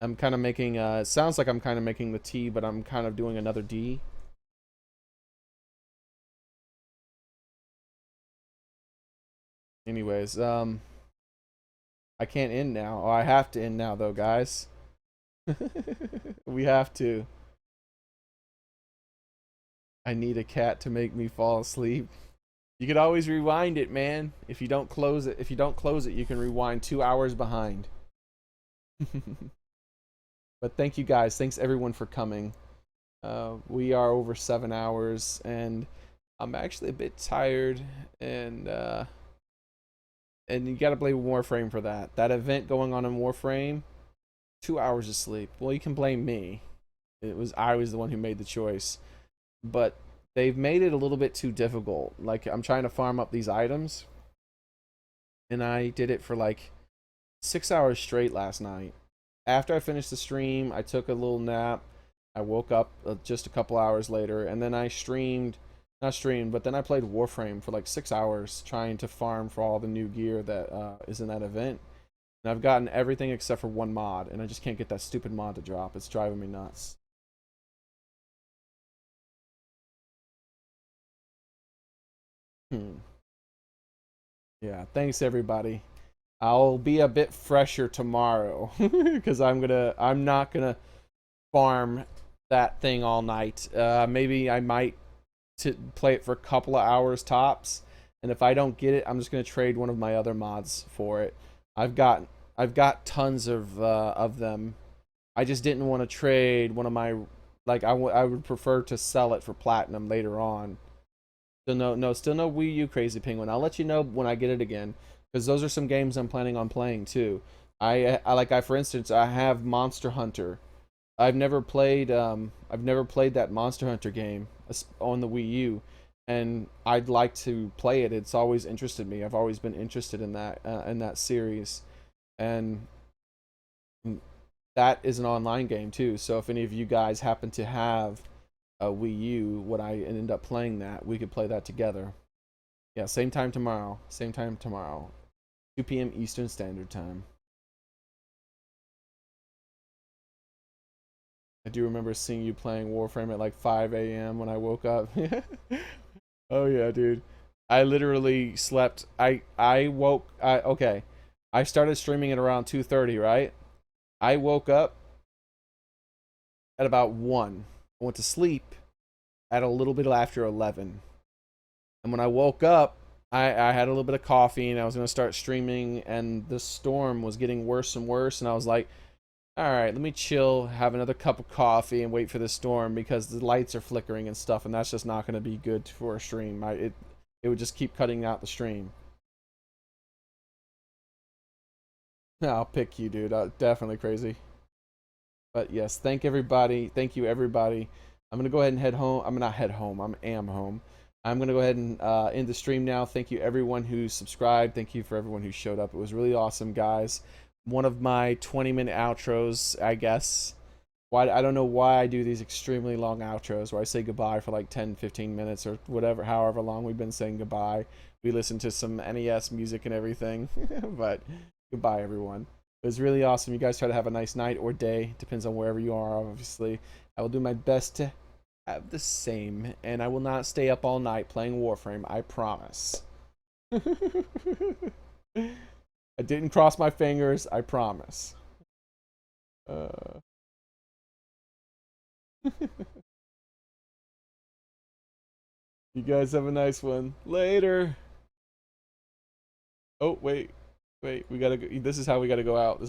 I'm kind of making, it sounds like I'm kind of making the T, but I'm kind of doing another D. Anyways, I can't end now. Oh, I have to end now, though, guys. We have to. I need a cat to make me fall asleep. You could always rewind it, man. If you don't close it, you can rewind 2 hours behind. But thank you guys. Thanks everyone for coming. We are over 7 hours, and I'm actually a bit tired, and you gotta blame Warframe for that. That event going on in Warframe, 2 hours of sleep. Well, you can blame me. I was the one who made the choice. But they've made it a little bit too difficult. Like, I'm trying to farm up these items, and I did it for like 6 hours straight last night. After I finished the stream, I took a little nap. I woke up just a couple hours later, and then I but then I played Warframe for like 6 hours trying to farm for all the new gear that is in that event. And I've gotten everything except for one mod, and I just can't get that stupid mod to drop. It's driving me nuts. Yeah, thanks everybody. I'll be a bit fresher tomorrow because I'm not gonna farm that thing all night. Maybe I might play it for a couple of hours tops, and if I don't get it, I'm just gonna trade one of my other mods for it. I've got tons of them. I just didn't want to trade one of my, like, I would prefer to sell it for platinum later on. So still no Wii U, Crazy Penguin. I'll let you know when I get it again, because those are some games I'm planning on playing too. For instance, I have Monster Hunter. I've never played that Monster Hunter game on the Wii U, and I'd like to play it. It's always interested me. I've always been interested in that series, and that is an online game too. So if any of you guys happen to have a Wii U, when I end up playing that, we could play that together. Yeah, same time tomorrow. 2 p.m. Eastern Standard Time. I do remember seeing you playing Warframe at like 5 a.m. when I woke up. Oh yeah, dude. I literally slept. Okay. I started streaming at around 2:30, right? I woke up at about 1. I went to sleep at a little bit after 11. And when I woke up, I had a little bit of coffee and I was going to start streaming, and the storm was getting worse and worse, and I was like, all right, let me chill, have another cup of coffee, and wait for the storm, because the lights are flickering and stuff, and that's just not going to be good for a stream. It would just keep cutting out the stream. I'll pick you, dude. Definitely crazy. But yes, thank everybody. Thank you, everybody. I'm going to go ahead and head home. I'm not head home. am home. I'm going to go ahead and end the stream now. Thank you, everyone who subscribed. Thank you for everyone who showed up. It was really awesome, guys. One of my 20-minute outros, I guess. I don't know why I do these extremely long outros where I say goodbye for like 10, 15 minutes or whatever, however long we've been saying goodbye. We listened to some NES music and everything. But goodbye, everyone. It was really awesome. You guys try to have a nice night or day. Depends on wherever you are, obviously. I will do my best to have the same. And I will not stay up all night playing Warframe. I promise. I didn't cross my fingers. I promise. You guys have a nice one. Later. Oh, wait. We gotta go. This is how we gotta go out.